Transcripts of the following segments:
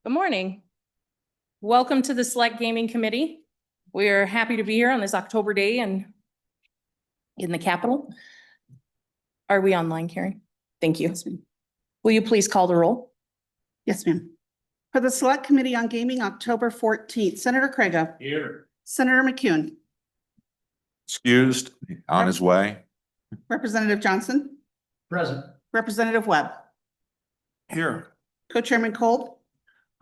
Good morning. Welcome to the Select Gaming Committee. We are happy to be here on this October day and in the Capitol. Are we online, Karen? Thank you. Will you please call the roll? Yes, ma'am. For the Select Committee on Gaming, October 14th, Senator Craig. Here. Senator McCune. Excused, on his way. Representative Johnson. Present. Representative Webb. Here. Co-Chairman Kolb.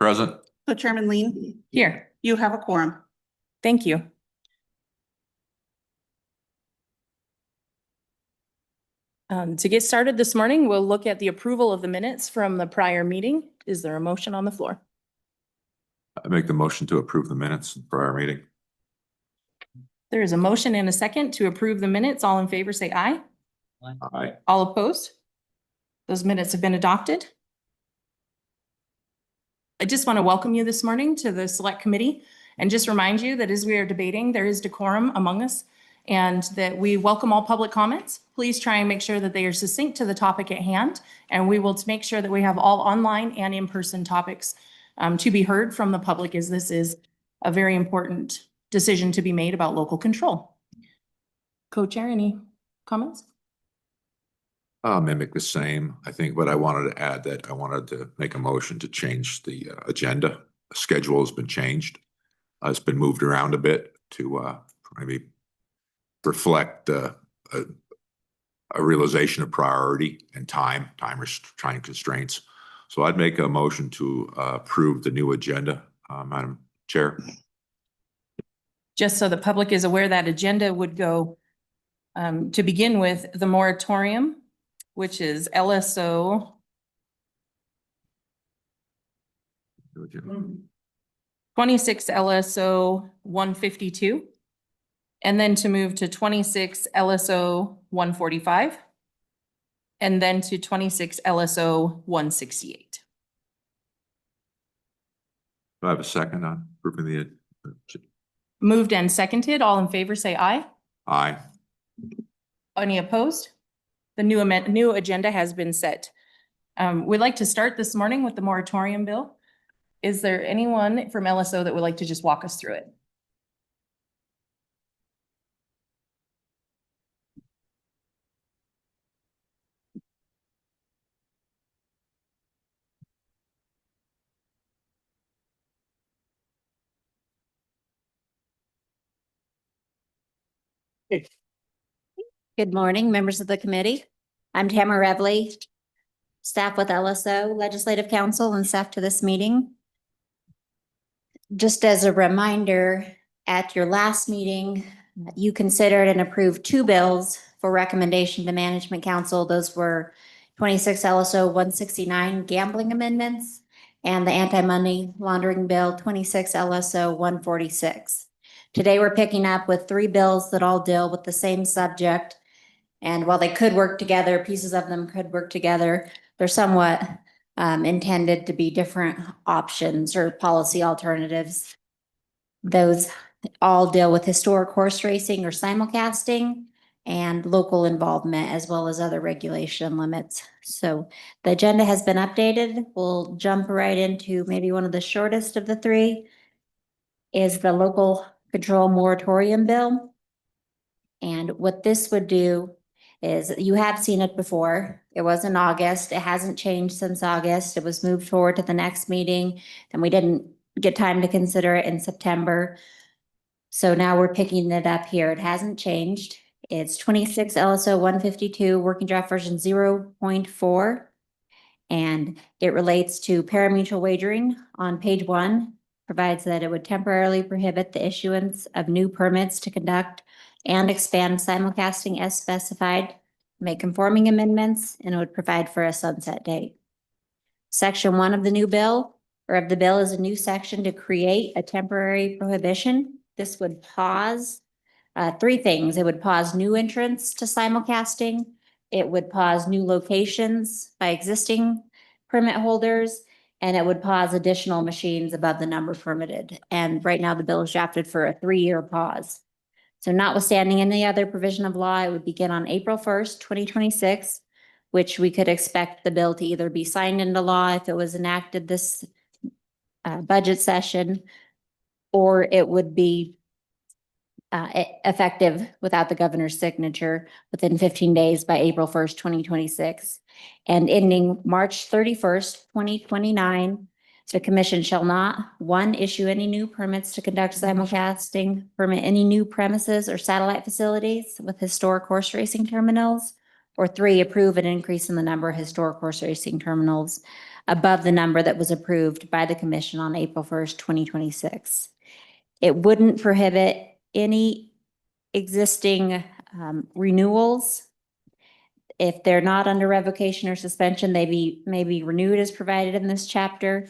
Present. Co-Chairman Lean. Here. You have a quorum. Thank you. To get started this morning, we'll look at the approval of the minutes from the prior meeting. Is there a motion on the floor? I make the motion to approve the minutes for our meeting. There is a motion and a second to approve the minutes. All in favor, say aye. Aye. All opposed? Those minutes have been adopted. I just want to welcome you this morning to the Select Committee and just remind you that as we are debating, there is decorum among us and that we welcome all public comments. Please try and make sure that they are succinct to the topic at hand, and we will make sure that we have all online and in-person topics to be heard from the public, as this is a very important decision to be made about local control. Co-Chair, any comments? I'll mimic the same. I think what I wanted to add that I wanted to make a motion to change the agenda. The schedule has been changed. It's been moved around a bit to maybe reflect a realization of priority and time constraints. So I'd make a motion to approve the new agenda, Madam Chair. Just so the public is aware, that agenda would go to begin with the moratorium, which is LSO 26 LSO 152, and then to move to 26 LSO 145, and then to 26 LSO 168. Do I have a second on approving the? Moved and seconded. All in favor, say aye. Aye. Any opposed? The new agenda has been set. We'd like to start this morning with the moratorium bill. Is there anyone from LSO that would like to just walk us through it? Good morning, members of the committee. I'm Tamara Revley, staff with LSO Legislative Council and staff to this meeting. Just as a reminder, at your last meeting, you considered and approved two bills for recommendation to Management Council. Those were 26 LSO 169 gambling amendments and the anti-money laundering bill 26 LSO 146. Today, we're picking up with three bills that all deal with the same subject. And while they could work together, pieces of them could work together, they're somewhat intended to be different options or policy alternatives. Those all deal with historic horse racing or simulcasting and local involvement, as well as other regulation limits. So the agenda has been updated. We'll jump right into maybe one of the shortest of the three is the local control moratorium bill. And what this would do is, you have seen it before. It was in August. It hasn't changed since August. It was moved forward to the next meeting and we didn't get time to consider it in September. So now we're picking it up here. It hasn't changed. It's 26 LSO 152 working draft version 0.4. And it relates to parimutuel wagering on page 1. Provides that it would temporarily prohibit the issuance of new permits to conduct and expand simulcasting as specified, make conforming amendments, and it would provide for a sunset date. Section 1 of the new bill, or of the bill, is a new section to create a temporary prohibition. This would pause three things. It would pause new entrants to simulcasting. It would pause new locations by existing permit holders, and it would pause additional machines above the number permitted. And right now the bill is drafted for a 3-year pause. So notwithstanding any other provision of law, it would begin on April 1st, 2026, which we could expect the bill to either be signed into law if it was enacted this budget session, or it would be effective without the governor's signature within 15 days by April 1st, 2026, and ending March 31st, 2029. The commission shall not, one, issue any new permits to conduct simulcasting, permit any new premises or satellite facilities with historic horse racing terminals, or three, approve an increase in the number of historic horse racing terminals above the number that was approved by the commission on April 1st, 2026. It wouldn't prohibit any existing renewals. If they're not under revocation or suspension, may be renewed as provided in this chapter,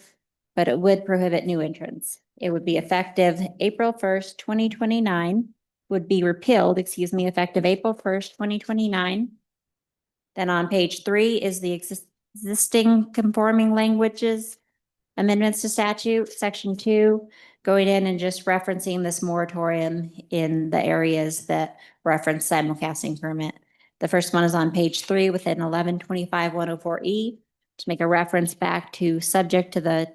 but it would prohibit new entrants. It would be effective April 1st, 2029, would be repealed, effective April 1st, 2029. Then on page 3 is the existing conforming languages amendments to statute, section 2, going in and just referencing this moratorium in the areas that reference simulcasting permit. The first one is on page 3 within 1125-104E to make a reference back to subject to the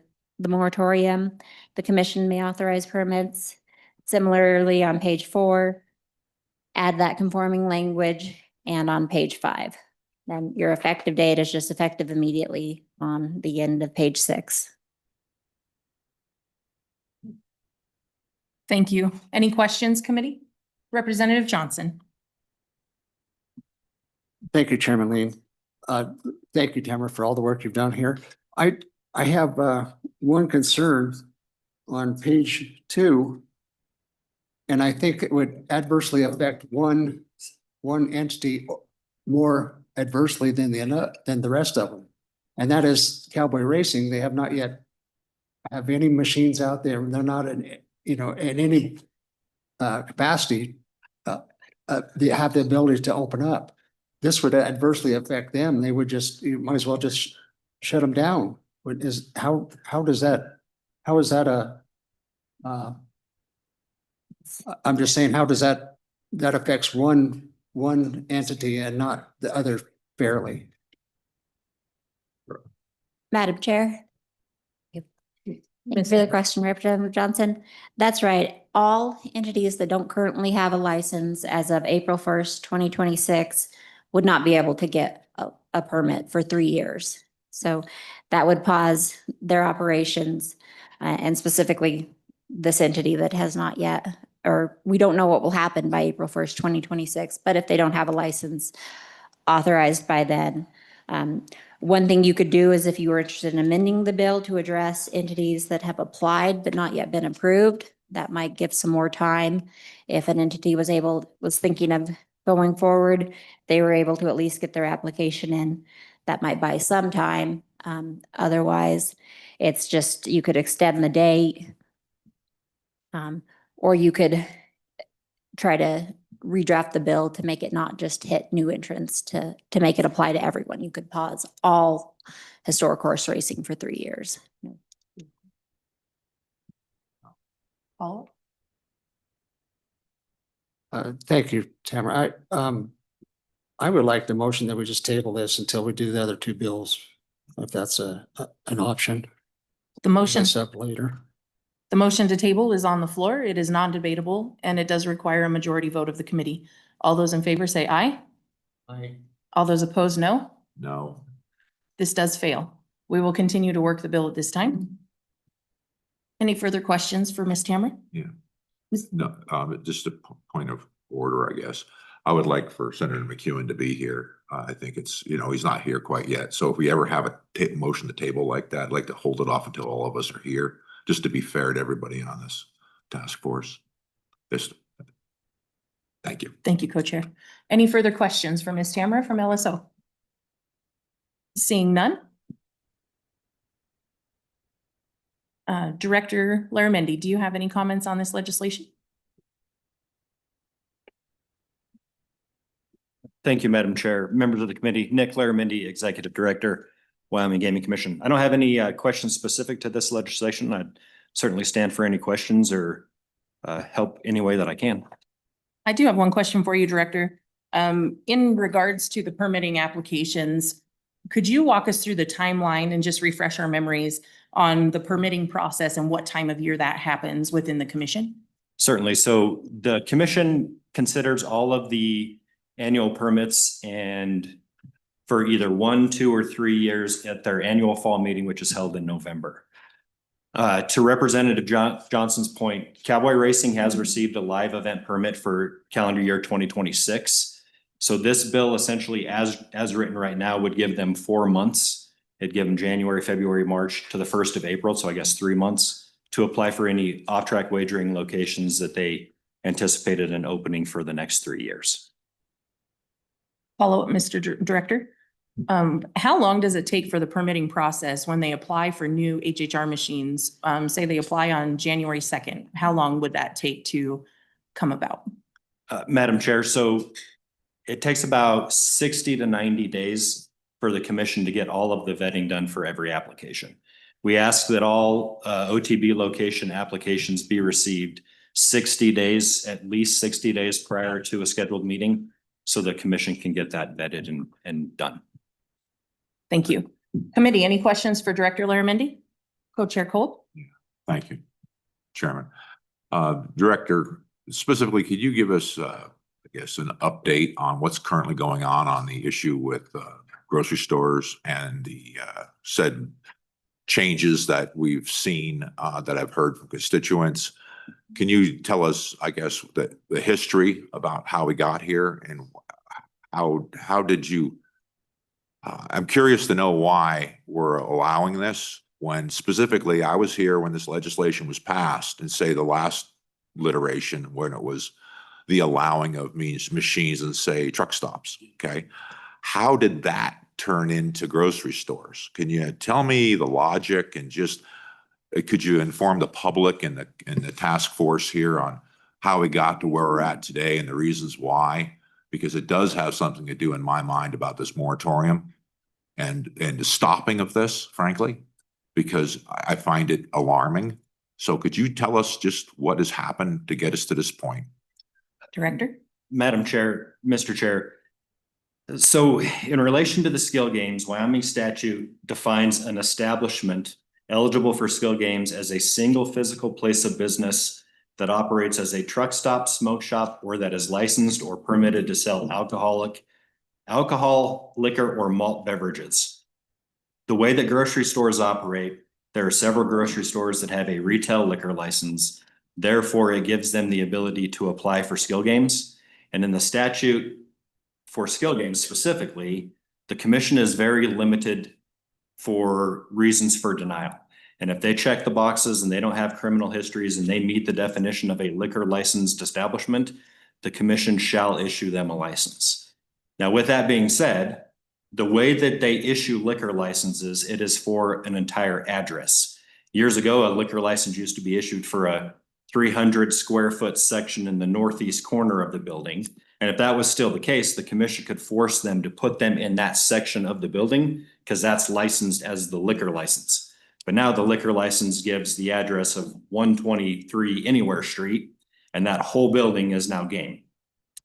moratorium. The commission may authorize permits. Similarly, on page 4, add that conforming language, and on page 5. Then your effective date is just effective immediately on the end of page 6. Thank you. Any questions, committee? Representative Johnson. Thank you, Chairman Lean. Thank you, Tamara, for all the work you've done here. I have one concern on page 2, and I think it would adversely affect one entity more adversely than the rest of them, and that is Cowboy Racing. They have not yet have any machines out there. They're not in any capacity. They have the ability to open up. This would adversely affect them. They would you might as well just shut them down. How is that I'm just saying, how does that affects one entity and not the other fairly? Madam Chair. Thanks for the question, Representative Johnson. That's right. All entities that don't currently have a license as of April 1st, 2026 would not be able to get a permit for 3 years. So that would pause their operations, and specifically this entity that has not yet, or we don't know what will happen by April 1st, 2026, but if they don't have a license authorized by then. One thing you could do is if you were interested in amending the bill to address entities that have applied but not yet been approved, that might give some more time. If an entity was thinking of going forward, they were able to at least get their application in. That might buy some time. Otherwise, it's just, you could extend the date. Or you could try to redraft the bill to make it not just hit new entrants, to make it apply to everyone. You could pause all historic horse racing for 3 years. Paul? Thank you, Tamara. I would like the motion that we just table this until we do the other 2 bills, if that's an option. The motion. This up later. The motion to table is on the floor. It is non-debatable, and it does require a majority vote of the committee. All those in favor say aye. Aye. All those opposed, no. No. This does fail. We will continue to work the bill at this time. Any further questions for Ms. Tamara? No, just a point of order, I guess. I would like for Senator McEwen to be here. I think it's, he's not here quite yet. So if we ever have a motion to table like that, I'd like to hold it off until all of us are here, just to be fair to everybody on this task force. Thank you. Thank you, Co-Chair. Any further questions for Ms. Tamara from LSO? Seeing none. Director Laramendi, do you have any comments on this legislation? Thank you, Madam Chair. Members of the committee, Nick Laramendi, Executive Director, Wyoming Gaming Commission. I don't have any questions specific to this legislation. I'd certainly stand for any questions or help any way that I can. I do have one question for you, Director. In regards to the permitting applications, could you walk us through the timeline and just refresh our memories on the permitting process and what time of year that happens within the commission? Certainly. So the commission considers all of the annual permits and for either 1, 2, or 3 years at their annual fall meeting, which is held in November. To Representative Johnson's point, Cowboy Racing has received a live event permit for calendar year 2026. So this bill essentially, as written right now, would give them 4 months. It'd give them January, February, March to the 1st of April. So I guess 3 months to apply for any off-track wagering locations that they anticipated an opening for the next 3 years. Follow up, Mr. Director. How long does it take for the permitting process when they apply for new HHR machines? Say they apply on January 2nd, how long would that take to come about? Madam Chair, so it takes about 60 to 90 days for the commission to get all of the vetting done for every application. We ask that all OTB location applications be received 60 days, at least 60 days prior to a scheduled meeting, so the commission can get that vetted and done. Thank you. Committee, any questions for Director Larramendi? Co-Chair Cole? Thank you, Chairman. Director, specifically, could you give us, I guess, an update on what's currently going on the issue with grocery stores and the said changes that we've seen that I've heard from constituents? Can you tell us, I guess, the history about how we got here and how did you? I'm curious to know why we're allowing this when specifically I was here when this legislation was passed and say the last iteration when it was the allowing of machines and say truck stops. Okay. How did that turn into grocery stores? Can you tell me the logic and just could you inform the public and the task force here on how we got to where we're at today and the reasons why? Because it does have something to do in my mind about this moratorium and the stopping of this, frankly, because I find it alarming. So could you tell us just what has happened to get us to this point? Director? Madam Chair, Mr. Chair. So in relation to the skill games, Wyoming statute defines an establishment eligible for skill games as a single physical place of business that operates as a truck stop, smoke shop, or that is licensed or permitted to sell alcohol, liquor, or malt beverages. The way that grocery stores operate, there are several grocery stores that have a retail liquor license. Therefore, it gives them the ability to apply for skill games. And in the statute for skill games specifically, the commission is very limited for reasons for denial. And if they check the boxes and they don't have criminal histories and they meet the definition of a liquor licensed establishment, the commission shall issue them a license. Now, with that being said, the way that they issue liquor licenses, it is for an entire address. Years ago, a liquor license used to be issued for a 300 square foot section in the northeast corner of the building. And if that was still the case, the commission could force them to put them in that section of the building because that's licensed as the liquor license. But now the liquor license gives the address of 123 Anywhere Street, and that whole building is now game.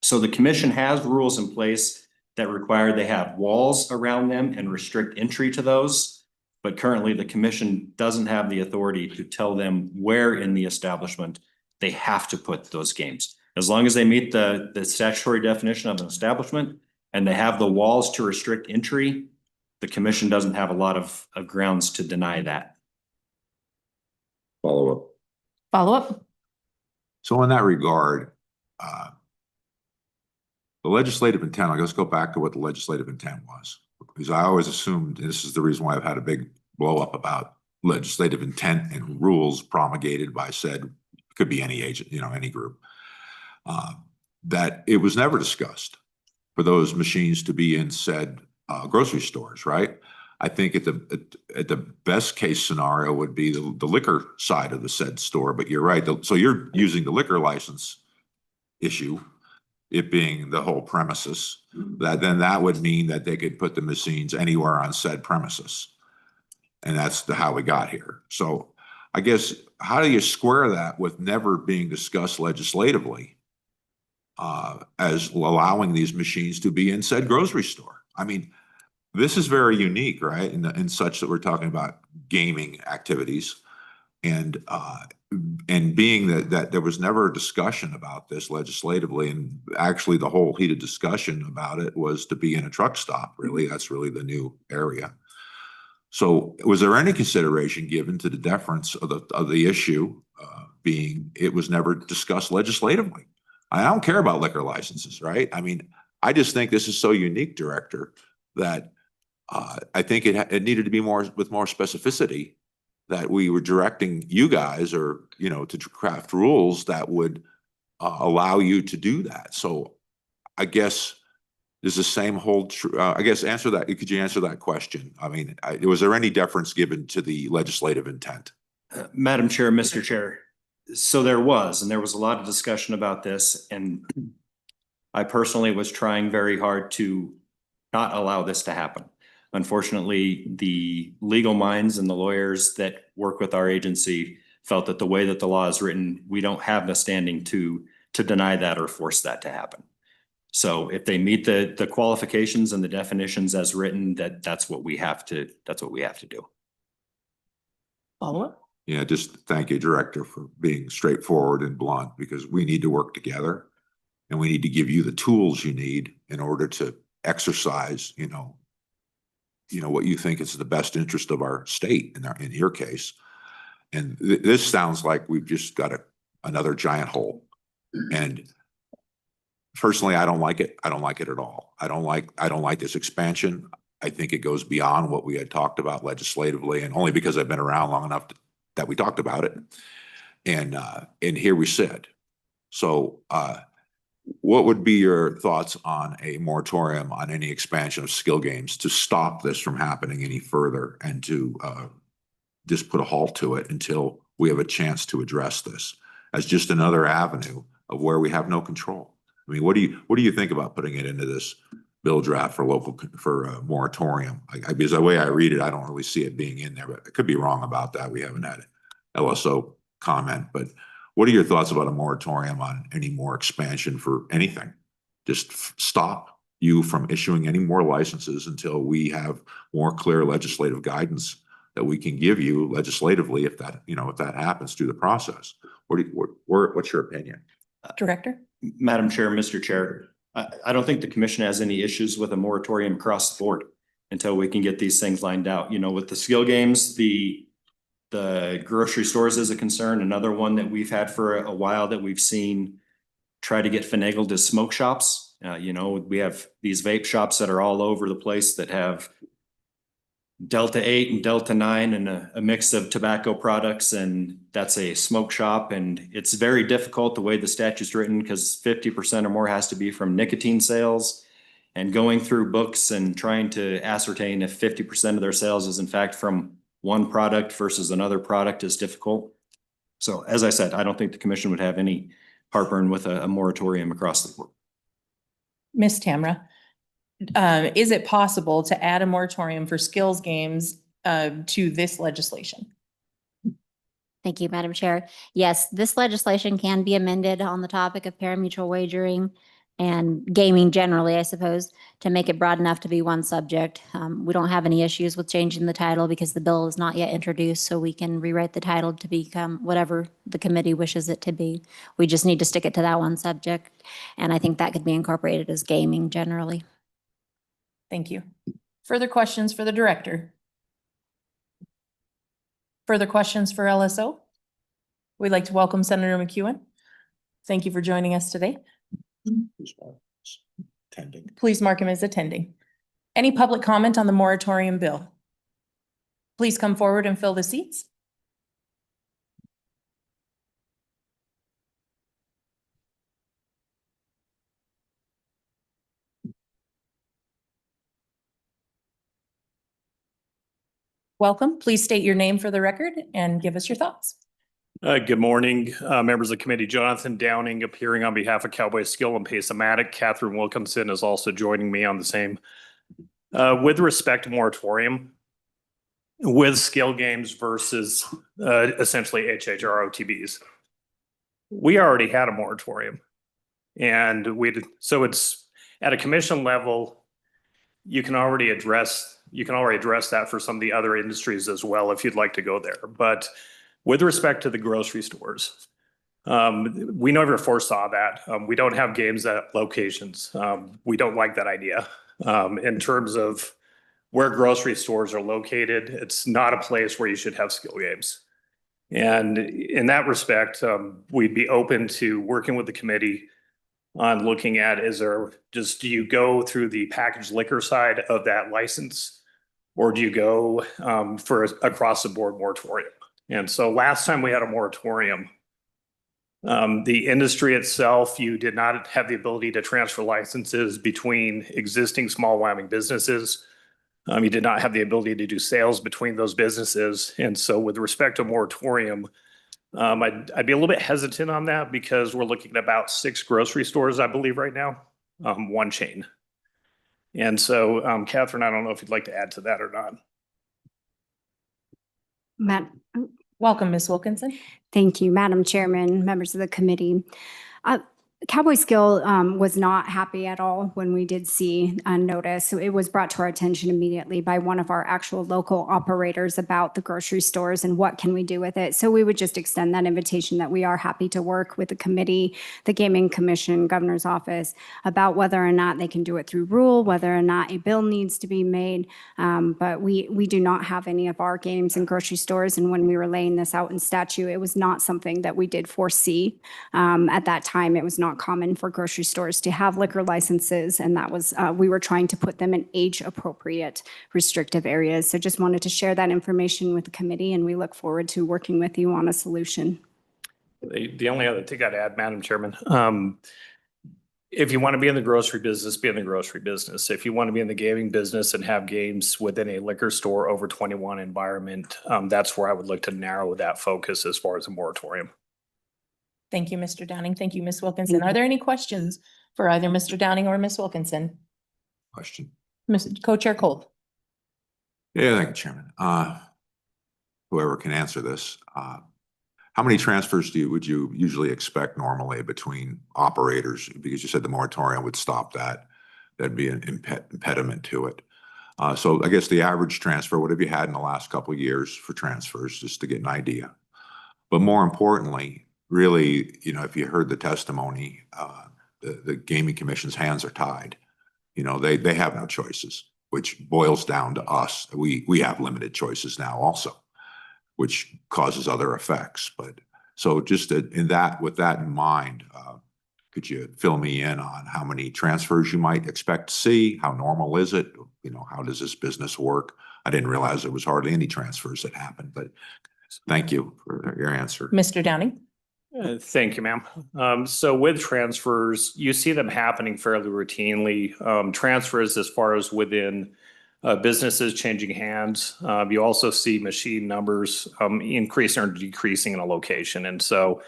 So the commission has rules in place that require they have walls around them and restrict entry to those. But currently the commission doesn't have the authority to tell them where in the establishment they have to put those games. As long as they meet the statutory definition of an establishment and they have the walls to restrict entry, the commission doesn't have a lot of grounds to deny that. Follow up. Follow up? So in that regard, the legislative intent, let's go back to what the legislative intent was. Because I always assumed, and this is the reason why I've had a big blow up about legislative intent and rules promulgated by said, could be any agent, any group, that it was never discussed for those machines to be in said grocery stores, right? I think at the best case scenario would be the liquor side of the said store, but you're right. So you're using the liquor license issue, it being the whole premises, that would mean that they could put the machines anywhere on said premises. And that's how we got here. So I guess, how do you square that with never being discussed legislatively as allowing these machines to be in said grocery store? I mean, this is very unique, right? In such that we're talking about gaming activities. And being that there was never a discussion about this legislatively, and actually the whole heated discussion about it was to be in a truck stop, really. That's really the new area. So was there any consideration given to the deference of the issue, being it was never discussed legislatively? I don't care about liquor licenses, right? I mean, I just think this is so unique, Director, that I think it needed to be with more specificity, that we were directing you guys, or, you know, to craft rules that would allow you to do that. So I guess does the same hold true? I guess answer that. Could you answer that question? I mean, was there any deference given to the legislative intent? Madam Chair, Mr. Chair, so there was a lot of discussion about this, and I personally was trying very hard to not allow this to happen. Unfortunately, the legal minds and the lawyers that work with our agency felt that the way that the law is written, we don't have the standing to deny that or force that to happen. So if they meet the qualifications and the definitions as written, that's what we have to do. Follow-up? Yeah, just thank you, Director, for being straightforward and blunt, because we need to work together and we need to give you the tools you need in order to exercise, you know, what you think is the best interest of our state in your case. And this sounds like we've just got another giant hole. And personally, I don't like it. I don't like it at all. I don't like this expansion. I think it goes beyond what we had talked about legislatively, and only because I've been around long enough that we talked about it. And here we sit. So what would be your thoughts on a moratorium on any expansion of skill games to stop this from happening any further, and to just put a halt to it until we have a chance to address this as just another avenue of where we have no control? I mean, what do you think about putting it into this bill draft for a moratorium? Because the way I read it, I don't really see it being in there, but I could be wrong about that. We haven't had an LSO comment, but what are your thoughts about a moratorium on any more expansion for anything? Just stop you from issuing any more licenses until we have more clear legislative guidance that we can give you legislatively, if that happens through the process. What's your opinion? Director? Madam Chair, Mr. Chair, I don't think the commission has any issues with a moratorium across the board until we can get these things lined out. You know, with the skill games, the grocery stores is a concern. Another one that we've had for a while that we've seen try to get finagled is smoke shops. You know, we have these vape shops that are all over the place that have Delta 8 and Delta 9 and a mix of tobacco products, and that's a smoke shop. And it's very difficult the way the statute's written, because 50% or more has to be from nicotine sales, and going through books and trying to ascertain if 50% of their sales is in fact from one product versus another product is difficult. So as I said, I don't think the commission would have any heartburn with a moratorium across the board. Ms. Tamra, is it possible to add a moratorium for skills games to this legislation? Thank you, Madam Chair. Yes, this legislation can be amended on the topic of parimutuel wagering and gaming generally, I suppose, to make it broad enough to be one subject. We don't have any issues with changing the title because the bill is not yet introduced, so we can rewrite the title to become whatever the committee wishes it to be. We just need to stick it to that one subject, and I think that could be incorporated as gaming generally. Thank you. Further questions for the director? Further questions for LSO? We'd like to welcome Senator McEwen. Thank you for joining us today. Please mark him as attending. Any public comment on the moratorium bill? Please come forward and fill the seats. Welcome. Please state your name for the record and give us your thoughts. Good morning, members of the committee. Jonathan Downing appearing on behalf of Cowboy Skill and Pace-O-Matic. Catherine Wilkinson is also joining me on the same. With respect to moratorium, with skill games versus essentially HHROTBs, we already had a moratorium. And so it's at a commission level, you can already address that for some of the other industries as well, if you'd like to go there. But with respect to the grocery stores, we never foresaw that. We don't have games at locations. We don't like that idea. In terms of where grocery stores are located, it's not a place where you should have skill games. And in that respect, we'd be open to working with the committee on looking at, do you go through the packaged liquor side of that license? Or do you go for across the board moratorium? And so last time we had a moratorium, the industry itself, you did not have the ability to transfer licenses between existing small Wyoming businesses. You did not have the ability to do sales between those businesses. And so with respect to moratorium, I'd be a little bit hesitant on that because we're looking at about 6 grocery stores, I believe, right now, one chain. And so, Catherine, I don't know if you'd like to add to that or not. Welcome, Ms. Wilkinson. Thank you, Madam Chairman, members of the committee. Cowboy Skill was not happy at all when we did see a notice. So it was brought to our attention immediately by one of our actual local operators about the grocery stores and what can we do with it. So we would just extend that invitation that we are happy to work with the committee, the Gaming Commission, Governor's Office, about whether or not they can do it through rule, whether or not a bill needs to be made. But we do not have any of our games in grocery stores. And when we were laying this out in statute, it was not something that we did foresee. At that time, it was not common for grocery stores to have liquor licenses, and that was we were trying to put them in age-appropriate restrictive areas. So just wanted to share that information with the committee, and we look forward to working with you on a solution. The only other thing I'd add, Madam Chairman, if you want to be in the grocery business, be in the grocery business. If you want to be in the gaming business and have games within a liquor store over 21 environment, that's where I would look to narrow that focus as far as a moratorium. Thank you, Mr. Downing. Thank you, Ms. Wilkinson. Are there any questions for either Mr. Downing or Ms. Wilkinson? Question. Co-Chair Cole. Yeah, thank you, Chairman. Whoever can answer this, how many transfers would you usually expect normally between operators? Because you said the moratorium would stop that. That'd be an impediment to it. So I guess the average transfer, what have you had in the last couple of years for transfers, just to get an idea? But more importantly, really, if you heard the testimony, the Gaming Commission's hands are tied. They have no choices, which boils down to us. We have limited choices now also, which causes other effects. But so just with that in mind, could you fill me in on how many transfers you might expect to see? How normal is it? How does this business work? I didn't realize there was hardly any transfers that happened, but thank you for your answer. Mr. Downing. Thank you, ma'am. So with transfers, you see them happening fairly routinely. Transfers as far as within businesses changing hands. You also see machine numbers increasing or decreasing in a location. And so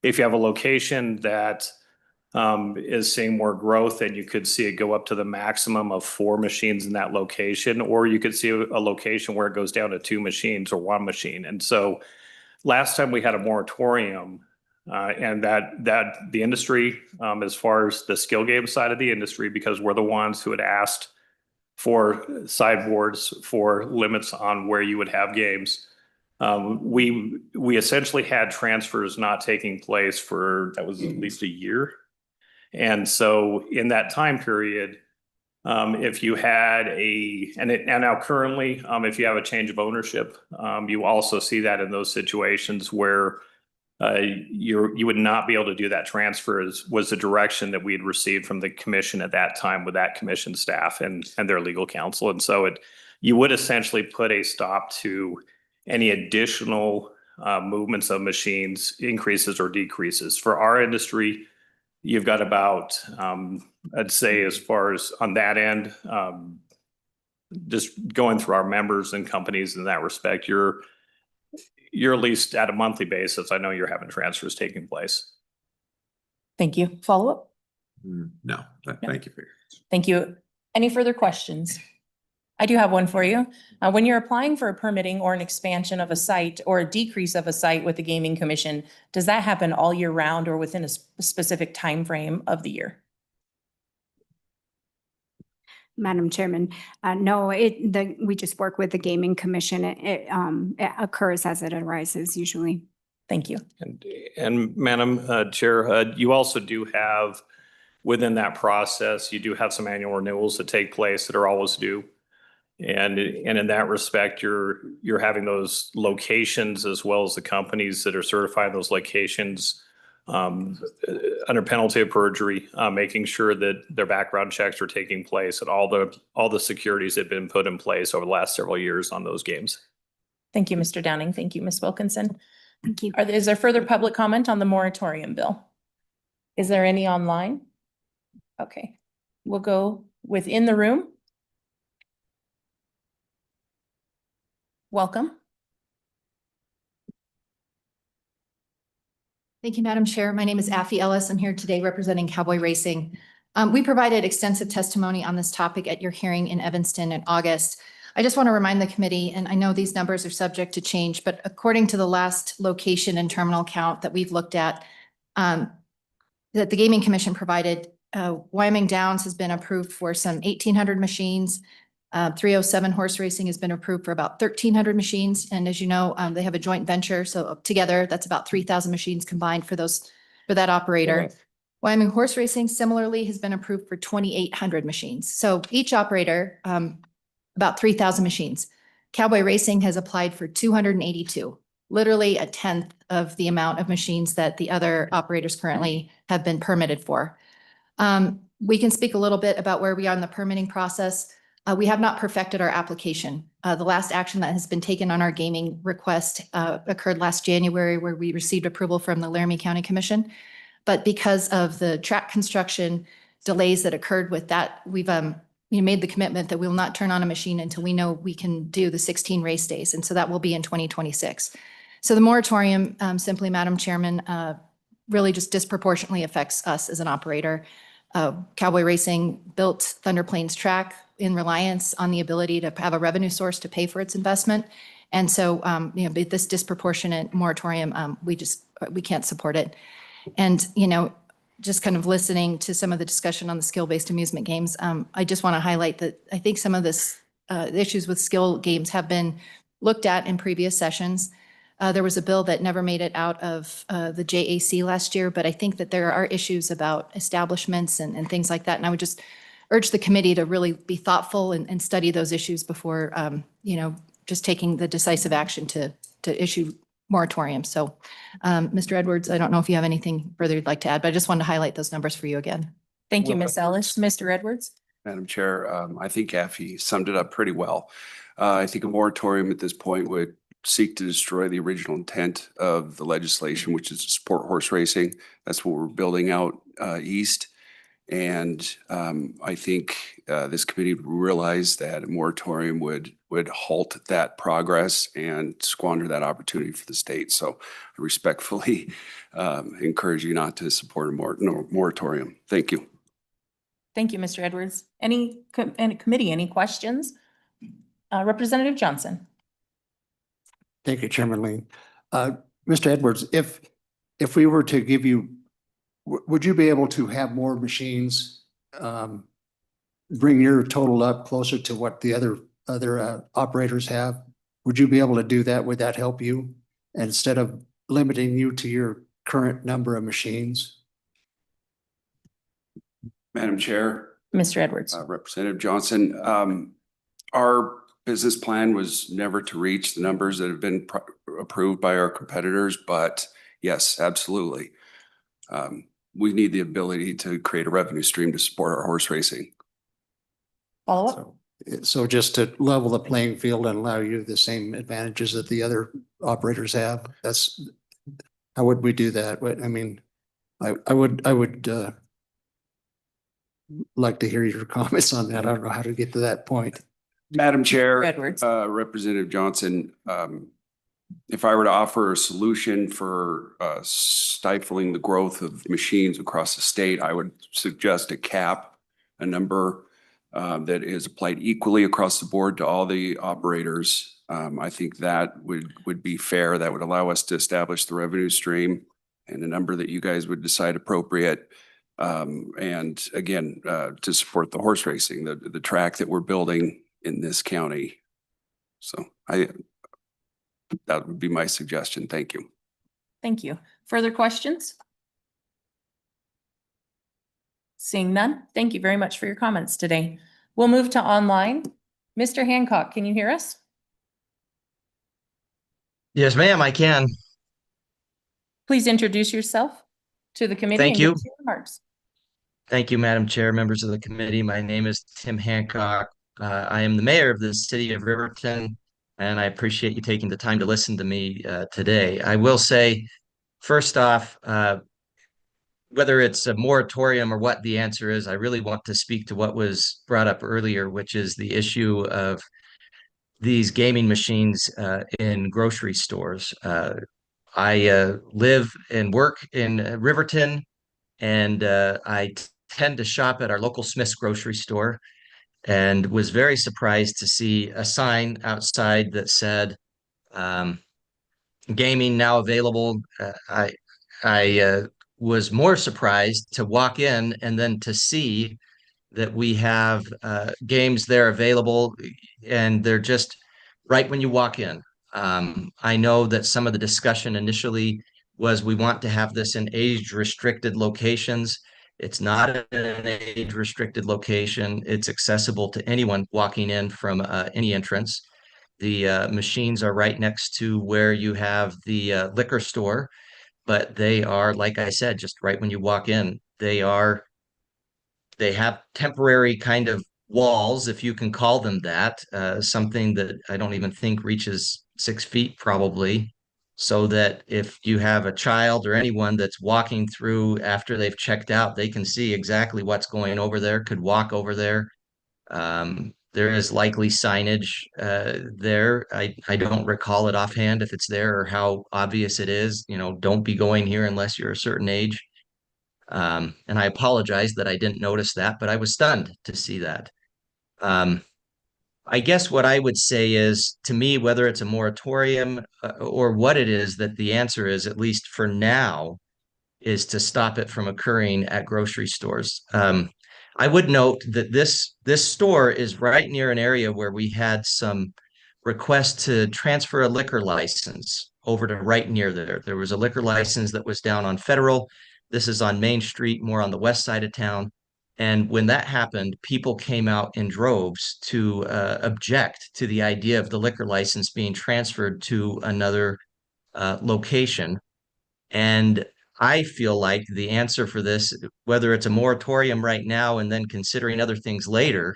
if you have a location that is seeing more growth, then you could see it go up to the maximum of 4 machines in that location, or you could see a location where it goes down to 2 machines or 1 machine. And so last time we had a moratorium, and that the industry, as far as the skill game side of the industry, because we're the ones who had asked for sideboards for limits on where you would have games. We essentially had transfers not taking place that was at least a year. And so in that time period, if you had and now currently, if you have a change of ownership, you also see that in those situations where you would not be able to do that transfer was the direction that we had received from the commission at that time with that commission staff and their legal counsel. And so you would essentially put a stop to any additional movements of machines, increases or decreases. For our industry, you've got about, I'd say as far as on that end, just going through our members and companies in that respect, you're at least at a monthly basis, I know you're having transfers taking place. Thank you. Follow up? No, thank you for your answer. Thank you. Any further questions? I do have one for you. When you're applying for a permitting or an expansion of a site or a decrease of a site with the Gaming Commission, does that happen all year round or within a specific time frame of the year? Madam Chairman, no, we just work with the Gaming Commission. It occurs as it arises usually. Thank you. And Madam Chair, you also do have, within that process, you do have some annual renewals that take place that are always due. And in that respect, you're having those locations as well as the companies that are certifying those locations under penalty of perjury, making sure that their background checks are taking place and all the securities that have been put in place over the last several years on those games. Thank you, Mr. Downing. Thank you, Ms. Wilkinson. Thank you. Is there further public comment on the moratorium bill? Is there any online? Okay, we'll go within the room. Welcome. Thank you, Madam Chair. My name is Affie Ellis. I'm here today representing Cowboy Racing. We provided extensive testimony on this topic at your hearing in Evanston in August. I just want to remind the committee, and I know these numbers are subject to change, but according to the last location and terminal count that we've looked at, that the Gaming Commission provided, Wyoming Downs has been approved for some 1,800 machines. 307 Horse Racing has been approved for about 1,300 machines. And as you know, they have a joint venture. So together, that's about 3,000 machines combined for that operator. Right. Wyoming Horse Racing similarly has been approved for 2,800 machines. So each operator, about 3,000 machines. Cowboy Racing has applied for 282, literally a tenth of the amount of machines that the other operators currently have been permitted for. We can speak a little bit about where we are in the permitting process. We have not perfected our application. The last action that has been taken on our gaming request occurred last January, where we received approval from the Laramie County Commission. But because of the track construction delays that occurred with that, we've made the commitment that we will not turn on a machine until we know we can do the 16 race days. And so that will be in 2026. So the moratorium, simply, Madam Chairman, really just disproportionately affects us as an operator. Cowboy Racing built Thunder Plains track in reliance on the ability to have a revenue source to pay for its investment. And so, this disproportionate moratorium, we can't support it. And, just kind of listening to some of the discussion on the skill-based amusement games, I just want to highlight that I think some of this issues with skill games have been looked at in previous sessions. There was a bill that never made it out of the JAC last year, but I think that there are issues about establishments and things like that. And I would just urge the committee to really be thoughtful and study those issues before, just taking the decisive action to issue moratorium. So, Mr. Edwards, I don't know if you have anything further you'd like to add, but I just wanted to highlight those numbers for you again. Thank you, Ms. Ellis. Mr. Edwards? Madam Chair, I think Affie summed it up pretty well. I think a moratorium at this point would seek to destroy the original intent of the legislation, which is to support horse racing. That's what we're building out east. And I think this committee would realize that a moratorium would halt that progress and squander that opportunity for the state. So I respectfully encourage you not to support a moratorium. Thank you. Thank you, Mr. Edwards. Any committee, any questions? Representative Johnson. Thank you, Chairman Lean. Mr. Edwards, if we were to give you, would you be able to have more machines, bring your total up closer to what the other operators have? Would you be able to do that? Would that help you instead of limiting you to your current number of machines? Madam Chair, Mr. Edwards. Representative Johnson, our business plan was never to reach the numbers that have been approved by our competitors, but yes, absolutely. We need the ability to create a revenue stream to support our horse racing. Follow up. So just to level the playing field and allow you the same advantages that the other operators have, how would we do that? I mean, I would like to hear your comments on that. I don't know how to get to that point. Madam Chair, Edwards. Representative Johnson, if I were to offer a solution for stifling the growth of machines across the state, I would suggest a cap, a number that is applied equally across the board to all the operators. I think that would be fair. That would allow us to establish the revenue stream and a number that you guys would decide appropriate. And again, to support the horse racing, the track that we're building in this county. So that would be my suggestion. Thank you. Thank you. Further questions? Seeing none, thank you very much for your comments today. We'll move to online. Mr. Hancock, can you hear us? Yes, ma'am, I can. Please introduce yourself to the committee. Thank and give you. us your remarks. Thank you, Madam Chair, members of the committee. My name is Tim Hancock. I am the mayor of the city of Riverton, and I appreciate you taking the time to listen to me today. I will say, first off, whether it's a moratorium or what the answer is, I really want to speak to what was brought up earlier, which is the issue of these gaming machines in grocery stores. I live and work in Riverton, and I tend to shop at our local Smith's grocery store, and was very surprised to see a sign outside that said gaming now available. I was more surprised to walk in and then to see that we have games there available, and they're just right when you walk in. I know that some of the discussion initially was we want to have this in age-restricted locations. It's not an age-restricted location. It's accessible to anyone walking in from any entrance. The machines are right next to where you have the liquor store, but they are, like I said, just right when you walk in. They have temporary kind of walls, if you can call them that, something that I don't even think reaches 6 feet probably, so that if you have a child or anyone that's walking through after they've checked out, they can see exactly what's going over there, could walk over there. There is likely signage there. I don't recall it offhand if it's there or how obvious it is. You know, don't be going here unless you're a certain age. And I apologize that I didn't notice that, but I was stunned to see that. I guess what I would say is, to me, whether it's a moratorium or what it is, that the answer is, at least for now, is to stop it from occurring at grocery stores. I would note that this store is right near an area where we had some requests to transfer a liquor license over to right near there. There was a liquor license that was down on Federal. This is on Main Street, more on the west side of town. And when that happened, people came out in droves to object to the idea of the liquor license being transferred to another location. And I feel like the answer for this, whether it's a moratorium right now and then considering other things later,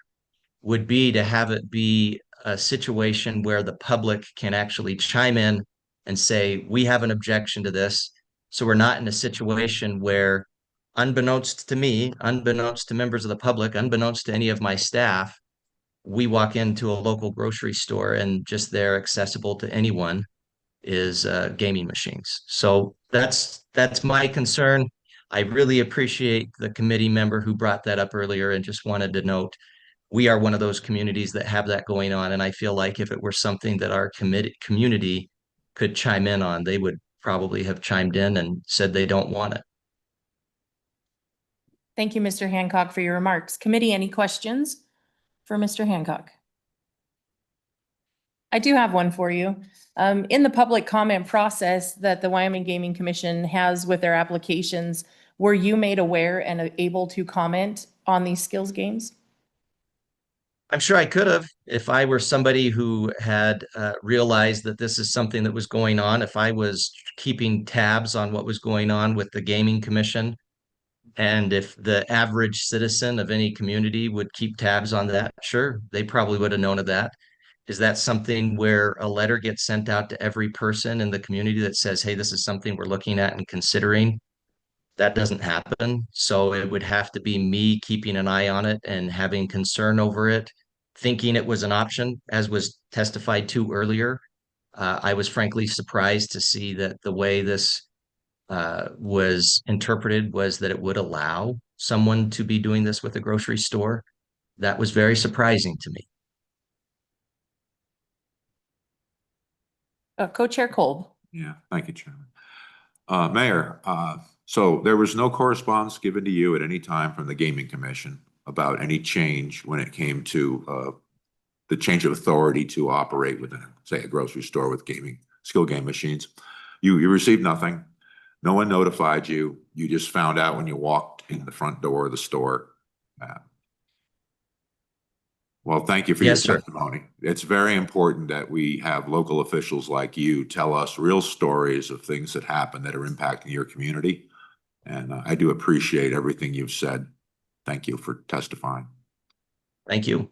would be to have it be a situation where the public can actually chime in and say, we have an objection to this. So we're not in a situation where, unbeknownst to me, unbeknownst to members of the public, unbeknownst to any of my staff, we walk into a local grocery store and just there, accessible to anyone, is gaming machines. So that's my concern. I really appreciate the committee member who brought that up earlier, and just wanted to note we are one of those communities that have that going on. And I feel like if it were something that our community could chime in on, they would probably have chimed in and said they don't want it. Thank you, Mr. Hancock, for your remarks. Committee, any questions for Mr. Hancock? I do have one for you. In the public comment process that the Wyoming Gaming Commission has with their applications, were you made aware and able to comment on these skills games? I'm sure I could have, if I were somebody who had realized that this is something that was going on, if I was keeping tabs on what was going on with the Gaming Commission, and if the average citizen of any community would keep tabs on that, sure, they probably would have known of that. Is that something where a letter gets sent out to every person in the community that says, hey, this is something we're looking at and considering? That doesn't happen. So it would have to be me keeping an eye on it and having concern over it, thinking it was an option, as was testified to earlier. I was frankly surprised to see that the way this was interpreted was that it would allow someone to be doing this with a grocery store. That was very surprising to me. Co-Chair Kolb. Yeah, thank you, Chairman. Mayor, So there was no correspondence given to you at any time from the Gaming Commission about any change when it came to the change of authority to operate within, say, a grocery store with skill game machines. You received nothing. No one notified you. You just found out when you walked in the front door of the store. Well, thank you for your Yes, sir. testimony. It's very important that we have local officials like you tell us real stories of things that happen that are impacting your community. And I do appreciate everything you've said. Thank you for testifying. Thank you.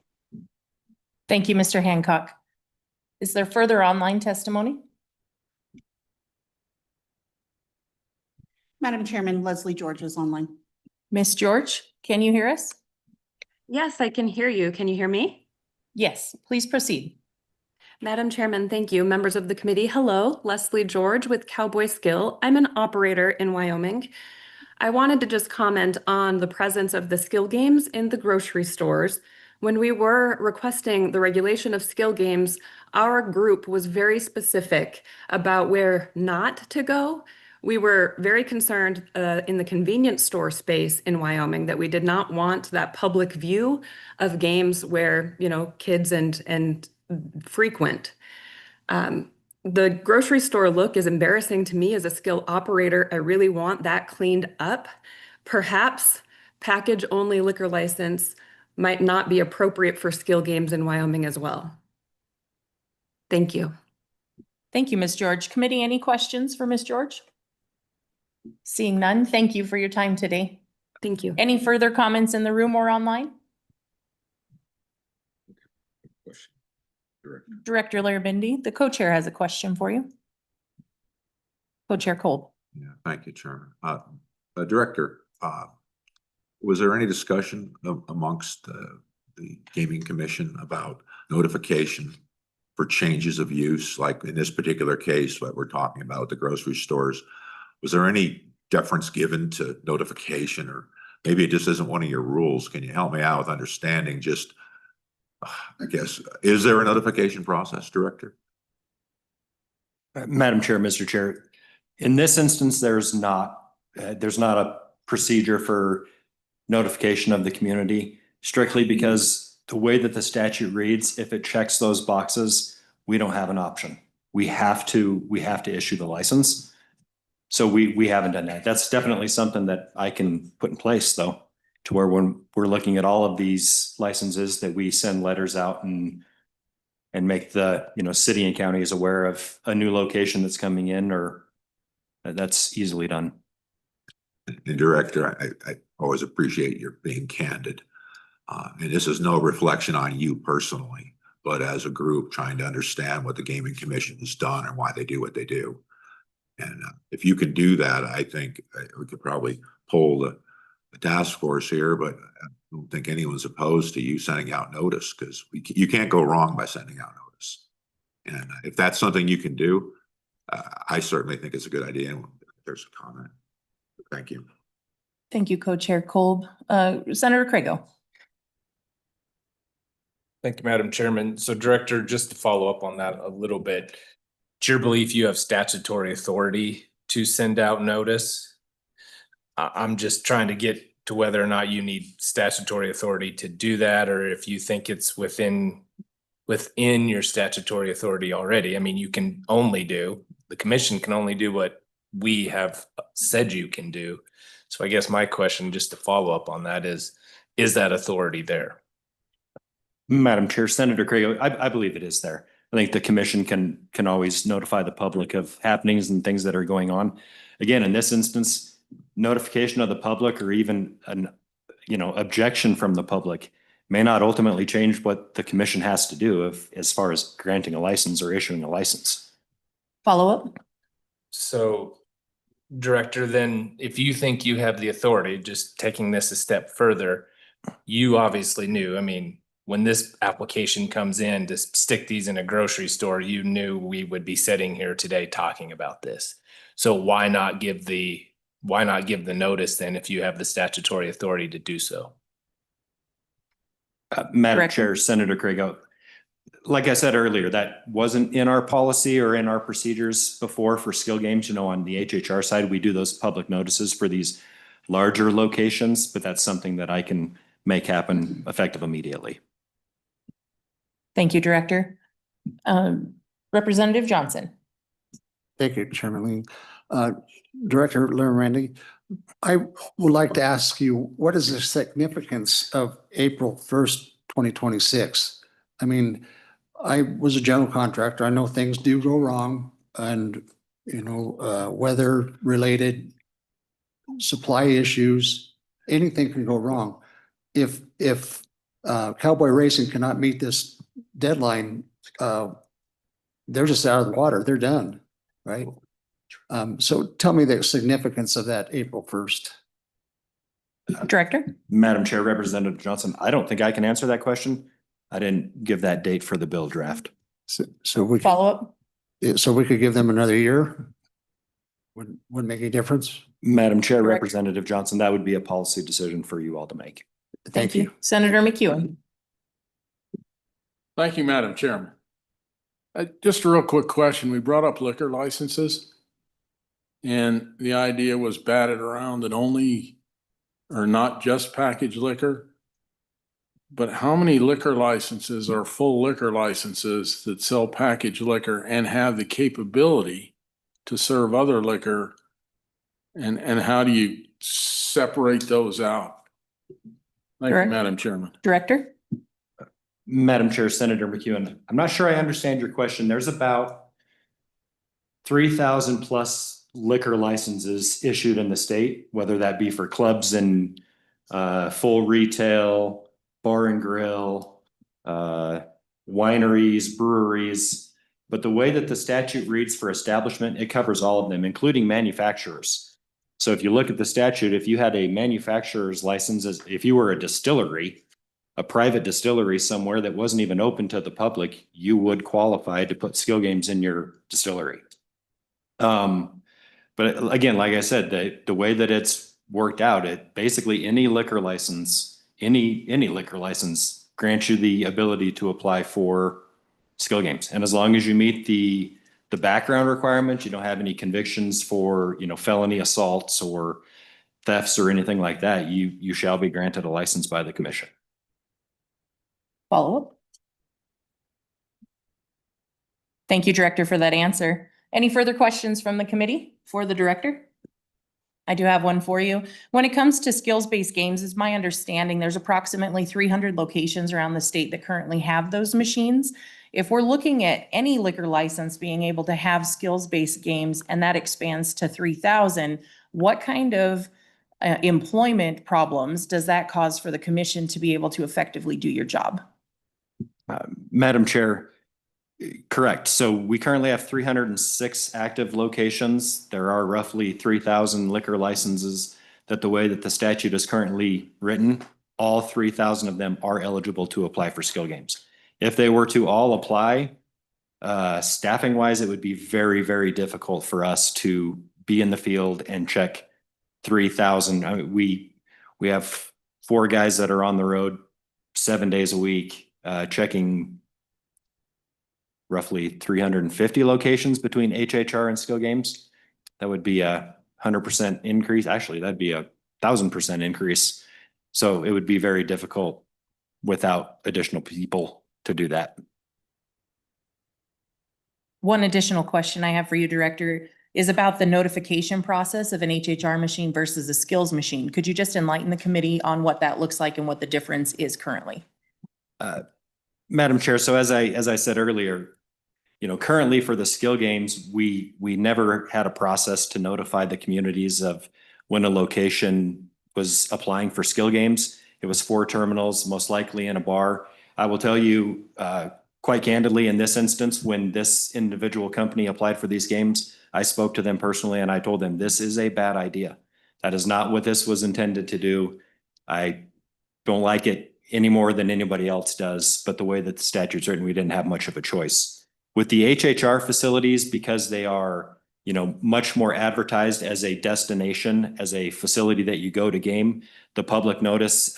Thank you, Mr. Hancock. Is there further online testimony? Madam Chairman, Leslie George is online. Ms. George, can you hear us? Yes, I can hear you. Can you hear me? Yes, please proceed. Madam Chairman, thank you. Members of the committee, hello. Leslie George with Cowboy Skill. I'm an operator in Wyoming. I wanted to just comment on the presence of the skill games in the grocery stores. When we were requesting the regulation of skill games, our group was very specific about where not to go. We were very concerned in the convenience store space in Wyoming that we did not want that public view of games where, you know, kids and frequent. The grocery store look is embarrassing to me as a skill operator. I really want that cleaned up. Perhaps package only liquor license might not be appropriate for skill games in Wyoming as well. Thank you. Thank you, Ms. George. Committee, any questions for Ms. George? Seeing none, thank you for your time today. Thank you. Any further comments in the room or online? Director Larrabindi, the co-chair has a question for you. Co-chair Kolb. Yeah, thank you, Chairman. Director, was there any discussion amongst the Gaming Commission about notification for changes of use, like in this particular case, what we're talking about, the grocery stores? Was there any deference given to notification, or maybe it just isn't one of your rules? Can you help me out with understanding just, I guess, is there a notification process, Director? Madam Chair, Mr. Chair, in this instance, there's not a procedure for notification of the community, strictly because the way that the statute reads, if it checks those boxes, we don't have an option. We have to issue the license. So we haven't done that. That's definitely something that I can put in place, though, to where when we're looking at all of these licenses, that we send letters out and make the, you know, city and counties aware of a new location that's coming in, or that's easily done. And Director, I always appreciate your being candid. And this is no reflection on you personally, but as a group trying to understand what the Gaming Commission has done and why they do what they do. And if you could do that, I think we could probably poll the task force here, but I don't think anyone's opposed to you sending out notice, because you can't go wrong by sending out notice. And if that's something you can do, I certainly think it's a good idea. And there's a comment. Thank you. Thank you, Co-Chair Kolb. Senator Craigo. Thank you, Madam Chairman. So Director, just to follow up on that a little bit, it's your belief you have statutory authority to send out notice? I'm just trying to get to whether or not you need statutory authority to do that, or if you think it's within your statutory authority already. I mean, the commission can only do what we have said you can do. So I guess my question, just to follow up on that, is that authority there? Madam Chair, Senator Craig, I believe it is there. I think the commission can always notify the public of happenings and things that are going on. Again, in this instance, notification of the public or even an, objection from the public may not ultimately change what the commission has to do as far as granting a license or issuing a license. Follow up. So, Director, then if you think you have the authority, just taking this a step further, you obviously knew, I mean, when this application comes in to stick these in a grocery store, you knew we would be sitting here today talking about this. So why not give the notice then if you have the statutory authority to do so? Madam Correct. Chair, Senator Craig, Like I said earlier, that wasn't in our policy or in our procedures before for skill games. You know, on the HHR side, we do those public notices for these larger locations, but that's something that I can make happen effective immediately. Thank you, Director. Representative Johnson. Thank you, Chairman Lee. Director Randy, I would like to ask you, what is the significance of April 1st, 2026? I mean, I was a general contractor. I know things do go wrong and, you know, weather related supply issues, anything can go wrong. If Cowboy Racing cannot meet this deadline, they're just out of the water. They're done, right? So tell me the significance of that April 1st. Director. Madam Chair, Representative Johnson, I don't think I can answer that question. I didn't give that date for the bill draft. So we Follow up. so we could give them another year? Wouldn't make any difference? Madam Chair, Correct. Representative Johnson, that would be a policy decision for you all to make. Thank you. Senator McEwen. Thank you, Madam Chairman. Just a real quick question. We brought up liquor licenses. And the idea was batted around that only, or not just packaged liquor. But how many liquor licenses are full liquor licenses that sell packaged liquor and have the capability to serve other liquor? And how do you separate those out? Thank you, Correct. Madam Chairman. Director. Madam Chair, Senator McEwen, I'm not sure I understand your question. There's about 3,000 plus liquor licenses issued in the state, whether that be for clubs and full retail, bar and grill, wineries, breweries. But the way that the statute reads for establishment, it covers all of them, including manufacturers. So if you look at the statute, if you had a manufacturer's license, if you were a distillery, a private distillery somewhere that wasn't even open to the public, you would qualify to put skill games in your distillery. But again, like I said, the way that it's worked out, it basically any liquor license, any liquor license grants you the ability to apply for skill games. And as long as you meet the background requirements, you don't have any convictions for, you know, felony assaults or thefts or anything like that, you shall be granted a license by the commission. Follow up. Thank you, Director, for that answer. Any further questions from the committee for the Director? I do have one for you. When it comes to skills-based games, it's my understanding there's approximately 300 locations around the state that currently have those machines. If we're looking at any liquor license being able to have skills-based games and that expands to 3,000, what kind of employment problems does that cause for the commission to be able to effectively do your job? Madam Chair, correct. So we currently have 306 active locations. There are roughly 3,000 liquor licenses that the way that the statute is currently written, all 3,000 of them are eligible to apply for skill games. If they were to all apply, staffing wise, it would be very, very difficult for us to be in the field and check 3,000. I mean, we have 4 guys that are on the road 7 days a week, checking roughly 350 locations between HHR and skill games. That would be a 100% increase. Actually, that'd be 1,000% increase. So it would be very difficult without additional people to do that. One additional question I have for you, Director, is about the notification process of an HHR machine versus a skills machine. Could you just enlighten the committee on what that looks like and what the difference is currently? Madam Chair, so as I said earlier, you know, currently for the skill games, we never had a process to notify the communities of when a location was applying for skill games. It was 4 terminals, most likely in a bar. I will tell you quite candidly, in this instance, when this individual company applied for these games, I spoke to them personally and I told them this is a bad idea. That is not what this was intended to do. I don't like it any more than anybody else does, but the way that the statute's written, we didn't have much of a choice. With the HHR facilities, because they are, you know, much more advertised as a destination, as a facility that you go to game, the public notice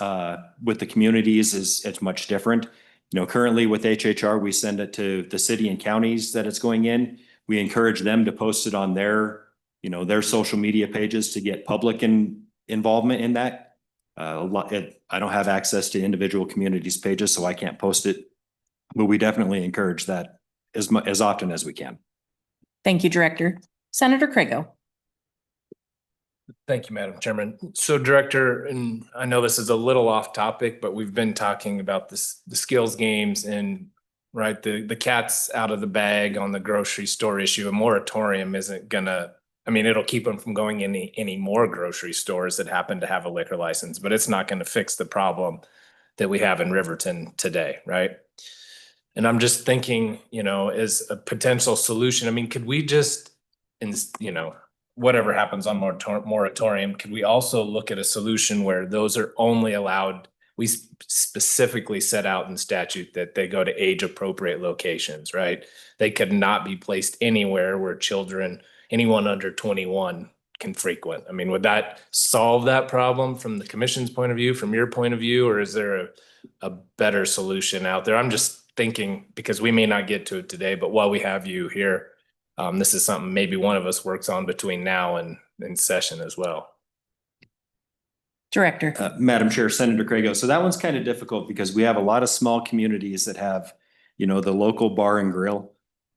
with the communities it's much different. Currently with HHR, we send it to the city and counties that it's going in. We encourage them to post it on their, their social media pages to get public involvement in that. I don't have access to individual communities' pages, so I can't post it. But we definitely encourage that as often as we can. Thank you, Director. Senator Crago. Thank you, Madam Chairman. So Director, and I know this is a little off topic, but we've been talking about the skills games and right, the cat's out of the bag on the grocery store issue. A moratorium isn't gonna, it'll keep them from going any more grocery stores that happen to have a liquor license, but it's not gonna fix the problem that we have in Riverton today, right? And I'm just thinking, as a potential solution, could we just, whatever happens on moratorium, could we also look at a solution where those are only allowed, we specifically set out in statute that they go to age appropriate locations, right? They could not be placed anywhere where children, anyone under 21 can frequent. Would that solve that problem from the commission's point of view, from your point of view, or is there a better solution out there? I'm just thinking, because we may not get to it today, but while we have you here, this is something maybe one of us works on between now and in session as well. Director. Madam Chair, Senator Crago. So that one's kind of difficult because we have a lot of small communities that have, the local bar and grill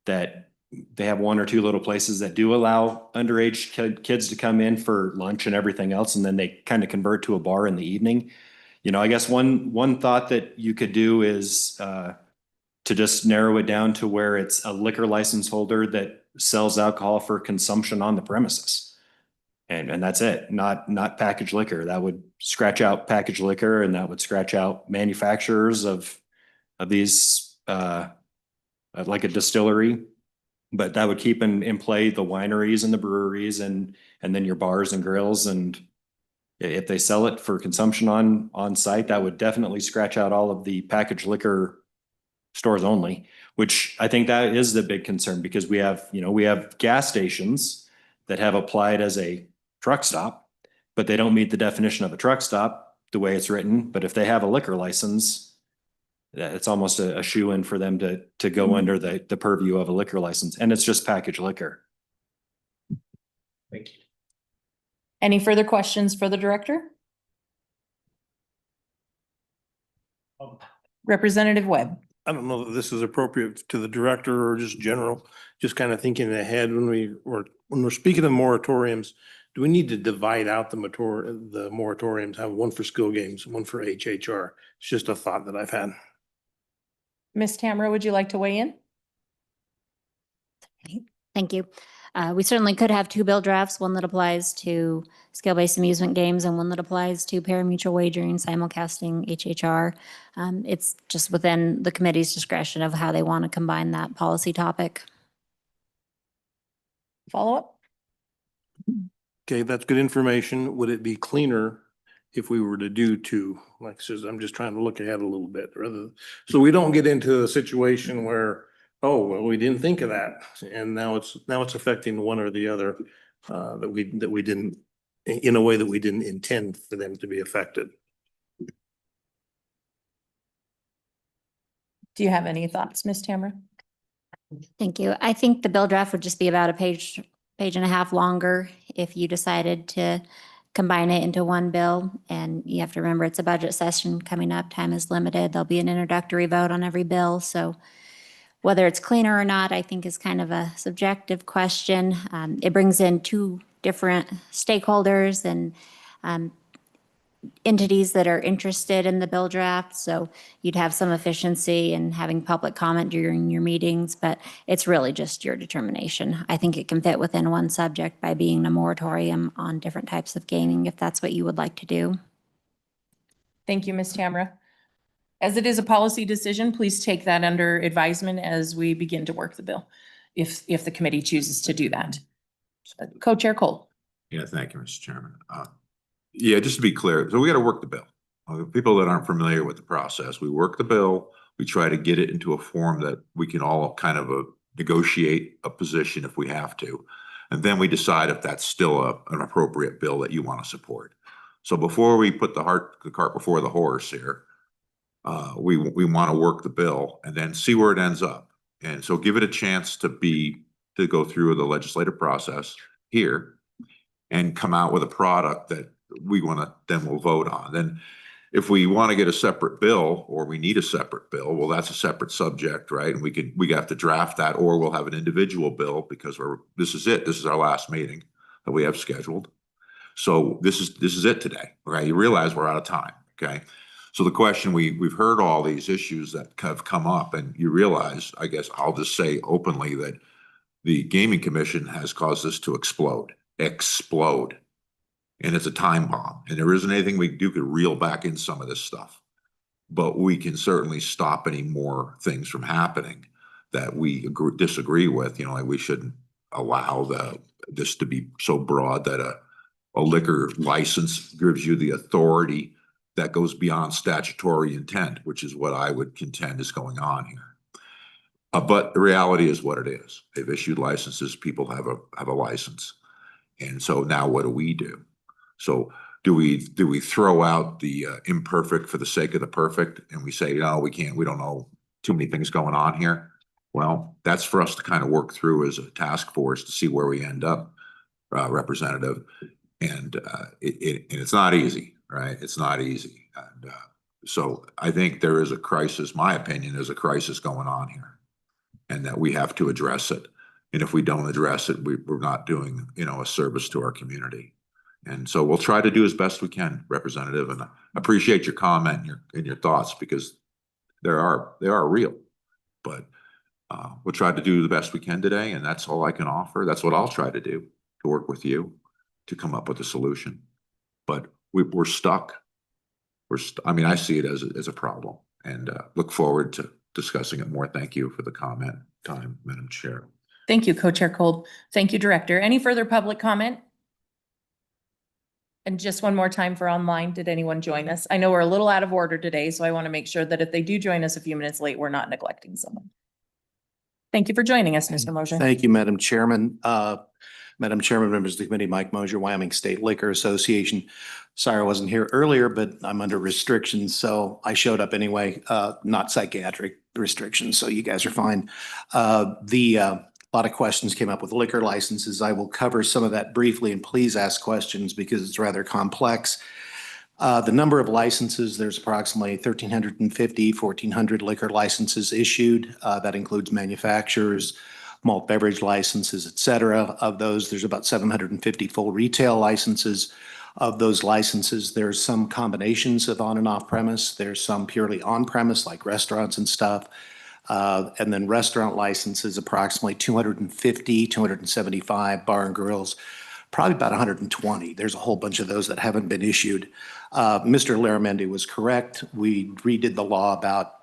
that they have one or two little places that do allow underage kids to come in for lunch and everything else. And then they kind of convert to a bar in the evening. I guess one thought that you could do is to just narrow it down to where it's a liquor license holder that sells alcohol for consumption on the premises. And that's it, not packaged liquor. That would scratch out packaged liquor, and that would scratch out manufacturers of these like a distillery. But that would keep in play the wineries and the breweries and then your bars and grills. And if they sell it for consumption on site, that would definitely scratch out all of the packaged liquor stores only, which I think that is the big concern, because we have gas stations that have applied as a truck stop, but they don't meet the definition of a truck stop the way it's written. But if they have a liquor license, it's almost a shoe-in for them to go under the purview of a liquor license, and it's just packaged liquor. Thank you. Any further questions for the Director? Representative Webb. I don't know that this is appropriate to the director or just general, just kind of thinking ahead when we're speaking of moratoriums, do we need to divide out the moratoriums, have one for skill games, one for HHR? It's just a thought that I've had. Ms. Tamara, would you like to weigh in? Thank you. We certainly could have two bill drafts, one that applies to skill-based amusement games and one that applies to pari-mutuel wagering, simulcasting, HHR. It's just within the committee's discretion of how they want to combine that policy topic. Follow up? Okay, that's good information. Would it be cleaner if we were to do two? Like I says, I'm just trying to look ahead a little bit so we don't get into a situation where, oh, well, we didn't think of that, and now it's affecting one or the other that we didn't, in a way that we didn't intend for them to be affected. Do you have any thoughts, Ms. Tamara? Thank you. I think the bill draft would just be about a page and a half longer if you decided to combine it into one bill. And you have to remember, it's a budget session coming up. Time is limited. There'll be an introductory vote on every bill. So whether it's cleaner or not, I think is kind of a subjective question. It brings in two different stakeholders and entities that are interested in the bill draft. So you'd have some efficiency in having public comment during your meetings, but it's really just your determination. I think it can fit within one subject by being a moratorium on different types of gaming, if that's what you would like to do. Thank you, Ms. Tamara. As it is a policy decision, please take that under advisement as we begin to work the bill, if the committee chooses to do that. Co-Chair Cole. Yeah, thank you, Mr. Chairman. Yeah, just to be clear, so we got to work the bill. People that aren't familiar with the process, we work the bill, we try to get it into a form that we can all kind of negotiate a position if we have to. And then we decide if that's still an appropriate bill that you want to support. So before we put the cart before the horse here, we want to work the bill and then see where it ends up. And so give it a chance to go through the legislative process here and come out with a product that we want to, then we'll vote on. Then if we want to get a separate bill or we need a separate bill, well, that's a separate subject, right? And we have to draft that, or we'll have an individual bill because this is it. This is our last meeting that we have scheduled. So this is it today. Okay. You realize we're out of time. Okay. So the question, we've heard all these issues that have come up, and you realize, I guess I'll just say openly, that the Gaming Commission has caused this to explode. And it's a time bomb, and there isn't anything we can do to reel back in some of this stuff. But we can certainly stop any more things from happening that we disagree with. You know, like we shouldn't allow this to be so broad that a liquor license gives you the authority that goes beyond statutory intent, which is what I would contend is going on here. But the reality is what it is. They've issued licenses. People have a license. And so now what do? So do we throw out the imperfect for the sake of the perfect? And we say, no, we can't, we don't know too many things going on here. Well, that's for us to kind of work through as a task force to see where we end up, Representative. And it's not easy. Right? It's not easy. And so I think there is a crisis, my opinion, there's a crisis going on here, and that we have to address it. And if we don't address it, we're not doing, a service to our community. And so we'll try to do as best we can, Representative, and I appreciate your comment and your thoughts, because they are real. But we'll try to do the best we can today, and that's all I can offer. That's what I'll try to do, to work with you to come up with a solution. But we're stuck. I see it as a problem, and look forward to discussing it more. Thank you for the comment time, Madam Chair. Thank you, Co-Chair Kolb. Thank you, Director. Any further public comment? And just one more time for online, did anyone join us? I know we're a little out of order today, so I want to make sure that if they do join us a few minutes late, we're not neglecting someone. Thank you for joining us, Mr. Mosier. Thank you, Madam Chairman. Madam Chairman, members of the committee, Mike Mosier, Wyoming State Liquor Association. Sorry I wasn't here earlier, but I'm under restrictions, so I showed up anyway, not psychiatric restrictions, so you guys are fine. A lot of questions came up with liquor licenses. I will cover some of that briefly, and please ask questions because it's rather complex. The number of licenses, there's approximately 1,350, 1,400 liquor licenses issued. That includes manufacturers, malt beverage licenses, et cetera. Of those, there's about 750 full retail licenses. Of those licenses, there's some combinations of on and off premise. There's some purely on premise, like restaurants and stuff. And then restaurant licenses, approximately 250, 275, bar and grills, probably about 120. There's a whole bunch of those that haven't been issued. Mr. Laramendi was correct. We redid the law about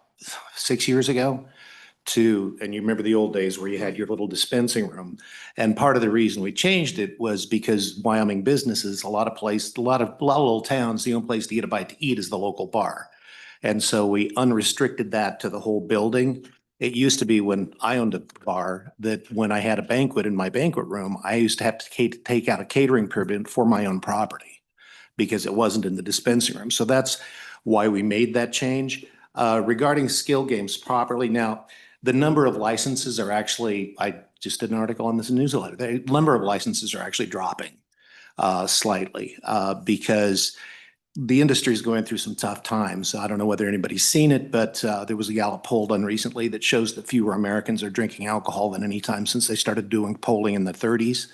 6 years ago and you remember the old days where you had your little dispensing room. And part of the reason we changed it was because Wyoming businesses, a lot of little towns, the only place to get a bite to eat is the local bar. And so we unrestricted that to the whole building. It used to be when I owned a bar that when I had a banquet in my banquet room, I used to have to take out a catering permit for my own property because it wasn't in the dispensing room. So that's why we made that change. Regarding skill games properly, now the number of licenses are actually, I just did an article on this newsletter, the number of licenses are actually dropping slightly because the industry is going through some tough times. I don't know whether anybody's seen it, but there was a Gallup poll done recently that shows that fewer Americans are drinking alcohol than any time since they started doing polling in the 30s.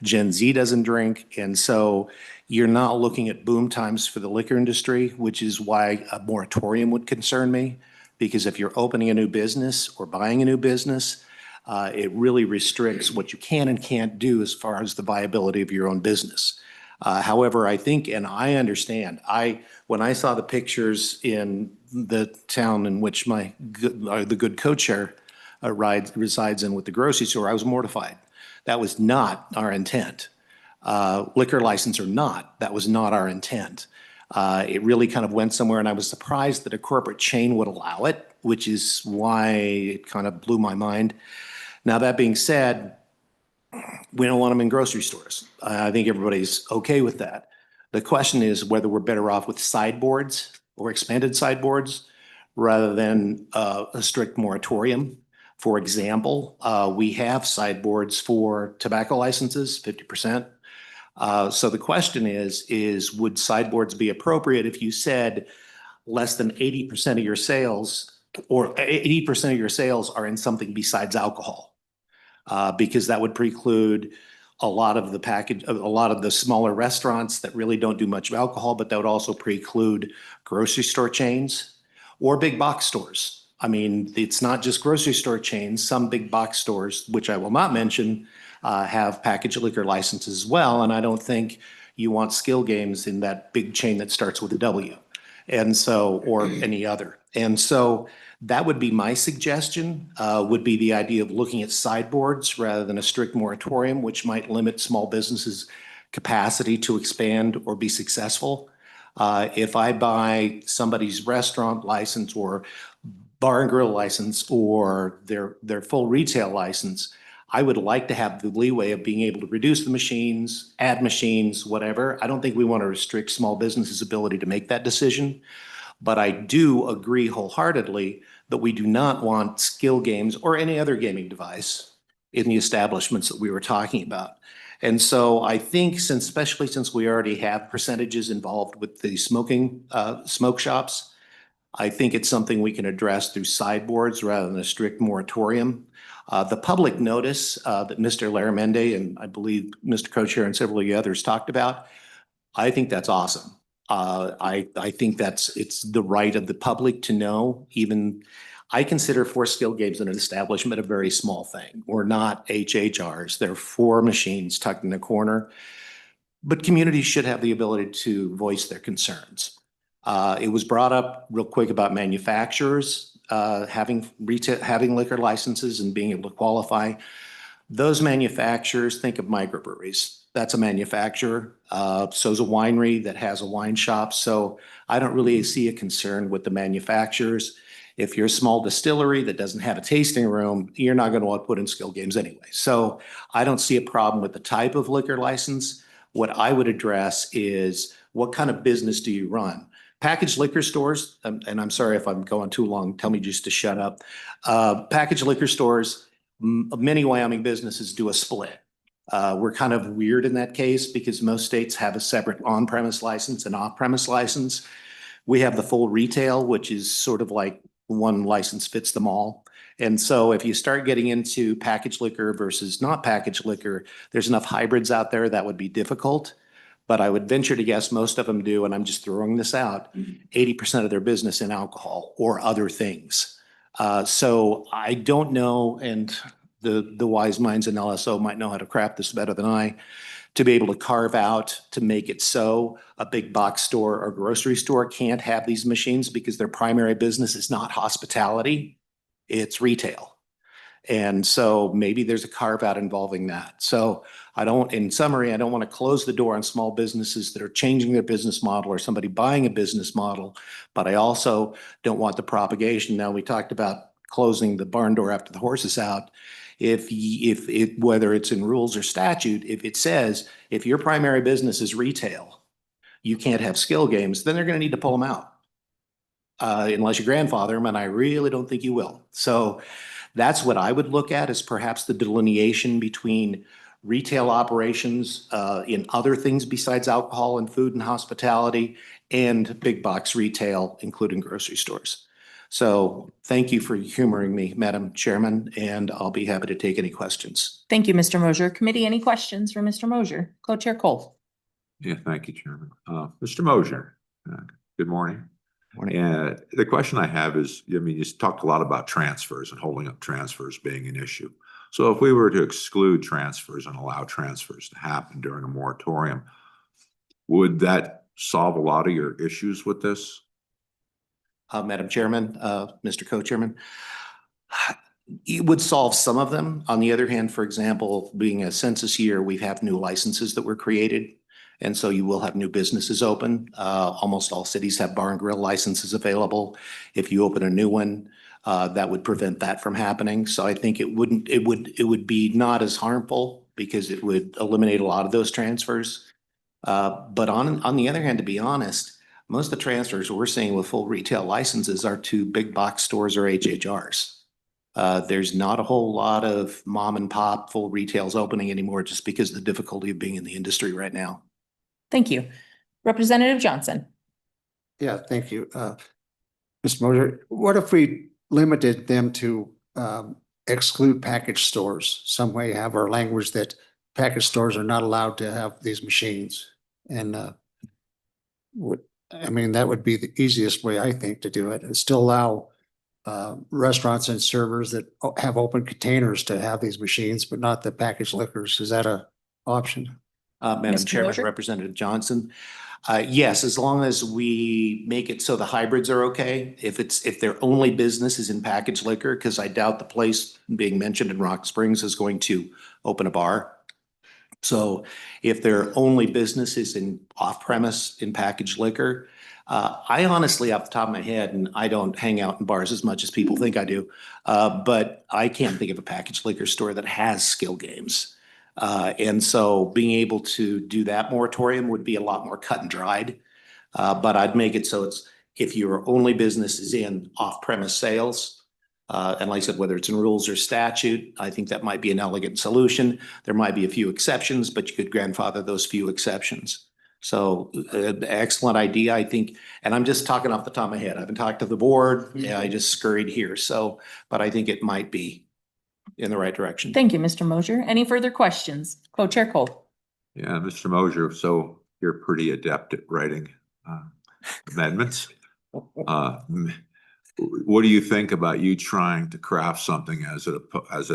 Gen Z doesn't drink. And so you're not looking at boom times for the liquor industry, which is why a moratorium would concern me. Because if you're opening a new business or buying a new business, it really restricts what you can and can't do as far as the viability of your own business. However, I think, and I understand, when I saw the pictures in the town in which the good co-chair resides in with the grocery store, I was mortified. That was not our intent. Liquor license or not, that was not our intent. It really kind of went somewhere, and I was surprised that a corporate chain would allow it, which is why it kind of blew my mind. Now, that being said, we don't want them in grocery stores. I think everybody's okay with that. The question is whether we're better off with sideboards or expanded sideboards rather than a strict moratorium. For example, we have sideboards for tobacco licenses, 50%. So the question is would sideboards be appropriate if you said less than 80% of your sales or 80% of your sales are in something besides alcohol? Because that would preclude a lot of the smaller restaurants that really don't do much of alcohol, but that would also preclude grocery store chains or big box stores. I mean, it's not just grocery store chains. Some big box stores, which I will not mention, have packaged liquor licenses as well. And I don't think you want Skill Games in that big chain that starts with a W. And so, or any other. And so that would be my suggestion, would be the idea of looking at sideboards rather than a strict moratorium, which might limit small businesses' capacity to expand or be successful. If I buy somebody's restaurant license or bar and grill license or their full retail license, I would like to have the leeway of being able to reduce the machines, add machines, whatever. I don't think we want to restrict small businesses' ability to make that decision. But I do agree wholeheartedly that we do not want Skill Games or any other gaming device in the establishments that we were talking about. And so I think especially since we already have percentages involved with the smoke shops, I think it's something we can address through sideboards rather than a strict moratorium. The public notice that Mr. Laramendi and I believe Mr. Co-Chair and several of the others talked about, I think that's awesome. I think it's the right of the public to know. Even I consider 4 Skill Games in an establishment a very small thing. We're not HHRs. They're 4 machines tucked in a corner. But communities should have the ability to voice their concerns. It was brought up real quick about manufacturers having liquor licenses and being able to qualify. Those manufacturers, think of microbreweries. That's a manufacturer. So is a winery that has a wine shop. So I don't really see a concern with the manufacturers. If you're a small distillery that doesn't have a tasting room, you're not going to want to put in Skill Games anyway. So I don't see a problem with the type of liquor license. What I would address is what kind of business do you run? Packaged liquor stores, and I'm sorry if I'm going too long, tell me just to shut up. Packaged liquor stores, many Wyoming businesses do a split. We're kind of weird in that case because most states have a separate on-premise license and off-premise license. We have the full retail, which is sort of like one license fits them all. And so if you start getting into packaged liquor versus not packaged liquor, there's enough hybrids out there that would be difficult. But I would venture to guess most of them do, and I'm just throwing this out, 80% of their business in alcohol or other things. So I don't know, and the wise minds in LSO might know how to craft this better than I, to be able to carve out, to make it so a big box store or grocery store can't have these machines because their primary business is not hospitality, it's retail. And so maybe there's a carve out involving that. So in summary, I don't want to close the door on small businesses that are changing their business model or somebody buying a business model, but I also don't want the propagation. Now, we talked about closing the barn door after the horse is out. Whether it's in rules or statute, if it says, if your primary business is retail, you can't have Skill Games, then they're going to need to pull them out. Unless you grandfather them, and I really don't think you will. So that's what I would look at is perhaps the delineation between retail operations in other things besides alcohol and food and hospitality and big box retail, including grocery stores. So thank you for humoring me, Madam Chairman, and I'll be happy to take any questions. Thank you, Mr. Mosier. Committee, any questions for Mr. Mosier? Co-Chair Cole. Yeah, thank you, Chairman. Mr. Mosier, good morning. And the question I have is, I mean, you talked a lot about transfers and holding up transfers being an issue. So if we were to exclude transfers and allow transfers to happen during a moratorium, would that solve a lot of your issues with this? Madam Chairman, Mr. Co-Chairman, it would solve some of them. On the other hand, for example, being a census year, we have new licenses that were created. And so you will have new businesses open. Almost all cities have bar and grill licenses available. If you open a new one, that would prevent that from happening. So I think it would be not as harmful because it would eliminate a lot of those transfers. But on the other hand, to be honest, most of the transfers we're seeing with full retail licenses are to big box stores or HHRs. There's not a whole lot of mom and pop full retails opening anymore just because of the difficulty of being in the industry right now. Thank you. Representative Johnson. Yeah, thank you. Mr. Moser, what if we limited them to exclude package stores? Some way have our language that package stores are not allowed to have these machines. And I mean, that would be the easiest way, I think, to do it, and still allow restaurants and servers that have open containers to have these machines, but not the packaged liquors. Is that a option? Madam Mr. Chairman, Mosher? Representative Johnson. Yes, as long as we make it so the hybrids are okay. If their only business is in packaged liquor, because I doubt the place being mentioned in Rock Springs is going to open a bar. So if their only business is in off-premise in packaged liquor, I honestly, off the top of my head, and I don't hang out in bars as much as people think I do, but I can't think of a packaged liquor store that has skill games. And so being able to do that moratorium would be a lot more cut and dried. But I'd make it so it's, if your only business is in off-premise sales, and like I said, whether it's in rules or statute, I think that might be an elegant solution. There might be a few exceptions, but you could grandfather those few exceptions. So excellent idea, I think. And I'm just talking off the top of my head. I haven't talked to the board. Yeah, I just scurried here. So, but I think it might be in the right direction. Thank you, Mr. Mosher. Any further questions? Co-Chair Cole. Yeah, Mr. Mosher, so you're pretty adept at writing amendments. What do you think about you trying to craft something as it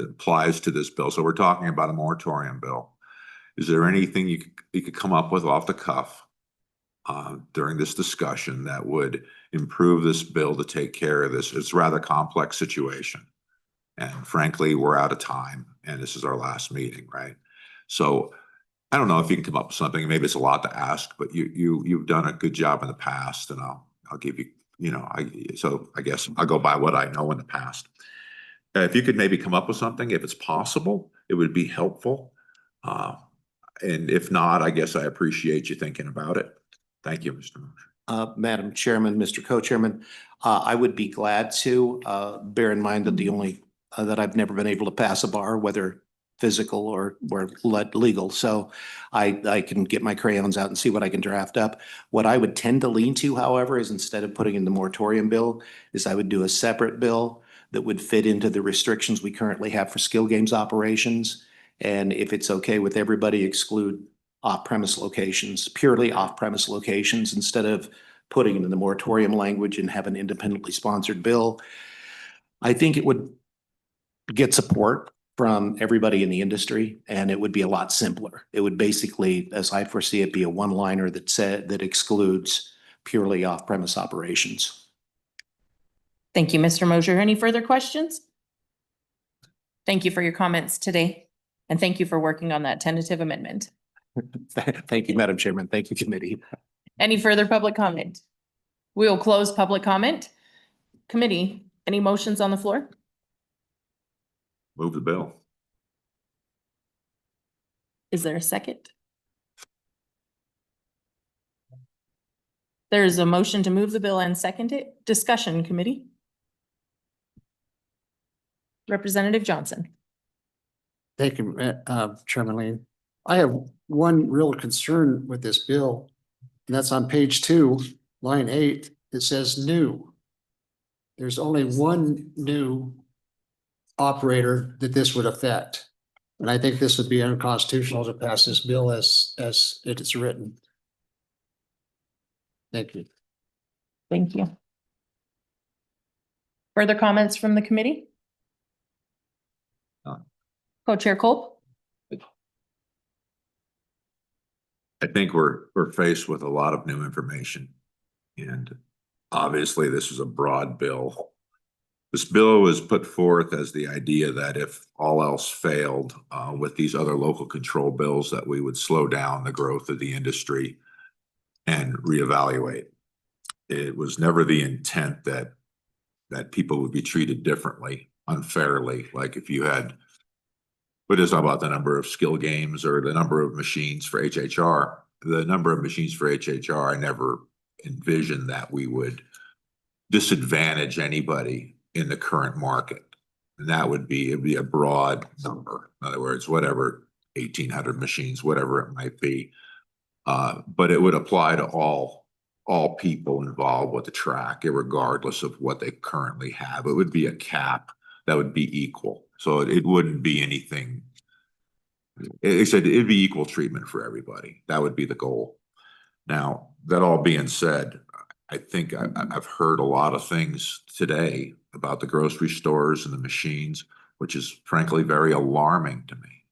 applies to this bill? So we're talking about a moratorium bill. Is there anything you could come up with off the cuff during this discussion that would improve this bill to take care of this? It's a rather complex situation. And frankly, we're out of time and this is our last meeting, right? So I don't know if you can come up with something. Maybe it's a lot to ask, but you've done a good job in the past, and I'll give you, so I guess I'll go by what I know in the past. If you could maybe come up with something, if it's possible, it would be helpful. And if not, I guess I appreciate you thinking about it. Thank you, Mr. Mosher. Madam Chairman, Mr. Co-Chairman, I would be glad to bear in mind that the only that I've never been able to pass a bar, whether physical or legal. So I can get my crayons out and see what I can draft up. What I would tend to lean to, however, is instead of putting in the moratorium bill, is I would do a separate bill that would fit into the restrictions we currently have for skill games operations. And if it's okay with everybody, exclude off-premise locations, purely off-premise locations, instead of putting it in the moratorium language and have an independently sponsored bill. I think it would get support from everybody in the industry, and it would be a lot simpler. It would basically, as I foresee it, be a one-liner that excludes purely off-premise operations. Thank you, Mr. Mosher. Any further questions? Thank you for your comments today, and thank you for working on that tentative amendment. Thank you, Madam Chairman. Thank you, committee. Any further public comment? We will close public comment. Committee, any motions on the floor? Move the bill. Is there a second? There is a motion to move the bill and second it. Discussion, committee. Representative Johnson. Thank you, Chairman Lane. I have one real concern with this bill, and that's on page 2, line 8. It says new. There's only one new operator that this would affect. And I think this would be unconstitutional to pass this bill as it is written. Thank you. Thank you. Further comments from the committee? Co-Chair Culp. I think we're faced with a lot of new information, and obviously this is a broad bill. This bill was put forth as the idea that if all else failed with these other local control bills, that we would slow down the growth of the industry and reevaluate. It was never the intent that people would be treated differently, unfairly. Like if you had, what is about the number of skill games or the number of machines for HHR? The number of machines for HHR, I never envision that we would disadvantage anybody in the current market. And that would be, it'd be a broad number. In other words, whatever, 1,800 machines, whatever it might be. But it would apply to all people involved with the track, regardless of what they currently have. It would be a cap that would be equal. So it wouldn't be anything. It said it'd be equal treatment for everybody. That would be the goal. Now, that all being said, I think I've heard a lot of things today about the grocery stores and the machines, which is frankly very alarming to me.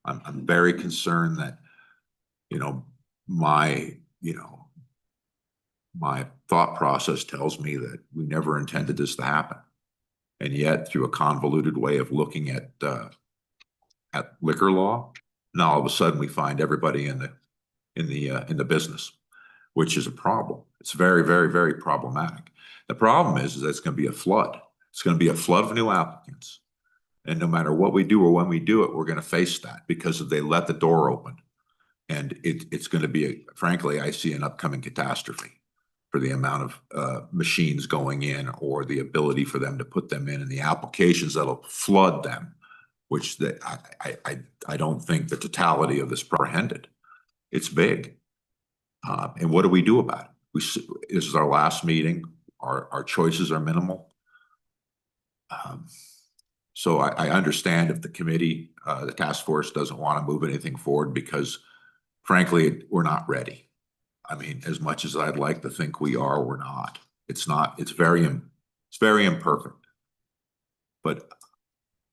I'm very concerned that, my thought process tells me that we never intended this to happen. And yet, through a convoluted way of looking at liquor law, now all of a sudden we find everybody in the business, which is a problem. It's very, very, very problematic. The problem is that it's going to be a flood. It's going to be a flood of new applicants. And no matter what we do or when we do it, we're going to face that because they let the door open. And it's going to be, frankly, I see an upcoming catastrophe for the amount of machines going in or the ability for them to put them in and the applications that'll flood them, which I don't think the totality of this comprehended. It's big. And what do we do about it? This is our last meeting. Our choices are minimal. So I understand if the committee, the task force doesn't want to move anything forward because frankly, we're not ready. I mean, as much as I'd like to think we are, we're not. It's not, it's very imperfect. But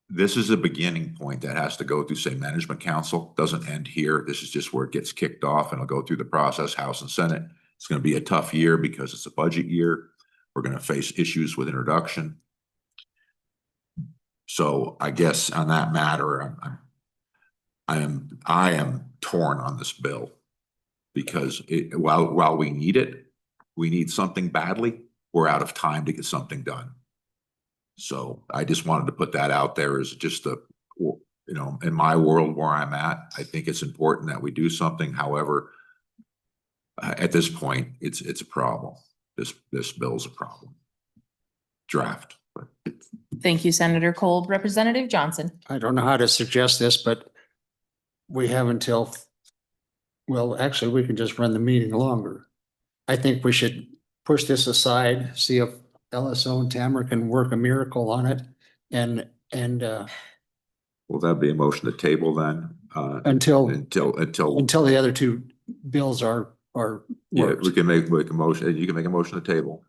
this is a beginning point that has to go through, say, management council. Doesn't end here. This is just where it gets kicked off and it'll go through the process, House and Senate. It's going to be a tough year because it's a budget year. We're going to face issues with introduction. So I guess on that matter, I am torn on this bill because while we need it, we need something badly, we're out of time to get something done. So I just wanted to put that out there as just in my world where I'm at, I think it's important that we do something. However, at this point, it's a problem. This bill's a problem. Draft. Thank you, Senator Kolb. Representative Johnson. I don't know how to suggest this, but we have until, well, actually, we can just run the meeting longer. I think we should push this aside, see if LSO and Tamara can work a miracle on it and Will that be a motion to table then? Until the other two bills are yeah, worked. we can make a motion. You can make a motion to table.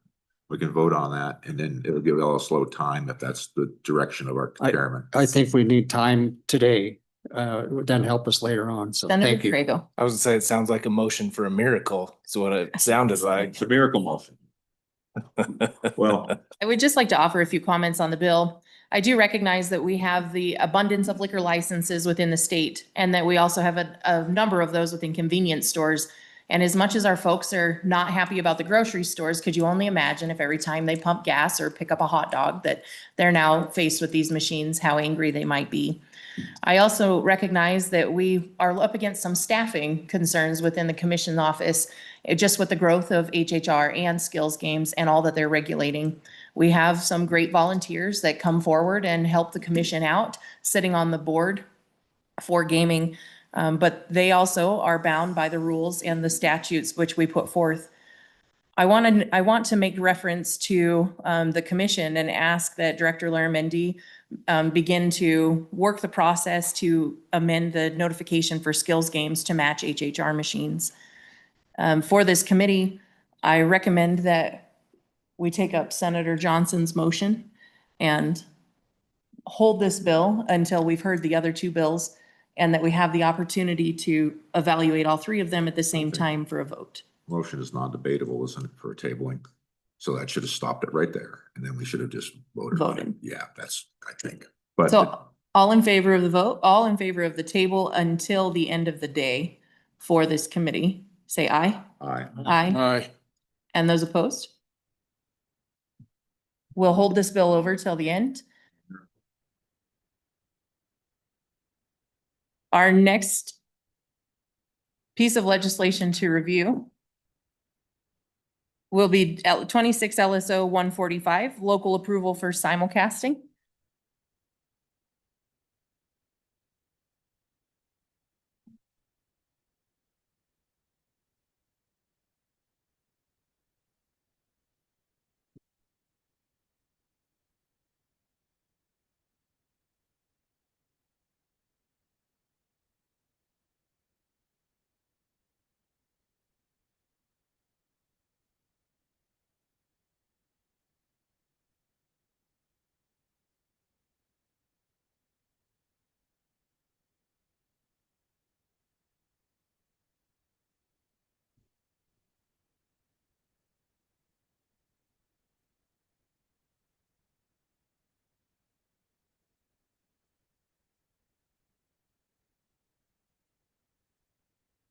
We can vote on that and then it'll give LSO time if that's the direction of our chairman. I think we need time today. Would then help us later on. So thank you. Senator Trago. I was gonna say, it sounds like a motion for a miracle. Is what it sounded like. It's a miracle motion. Well, I would just like to offer a few comments on the bill. I do recognize that we have the abundance of liquor licenses within the state and that we also have a number of those within convenience stores. And as much as our folks are not happy about the grocery stores, could you only imagine if every time they pump gas or pick up a hot dog that they're now faced with these machines, how angry they might be. I also recognize that we are up against some staffing concerns within the commission office, just with the growth of HHR and skills games and all that they're regulating. We have some great volunteers that come forward and help the commission out, sitting on the board for gaming. But they also are bound by the rules and the statutes which we put forth. I want to make reference to the commission and ask that Director Laramendi begin to work the process to amend the notification for skills games to match HHR machines. For this committee, I recommend that we take up Senator Johnson's motion and hold this bill until we've heard the other two bills and that we have the opportunity to evaluate all three of them at the same time for a vote. motion is non-debatable, isn't it, for tabling? So that should have stopped it right there. And then we should have just voted on it. Voted. Yeah, that's, I think. But So all in favor of the vote, all in favor of the table until the end of the day for this committee, say aye. aye. Aye. Aye. And those opposed? We'll hold this bill over till the end. Our next piece of legislation to review will be 26 LSO 145, local approval for simulcasting.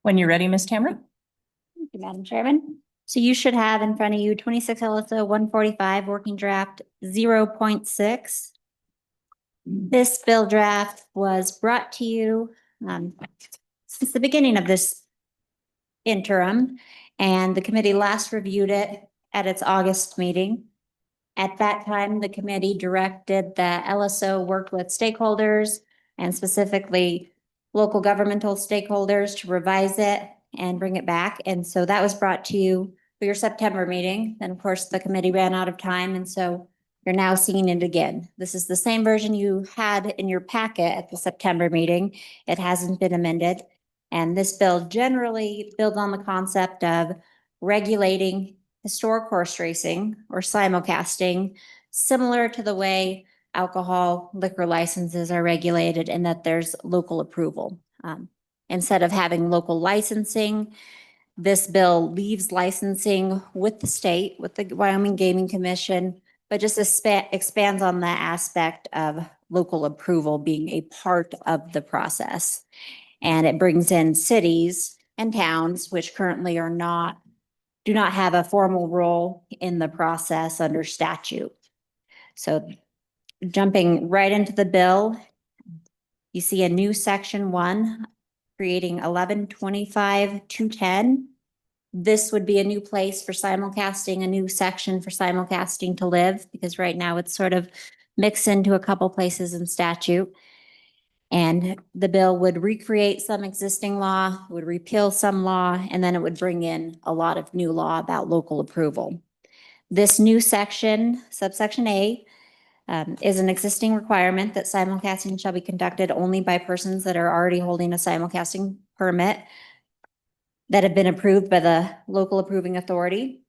When you're ready, Ms. Tamara. Thank you, Madam Chairman. So you should have in front of you 26 LSO 145 working draft 0.6. This bill draft was brought to you since the beginning of this interim, and the committee last reviewed it at its August meeting. At that time, the committee directed that LSO work with stakeholders and specifically local governmental stakeholders to revise it and bring it back. And so that was brought to you for your September meeting. Then, of course, the committee ran out of time, and so you're now seeing it again. This is the same version you had in your packet at the September meeting. It hasn't been amended. And this bill generally builds on the concept of regulating historic horse racing or simulcasting, similar to the way alcohol liquor licenses are regulated, and that there's local approval. Instead of having local licensing, this bill leaves licensing with the state, with the Wyoming Gaming Commission, but just expands on that aspect of local approval being a part of the process. And it brings in cities and towns, which currently do not have a formal role in the process under statute. So jumping right into the bill, you see a new section 1, creating 1125-210. This would be a new place for simulcasting, a new section for simulcasting to live, because right now it's sort of mixed into a couple places in statute. And the bill would recreate some existing law, would repeal some law, and then it would bring in a lot of new law about local approval. This new section, subsection A, is an existing requirement that simulcasting shall be conducted only by persons that are already holding a simulcasting permit that have been approved by the local approving authority.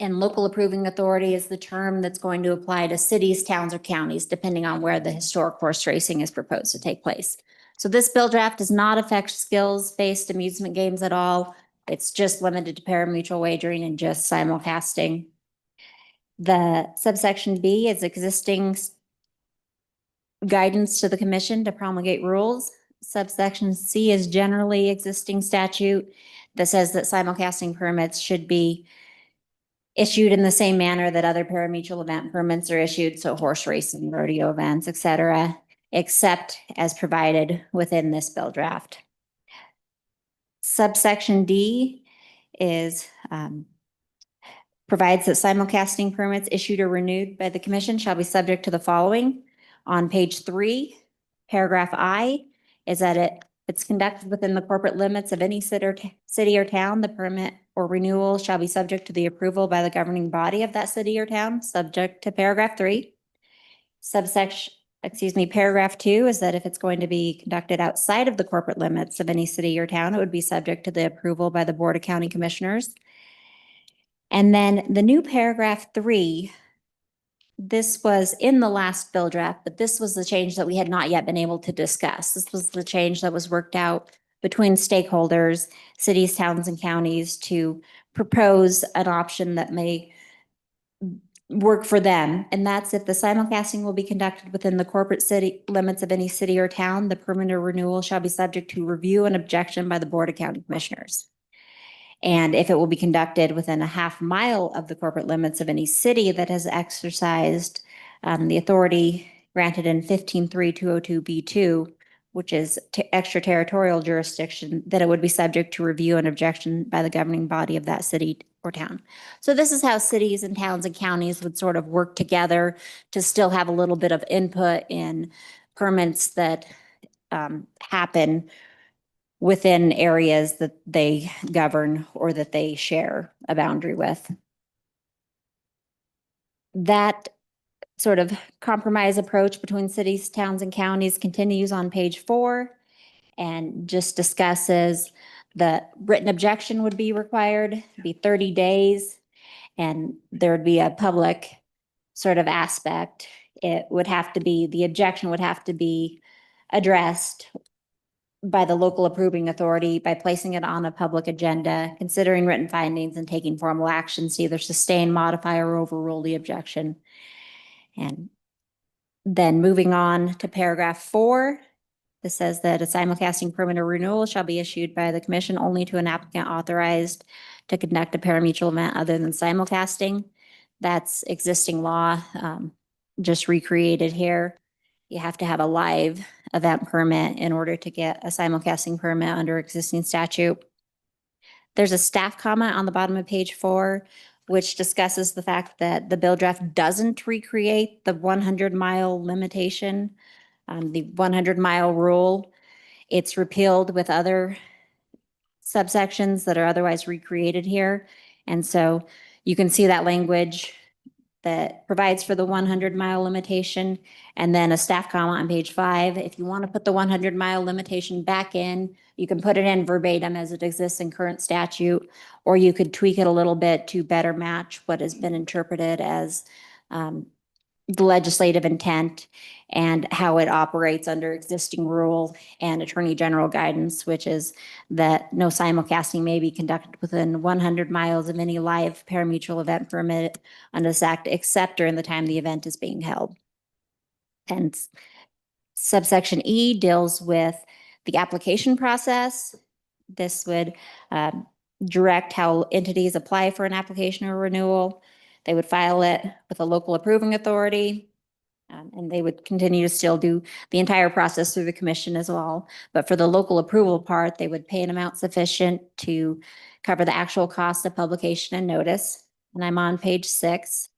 And local approving authority is the term that's going to apply to cities, towns, or counties, depending on where the historic horse racing is proposed to take place. So this bill draft does not affect skills-based amusement games at all. It's just limited to parimutuel wagering and just simulcasting. The subsection B is existing guidance to the commission to promulgate rules. Subsection C is generally existing statute that says that simulcasting permits should be issued in the same manner that other parimutuel event permits are issued, so horse racing, rodeo events, et cetera, except as provided within this bill draft. Subsection D is provides that simulcasting permits issued or renewed by the commission shall be subject to the following. On page 3, paragraph I, is that it's conducted within the corporate limits of any city or town. The permit or renewal shall be subject to the approval by the governing body of that city or town, subject to paragraph 3. Paragraph 2 is that if it's going to be conducted outside of the corporate limits of any city or town, it would be subject to the approval by the Board of County Commissioners. And then the new paragraph 3, this was in the last bill draft, but this was the change that we had not yet been able to discuss. This was the change that was worked out between stakeholders, cities, towns, and counties to propose an option that may work for them. And that's if the simulcasting will be conducted within the corporate city limits of any city or town, the permit or renewal shall be subject to review and objection by the Board of County Commissioners. And if it will be conducted within a half mile of the corporate limits of any city that has exercised the authority granted in 15.3.202B2, which is extraterritorial jurisdiction, that it would be subject to review and objection by the governing body of that city or town. So this is how cities and towns and counties would sort of work together to still have a little bit of input in permits that happen within areas that they govern or that they share a boundary with. That sort of compromise approach between cities, towns, and counties continues on page 4 and just discusses the written objection would be required, be 30 days, and there would be a public sort of aspect. It would have to be, the objection would have to be addressed by the local approving authority by placing it on a public agenda, considering written findings and taking formal actions to either sustain, modify, or overrule the objection. And then moving on to paragraph 4, this says that a simulcasting permit or renewal shall be issued by the commission only to an applicant authorized to conduct a parimutuel event other than simulcasting. That's existing law, just recreated here. You have to have a live event permit in order to get a simulcasting permit under existing statute. There's a staff comment on the bottom of page 4, which discusses the fact that the bill draft doesn't recreate the 100-mile limitation, the 100-mile rule. It's repealed with other subsections that are otherwise recreated here. And so you can see that language that provides for the 100-mile limitation, and then a staff comment on page 5. If you want to put the 100-mile limitation back in, you can put it in verbatim as it exists in current statute, or you could tweak it a little bit to better match what has been interpreted as the legislative intent and how it operates under existing rule and Attorney General guidance, which is that no simulcasting may be conducted within 100 miles of any live parimutuel event permit under this act, except during the time the event is being held. And subsection E deals with the application process. This would direct how entities apply for an application or renewal. They would file it with a local approving authority, and they would continue to still do the entire process through the commission as well. But for the local approval part, they would pay an amount sufficient to cover the actual cost of publication and notice. And I'm on page 6.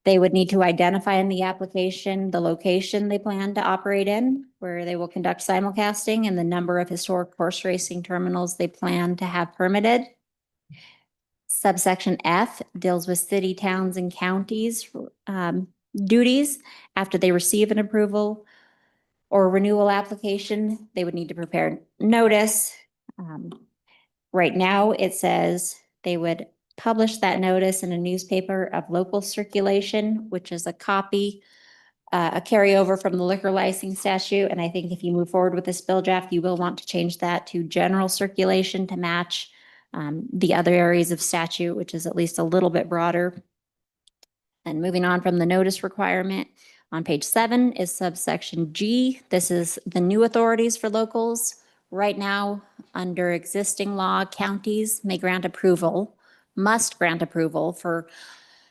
They would need to identify in the application the location they plan to operate in, where they will conduct simulcasting, and the number of historic horse racing terminals they plan to have permitted. Subsection F deals with city, towns, and counties duties. After they receive an approval or renewal application, they would need to prepare notice. Right now, it says they would publish that notice in a newspaper of local circulation, which is a copy, a carryover from the liquor licensing statute. And I think if you move forward with this bill draft, you will want to change that to general circulation to match the other areas of statute, which is at least a little bit broader. And moving on from the notice requirement, on page 7 is subsection G. This is the new authorities for locals. Right now, under existing law, counties may grant approval, must grant approval for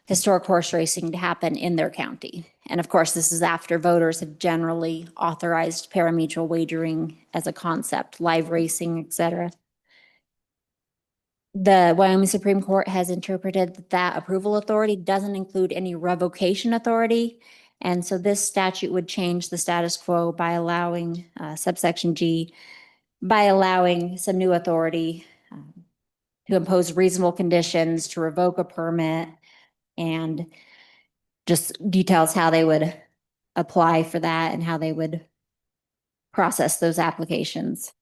historic horse racing to happen in their county. And of course, this is after voters have generally authorized parimutuel wagering as a concept, live racing, et cetera. The Wyoming Supreme Court has interpreted that that approval authority doesn't include any revocation authority. And so this statute would change the status quo by allowing subsection G, by allowing some new authority to impose reasonable conditions, to revoke a permit, and just details how they would apply for that and how they would process those applications.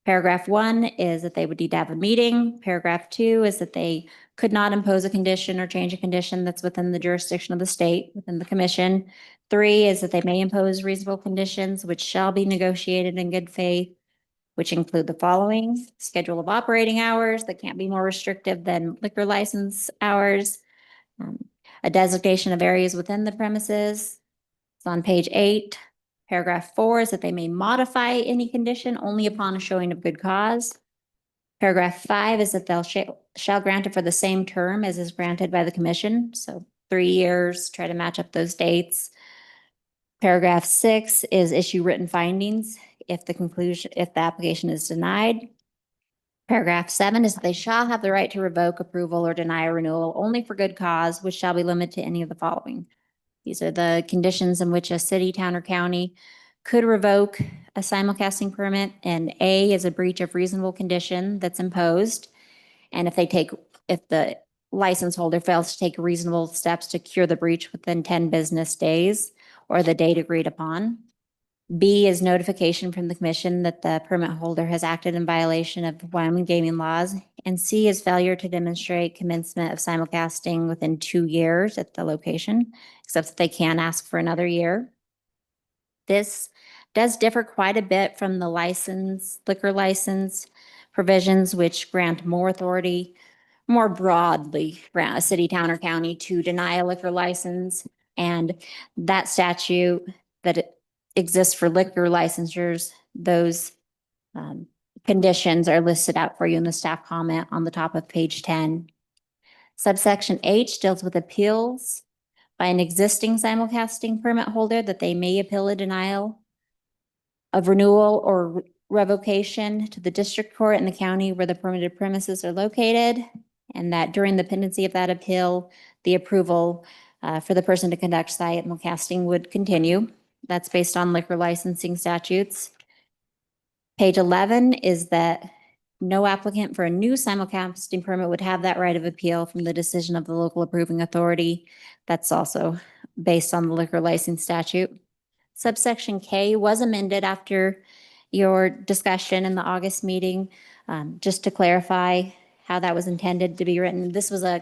Paragraph 1 is that they would need to have a meeting. Paragraph 2 is that they could not impose a condition or change a condition that's within the jurisdiction of the state, within the commission. 3 is that they may impose reasonable conditions which shall be negotiated in good faith, which include the following: schedule of operating hours that can't be more restrictive than liquor license hours, a designation of areas within the premises. It's on page 8. Paragraph 4 is that they may modify any condition only upon a showing of good cause. Paragraph 5 is that they'll shall grant it for the same term as is granted by the commission. So 3 years, try to match up those dates. Paragraph 6 is issue written findings if the application is denied. Paragraph 7 is that they shall have the right to revoke approval or deny a renewal only for good cause, which shall be limited to any of the following. These are the conditions in which a city, town, or county could revoke a simulcasting permit, and A is a breach of reasonable condition that's imposed. And if the license holder fails to take reasonable steps to cure the breach within 10 business days or the date agreed upon. B is notification from the commission that the permit holder has acted in violation of Wyoming gaming laws. And C is failure to demonstrate commencement of simulcasting within 2 years at the location, except that they can ask for another year. This does differ quite a bit from the liquor license provisions, which grant more authority, more broadly, grant a city, town, or county to deny a liquor license. And that statute that exists for liquor licensures, those conditions are listed out for you in the staff comment on the top of page 10. Subsection H deals with appeals by an existing simulcasting permit holder that they may appeal a denial of renewal or revocation to the district court in the county where the permitted premises are located, and that during the pendency of that appeal, the approval for the person to conduct simulcasting would continue. That's based on liquor licensing statutes. Page 11 is that no applicant for a new simulcasting permit would have that right of appeal from the decision of the local approving authority. That's also based on the liquor license statute. Subsection K was amended after your discussion in the August meeting, just to clarify how that was intended to be written. This was a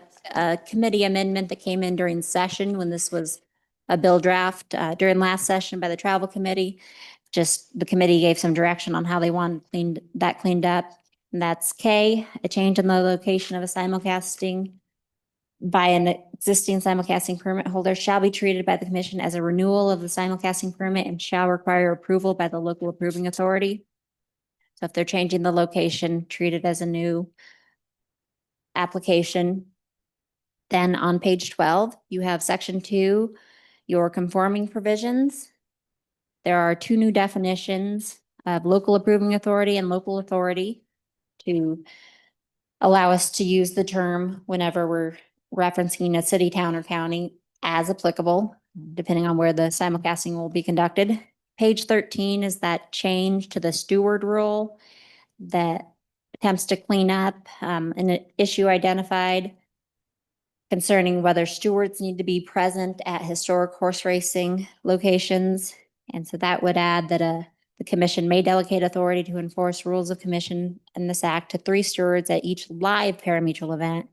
committee amendment that came in during session when this was a bill draft during last session by the travel committee. Just the committee gave some direction on how they wanted cleaned up. And that's K, a change in the location of a simulcasting by an existing simulcasting permit holder shall be treated by the commission as a renewal of the simulcasting permit and shall require approval by the local approving authority. So if they're changing the location, treat it as a new application. Then on page 12, you have section 2, your conforming provisions. There are 2 new definitions of local approving authority and local authority to allow us to use the term whenever we're referencing a city, town, or county as applicable, depending on where the simulcasting will be conducted. Page 13 is that change to the steward rule that attempts to clean up an issue identified concerning whether stewards need to be present at historic horse racing locations. And so that would add that the commission may delegate authority to enforce rules of commission in this act to 3 stewards at each live parimutuel event.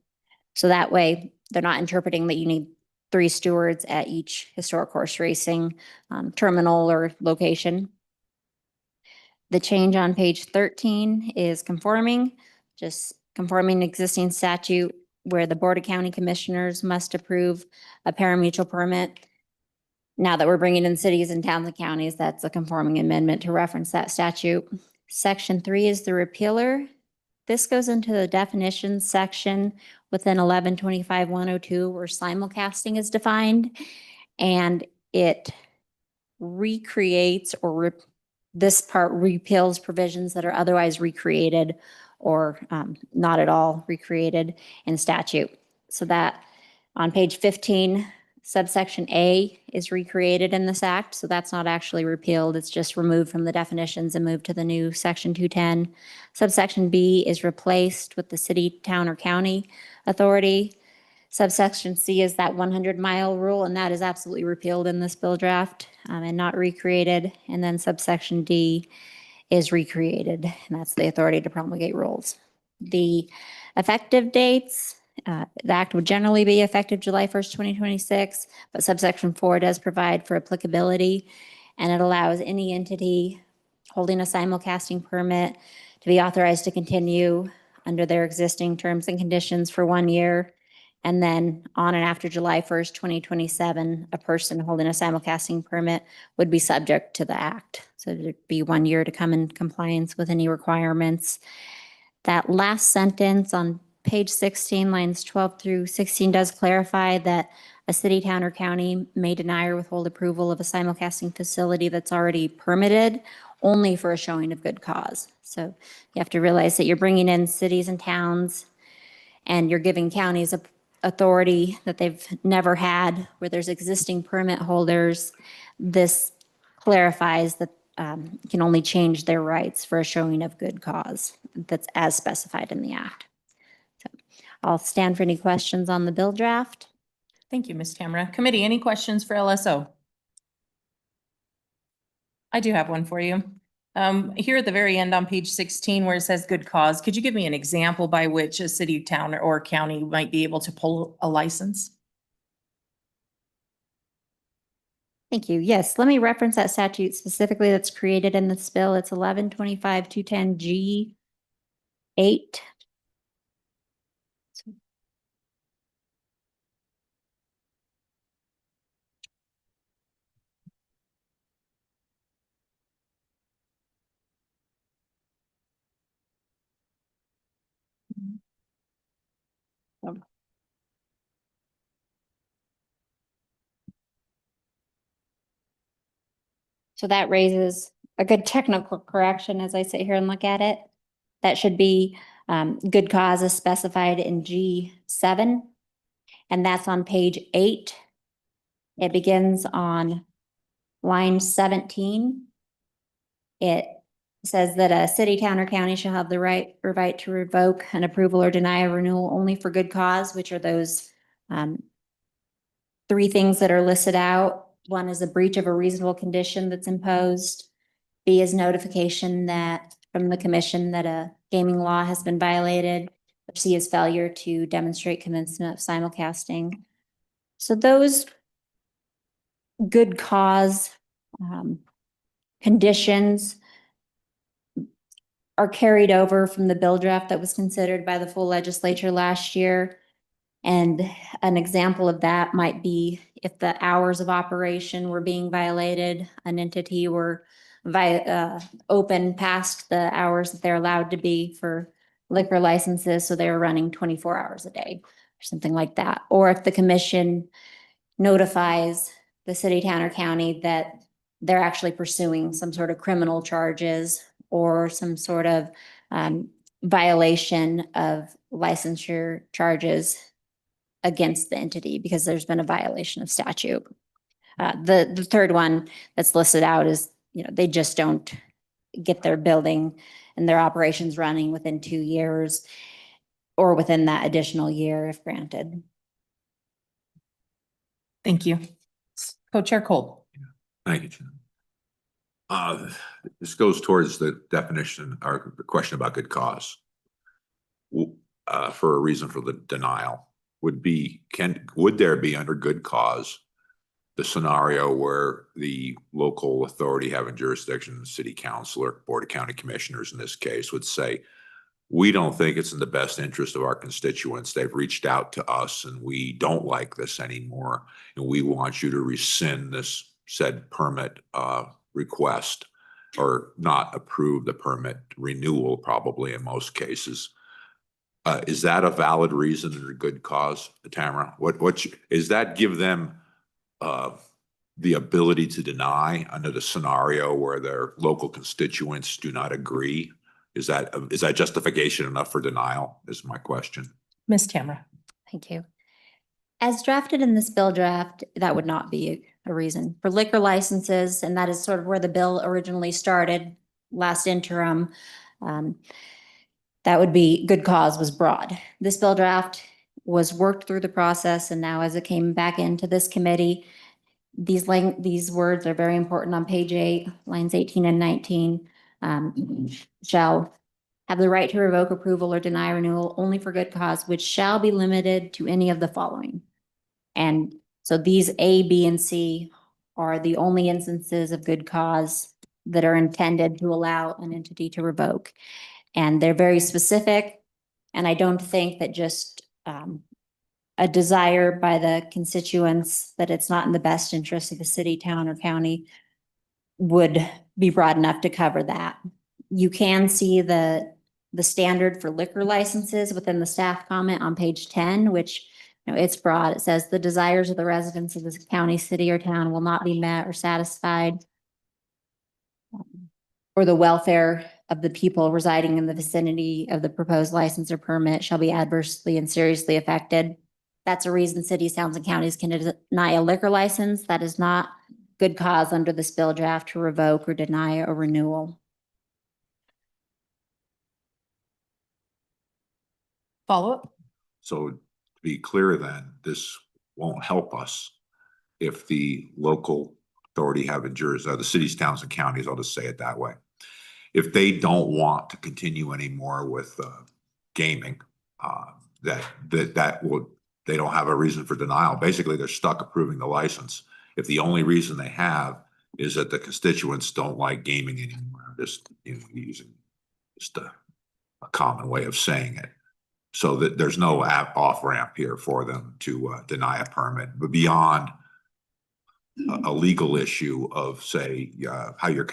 So that way they're not interpreting that you need 3 stewards at each historic horse racing terminal or location. The change on page 13 is conforming existing statute where the Board of County Commissioners must approve a parimutuel permit. Now that we're bringing in cities and towns and counties, that's a conforming amendment to reference that statute. Section 3 is the repealer. This goes into the definitions section within 1125-102 where simulcasting is defined, and it recreates this part repeals provisions that are otherwise recreated or not at all recreated in statute. So that on page 15, subsection A is recreated in this act. So that's not actually repealed. It's just removed from the definitions and moved to the new section 210. Subsection B is replaced with the city, town, or county authority. Subsection C is that 100-mile rule, and that is absolutely repealed in this bill draft and not recreated. And then subsection D is recreated, and that's the authority to promulgate rules. The effective dates, the act would generally be effective July 1st, 2026, but subsection 4 does provide for applicability, and it allows any entity holding a simulcasting permit to be authorized to continue under their existing terms and conditions for 1 year. And then on and after July 1st, 2027, a person holding a simulcasting permit would be subject to the act. So there'd be 1 year to come in compliance with any requirements. That last sentence on page 16, lines 12 through 16 does clarify that a city, town, or county may deny or withhold approval of a simulcasting facility that's already permitted only for a showing of good cause. So you have to realize that you're bringing in cities and towns and you're giving counties a authority that they've never had, where there's existing permit holders. This clarifies that you can only change their rights for a showing of good cause that's as specified in the act. So I'll stand for any questions on the bill draft. Thank you, Ms. Tamara. Committee, any questions for LSO? I do have one for you. Here at the very end on page 16, where it says good cause, could you give me an example by which a city, town, or county might be able to pull a license? Thank you. Yes, let me reference that statute specifically that's created in this bill. It's 1125-210G8. So that raises a good technical correction as I sit here and look at it. That should be good cause is specified in G7, and that's on page 8. It begins on line 17. It says that a city, town, or county shall have the right to revoke an approval or deny a renewal only for good cause, which are those 3 things that are listed out. 1 is a breach of a reasonable condition that's imposed. B is notification that from the commission that a gaming law has been violated. C is failure to demonstrate commencement of simulcasting. So those good cause conditions are carried over from the bill draft that was considered by the full legislature last year. And an example of that might be if the hours of operation were being violated, an entity were open past the hours that they're allowed to be for liquor licenses, so they were running 24 hours a day or something like that. Or if the commission notifies the city, town, or county that they're actually pursuing some sort of criminal charges or some sort of violation of licensure charges against the entity because there's been a violation of statute. The third one that's listed out is, they just don't get their building and their operations running within 2 years or within that additional year if granted. Thank you. Co-Chair Cole. Thank you, Jim. This goes towards the definition or the question about good cause. For a reason for the denial would there be under good cause the scenario where the local authority having jurisdiction, city council or board of county commissioners in this case, would say, we don't think it's in the best interest of our constituents. They've reached out to us and we don't like this anymore. And we want you to rescind this said permit request or not approve the permit renewal, probably in most cases. Is that a valid reason or a good cause, Tamara? What is that give them the ability to deny under the scenario where their local constituents do not agree? Is that justification enough for denial is my question. Ms. Tamara. Thank you. As drafted in this bill draft, that would not be a reason. For liquor licenses, and that is sort of where the bill originally started last interim, that would be good cause was broad. This bill draft was worked through the process, and now as it came back into this committee, these words are very important on page 8, lines 18 and 19. Shall have the right to revoke approval or deny renewal only for good cause, which shall be limited to any of the following. And so these A, B, and C are the only instances of good cause that are intended to allow an entity to revoke. And they're very specific. And I don't think that just a desire by the constituents that it's not in the best interest of the city, town, or county would be broad enough to cover that. You can see the standard for liquor licenses within the staff comment on page 10, which it's broad. It says the desires of the residents of the county, city, or town will not be met or satisfied or the welfare of the people residing in the vicinity of the proposed license or permit shall be adversely and seriously affected. That's a reason cities, towns, and counties can deny a liquor license. That is not good cause under this bill draft to revoke or deny a renewal. Follow-up? So to be clear then, this won't help us if the local authority having the cities, towns, and counties, I'll just say it that way. If they don't want to continue anymore with gaming, they don't have a reason for denial. Basically, they're stuck approving the license. If the only reason they have is that the constituents don't like gaming anymore, just using just a common way of saying it. So that there's no off ramp here for them to deny a permit, but beyond a legal issue of, say, how you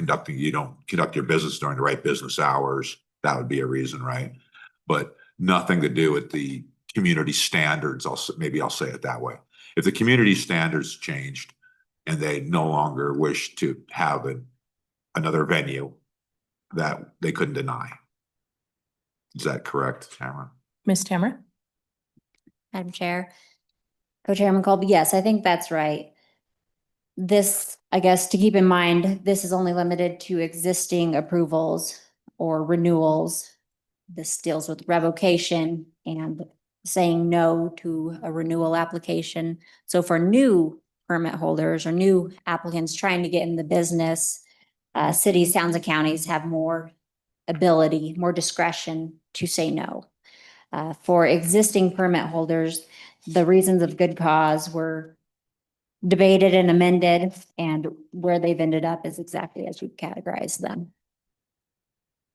don't conduct your business during the right business hours. That would be a reason, right? But nothing to do with the community standards. Maybe I'll say it that way. If the community standards changed and they no longer wish to have another venue, that they couldn't deny. Is that correct, Tamara? Ms. Tamara? Madam Chair. Co-Chairman Colby, yes, I think that's right. This, I guess, to keep in mind, this is only limited to existing approvals or renewals. This deals with revocation and saying no to a renewal application. So for new permit holders or new applicants trying to get in the business, cities, towns, and counties have more ability, more discretion to say no. For existing permit holders, the reasons of good cause were debated and amended, and where they've ended up is exactly as you categorize them.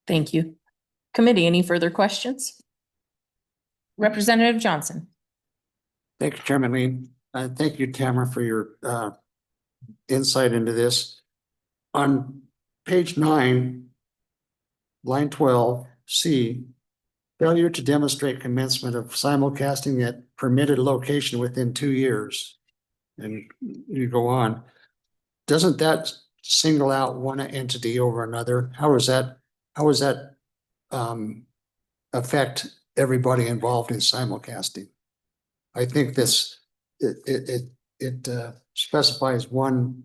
Thank you. Committee, any further questions? Representative Johnson. Thank you, Chairman Lean. Thank you, Tamara, for your insight into this. On page 9, line 12C, failure to demonstrate commencement of simulcasting at permitted location within 2 years. And you go on. Doesn't that single out one entity over another? How does that affect everybody involved in simulcasting? I think it specifies one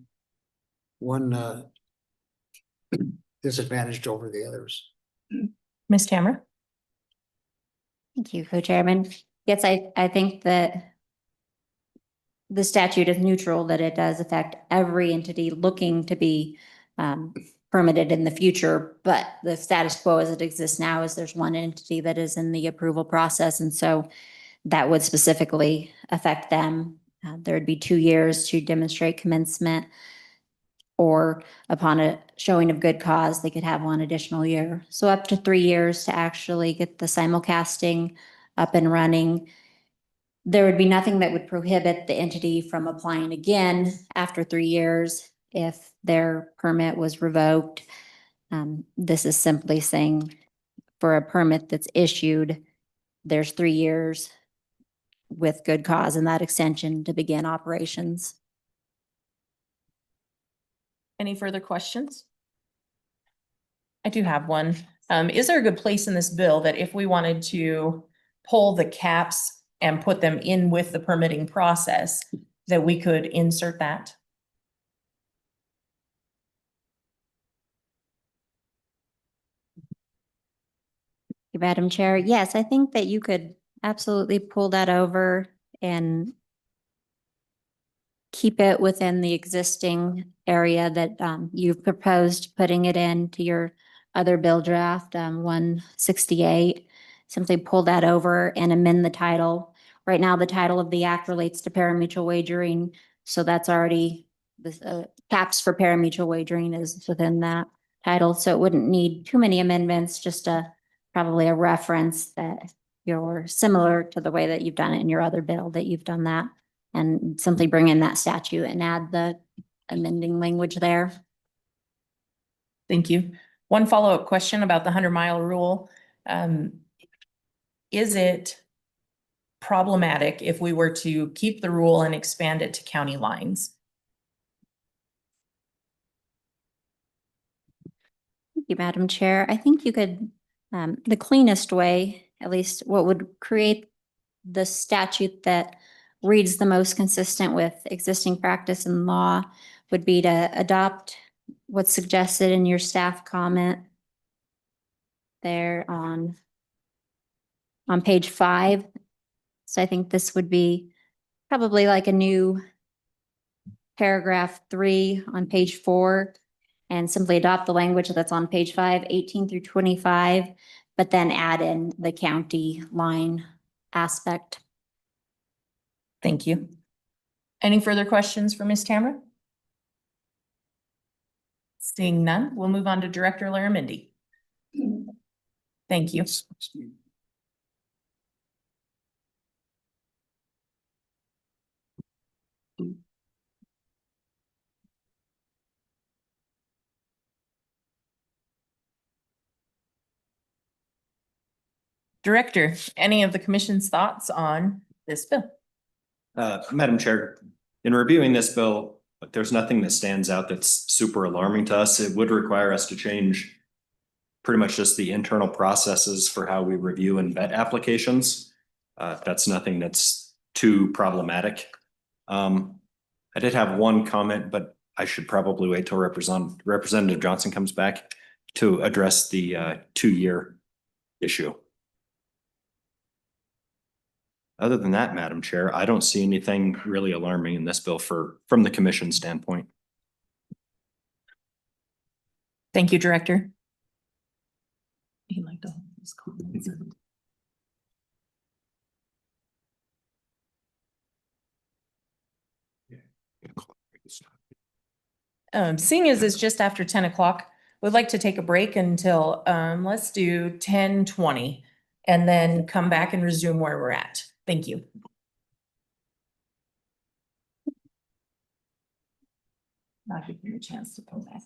disadvantaged over the others. Ms. Tamara? Thank you, Co-Chairman. Yes, I think that the statute is neutral, that it does affect every entity looking to be permitted in the future, but the status quo as it exists now is there's one entity that is in the approval process, and so that would specifically affect them. There would be 2 years to demonstrate commencement, or upon a showing of good cause, they could have 1 additional year. So up to 3 years to actually get the simulcasting up and running. There would be nothing that would prohibit the entity from applying again after 3 years if their permit was revoked. This is simply saying for a permit that's issued, there's 3 years with good cause in that extension to begin operations. Any further questions? I do have one. Is there a good place in this bill that if we wanted to pull the caps and put them in with the permitting process, that we could insert that? Madam Chair, yes, I think that you could absolutely pull that over and keep it within the existing area that you've proposed putting it into your other bill draft, 168. Simply pull that over and amend the title. Right now, the title of the act relates to parimutuel wagering, so that's already the caps for parimutuel wagering is within that title, so it wouldn't need too many amendments, just probably a reference that you're similar to the way that you've done it in your other bill, that you've done that, and simply bring in that statute and add the amending language there. Thank you. One follow-up question about the 100-mile rule. Is it problematic if we were to keep the rule and expand it to county lines? you, Madam Chair. I think you could, the cleanest way, at least what would create the statute that reads the most consistent with existing practice and law would be to adopt what's suggested in your staff comment there on page 5. So I think this would be probably like a new paragraph 3 on page 4 and simply adopt the language that's on page 5, 18 through 25, but then add in the county line aspect. Thank you. Any further questions for Ms. Tamara? Seeing none, we'll move on to Director Laramendi. Thank you. Director, any of the commission's thoughts on this bill? Madam Chair, in reviewing this bill, there's nothing that stands out that's super alarming to us. It would require us to change pretty much just the internal processes for how we review and vet applications. That's nothing that's too problematic. I did have one comment, but I should probably wait till Representative Johnson comes back to address the 2-year issue. Other than that, Madam Chair, I don't see anything really alarming in this bill from the commission standpoint. Thank you, Director. He liked all of those comments. Seeing as it's just after 10 o'clock, we'd like to take a break until, let's do 10:20 and then come back and resume where we're at. Thank you. Not giving you a chance to come back.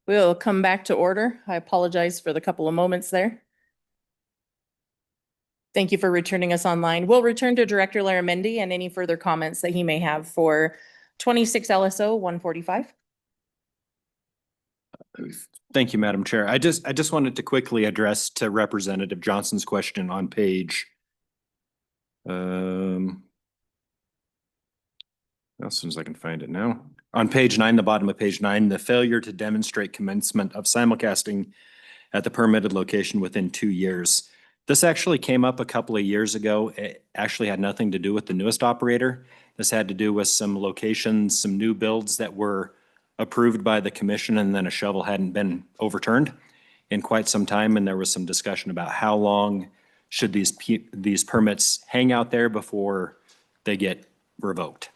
We'll come back to order. I apologize for the couple of moments there. Thank you for returning us online. We'll return to Director Laramendi and any further comments that he may have for 26 LSO 145. Thank you, Madam Chair. I just wanted to quickly address to Representative Johnson's question on page. As soon as I can find it now. On page 9, the bottom of page 9, the failure to demonstrate commencement of simulcasting at the permitted location within 2 years. This actually came up a couple of years ago. It actually had nothing to do with the newest operator. This had to do with some locations, some new builds that were approved by the commission, and then a shovel hadn't been overturned in quite some time. And there was some discussion about how long should these permits hang out there before they get revoked.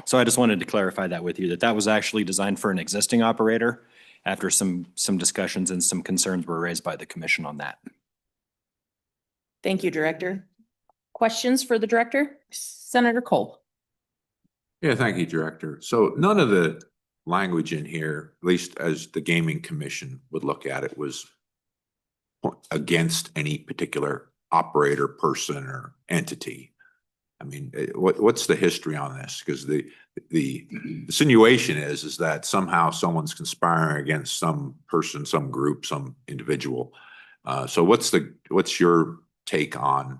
So I just wanted to clarify that with you, that was actually designed for an existing operator after some discussions and some concerns were raised by the commission on that. Thank you, Director. Questions for the Director? Senator Cole. Yeah, thank you, Director. So none of the language in here, at least as the Gaming Commission would look at it, was against any particular operator, person, or entity. I mean, what's the history on this? Because the insinuation is that somehow someone's conspiring against some person, some group, some individual. So what's your take on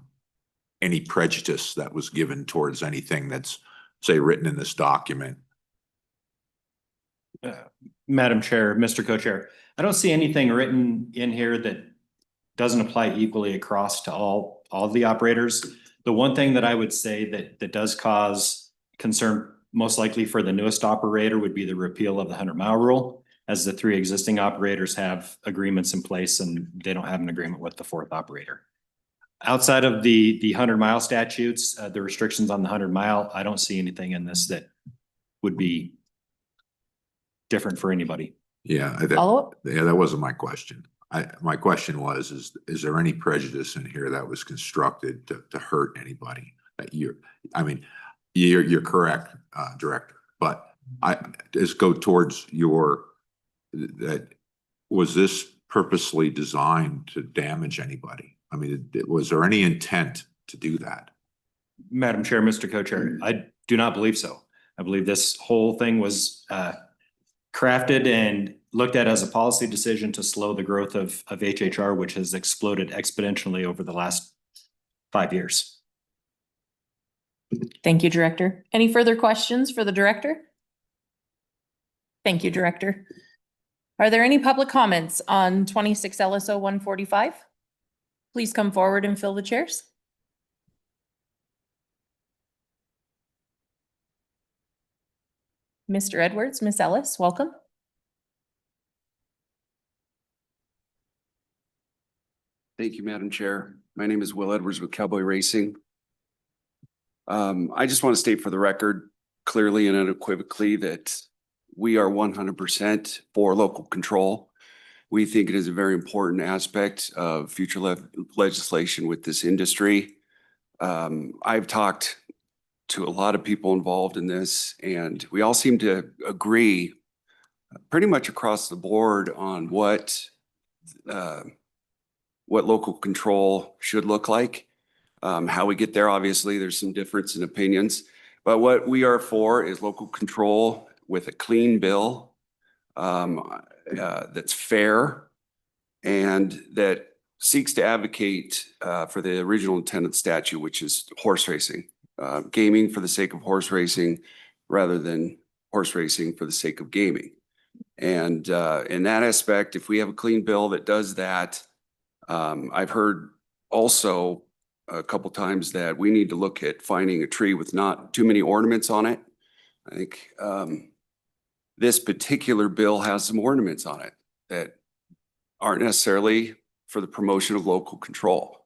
any prejudice that was given towards anything that's, say, written in this document? Madam Chair, Mr. Co-Chair, I don't see anything written in here that doesn't apply equally across to all the operators. The one thing that I would say that does cause concern, most likely for the newest operator, would be the repeal of the 100-mile rule, as the 3 existing operators have agreements in place and they don't have an agreement with the 4th operator. Outside of the 100-mile statutes, the restrictions on the 100-mile, I don't see anything in this that would be different for anybody. Yeah, Follow-up? yeah, that wasn't my question. My question was, is there any prejudice in here that was constructed to hurt anybody? I mean, you're correct, Director, but I just go towards was this purposely designed to damage anybody? I mean, was there any intent to do that? Madam Chair, Mr. Co-Chair, I do not believe so. I believe this whole thing was crafted and looked at as a policy decision to slow the growth of HHR, which has exploded exponentially over the last 5 years. Thank you, Director. Any further questions for the Director? Thank you, Director. Are there any public comments on 26 LSO 145? Please come forward and fill the chairs. Mr. Edwards, Ms. Ellis, welcome. Thank you, Madam Chair. My name is Will Edwards with Cowboy Racing. I just want to state for the record clearly and unequivocally that we are 100% for local control. We think it is a very important aspect of future legislation with this industry. I've talked to a lot of people involved in this, and we all seem to agree pretty much across the board on what local control should look like. How we get there, obviously, there's some difference in opinions, but what we are for is local control with a clean bill that's fair and that seeks to advocate for the original intent of the statute, which is horse racing, gaming for the sake of horse racing rather than horse racing for the sake of gaming. And in that aspect, if we have a clean bill that does that, I've heard also a couple times that we need to look at finding a tree with not too many ornaments on it. I think this particular bill has some ornaments on it that aren't necessarily for the promotion of local control.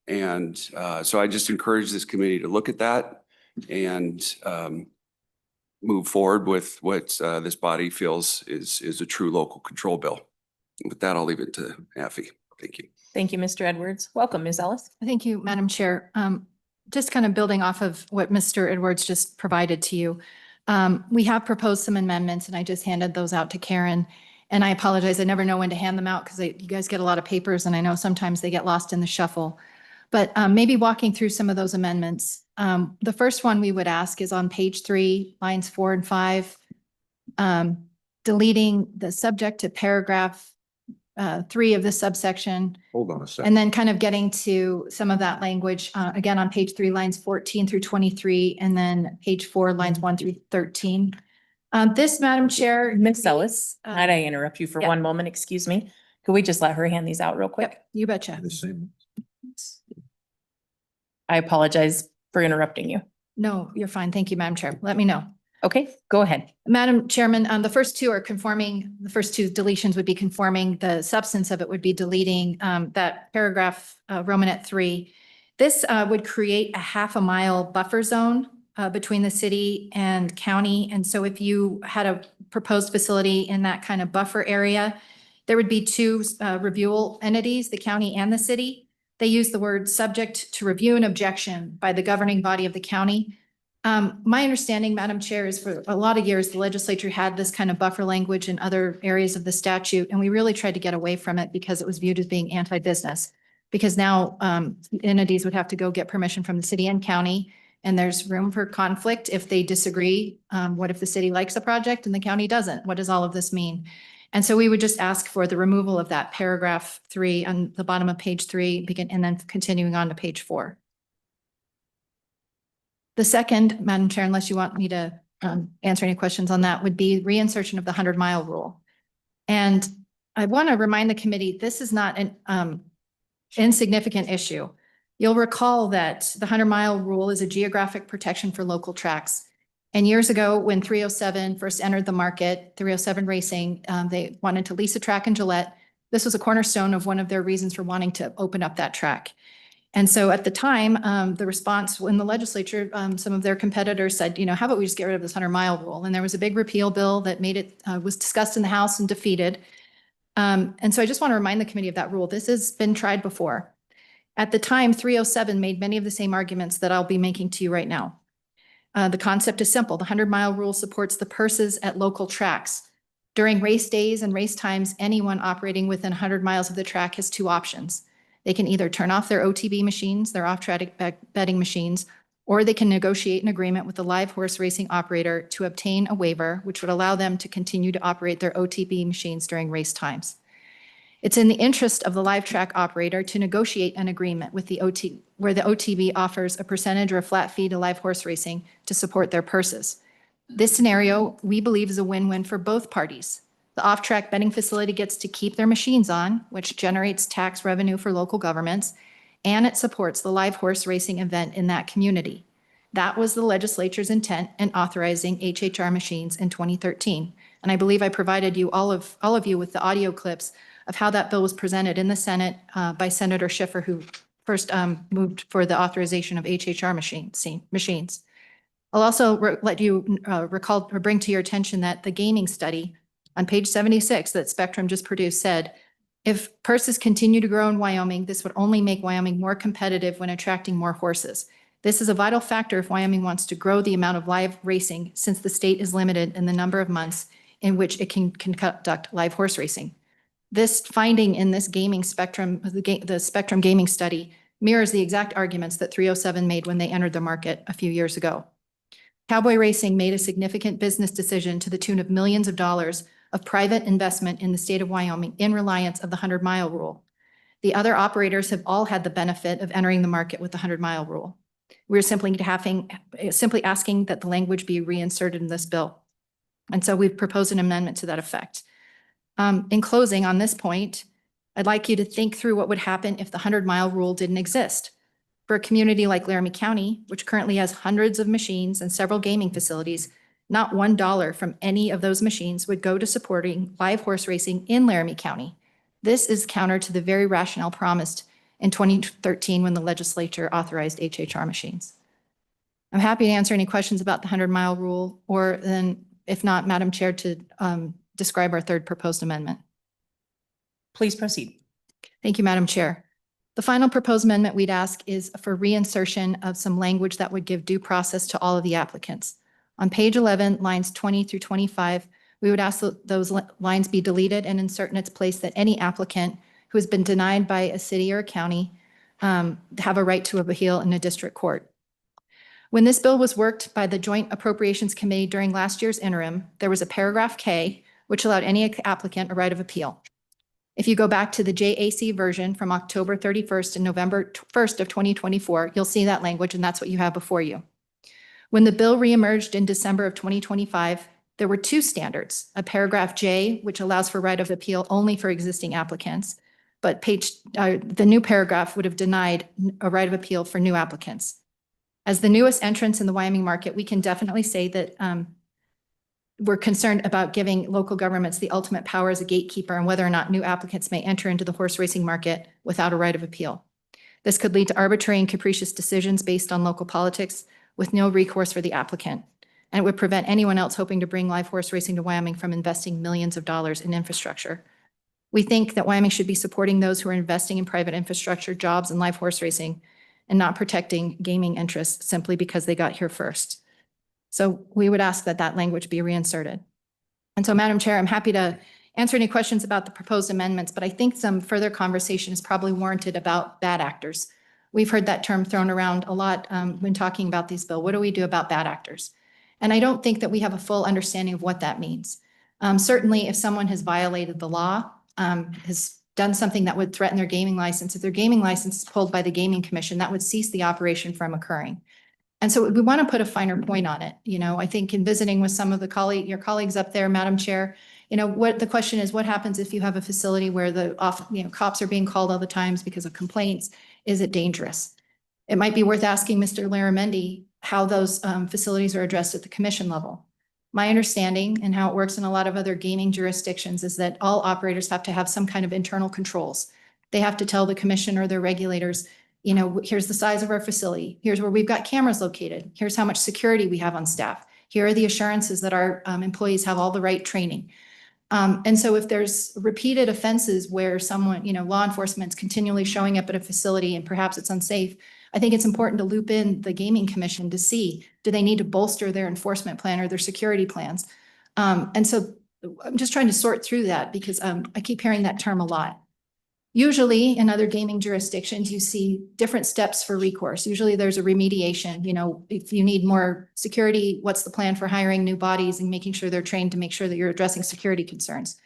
And so I just encourage this committee to look at that and move forward with what this body feels is a true local control bill. With that, I'll leave it to Affy. Thank you. Thank you, Mr. Edwards. Welcome, Ms. Ellis. Thank you, Madam Chair. Just kind of building off of what Mr. Edwards just provided to you. We have proposed some amendments and I just handed those out to Karen. And I apologize, I never know when to hand them out because you guys get a lot of papers and I know sometimes they get lost in the shuffle. But maybe walking through some of those amendments. The first one we would ask is on page 3, lines 4 and 5. Deleting the subject to paragraph 3 of the subsection. Hold on a second. And then kind of getting to some of that language, again, on page 3, lines 14 through 23, and then page 4, lines 1 through 13. This, Madam Chair. Ms. Ellis, might I interrupt you for yeah. one moment? Excuse me. Could we just let her hand these out real quick? Yep, you betcha. The same. I apologize for interrupting you. No, you're fine. Thank you, Madam Chair. Let me know. Okay, go ahead. Madam Chairman, the first two are conforming, the first two deletions would be conforming. The substance of it would be deleting that paragraph Romanet 3. This would create a half a mile buffer zone between the city and county. And so if you had a proposed facility in that kind of buffer area, there would be two review entities, the county and the city. They use the word subject to review and objection by the governing body of the county. My understanding, Madam Chair, is for a lot of years, the legislature had this kind of buffer language in other areas of the statute, and we really tried to get away from it because it was viewed as being anti-business. Because now entities would have to go get permission from the city and county, and there's room for conflict if they disagree. What if the city likes a project and the county doesn't? What does all of this mean? And so we would just ask for the removal of that paragraph 3 on the bottom of page 3, and then continuing on to page 4. The second, Madam Chair, unless you want me to answer any questions on that, would be reinsertion of the 100-mile rule. And I want to remind the committee, this is not an insignificant issue. You'll recall that the 100-mile rule is a geographic protection for local tracks. And years ago, when 307 first entered the market, 307 Racing, they wanted to lease a track in Gillette. This was a cornerstone of one of their reasons for wanting to open up that track. And so at the time, the response in the legislature, some of their competitors said, you know, how about we just get rid of this 100-mile rule? And there was a big repeal bill that made it, was discussed in the House and defeated. And so I just want to remind the committee of that rule. This has been tried before. At the time, 307 made many of the same arguments that I'll be making to you right now. The concept is simple. The 100-mile rule supports the purses at local tracks. During race days and race times, anyone operating within 100 miles of the track has two options. They can either turn off their OTB machines, their off-track betting machines, or they can negotiate an agreement with the live horse racing operator to obtain a waiver, which would allow them to continue to operate their OTB machines during race times. It's in the interest of the live track operator to negotiate an agreement with where the OTB offers a percentage or a flat fee to live horse racing to support their purses. This scenario, we believe, is a win-win for both parties. The off-track betting facility gets to keep their machines on, which generates tax revenue for local governments, and it supports the live horse racing event in that community. That was the legislature's intent in authorizing HHR machines in 2013. And I believe I provided you, all of you, with the audio clips of how that bill was presented in the Senate by Senator Schiffer, who first moved for the authorization of HHR machines. I'll also let you recall or bring to your attention that the gaming study on page 76 that Spectrum just produced said, if purses continue to grow in Wyoming, this would only make Wyoming more competitive when attracting more horses. This is a vital factor if Wyoming wants to grow the amount of live racing, since the state is limited in the number of months in which it can conduct live horse racing. This finding in this gaming Spectrum, the Spectrum gaming study, mirrors the exact arguments that 307 made when they entered the market a few years ago. Cowboy Racing made a significant business decision to the tune of millions of dollars of private investment in the state of Wyoming in reliance of the 100-mile rule. The other operators have all had the benefit of entering the market with the 100-mile rule. We're simply asking that the language be reinserted in this bill. And so we've proposed an amendment to that effect. In closing on this point, I'd like you to think through what would happen if the 100-mile rule didn't exist. For a community like Laramie County, which currently has hundreds of machines and several gaming facilities, not $1 from any of those machines would go to supporting live horse racing in Laramie County. This is counter to the very rationale promised in 2013 when the legislature authorized HHR machines. I'm happy to answer any questions about the 100-mile rule, or then, if not, Madam Chair, to describe our third proposed amendment. Please proceed. Thank you, Madam Chair. The final proposed amendment we'd ask is for reinsertion of some language that would give due process to all of the applicants. On page 11, lines 20 through 25, We would ask that those lines be deleted and insert in its place that any applicant who has been denied by a city or a county have a right to appeal in a district court. When this bill was worked by the Joint Appropriations Committee during last year's interim, there was a paragraph K, which allowed any applicant a right of appeal. If you go back to the JAC version from October 31st and November 1st of 2024, you'll see that language, and that's what you have before you. When the bill reemerged in December of 2025, there were two standards, a paragraph J, which allows for right of appeal only for existing applicants, but the new paragraph would have denied a right of appeal for new applicants. As the newest entrants in the Wyoming market, we can definitely say that we're concerned about giving local governments the ultimate power as a gatekeeper and whether or not new applicants may enter into the horse racing market without a right of appeal. This could lead to arbitrary and capricious decisions based on local politics with no recourse for the applicant. And it would prevent anyone else hoping to bring live horse racing to Wyoming from investing millions of dollars in infrastructure. We think that Wyoming should be supporting those who are investing in private infrastructure, jobs, and live horse racing, and not protecting gaming interests simply because they got here first. So we would ask that that language be reinserted. And so, Madam Chair, I'm happy to answer any questions about the proposed amendments, but I think some further conversation is probably warranted about bad actors. We've heard that term thrown around a lot when talking about these bills. What do we do about bad actors? And I don't think that we have a full understanding of what that means. Certainly, if someone has violated the law, has done something that would threaten their gaming license, if their gaming license is pulled by the Gaming Commission, that would cease the operation from occurring. And so we want to put a finer point on it. You know, I think in visiting with some of the your colleagues up there, Madam Chair, you know, what the question is, what happens if you have a facility where the cops are being called all the times because of complaints? Is it dangerous? It might be worth asking Mr. Laramendi how those facilities are addressed at the commission level. My understanding and how it works in a lot of other gaming jurisdictions is that all operators have to have some kind of internal controls. They have to tell the commission or their regulators, you know, here's the size of our facility. Here's where we've got cameras located. Here's how much security we have on staff. Here are the assurances that our employees have all the right training. And so if there's repeated offenses where someone, you know, law enforcement's continually showing up at a facility and perhaps it's unsafe, I think it's important to loop in the Gaming Commission to see, do they need to bolster their enforcement plan or their security plans? And so I'm just trying to sort through that because I keep hearing that term a lot. Usually in other gaming jurisdictions, you see different steps for recourse. Usually there's a remediation, you know, if you need more security, what's the plan for hiring new bodies and making sure they're trained to make sure that you're addressing security concerns.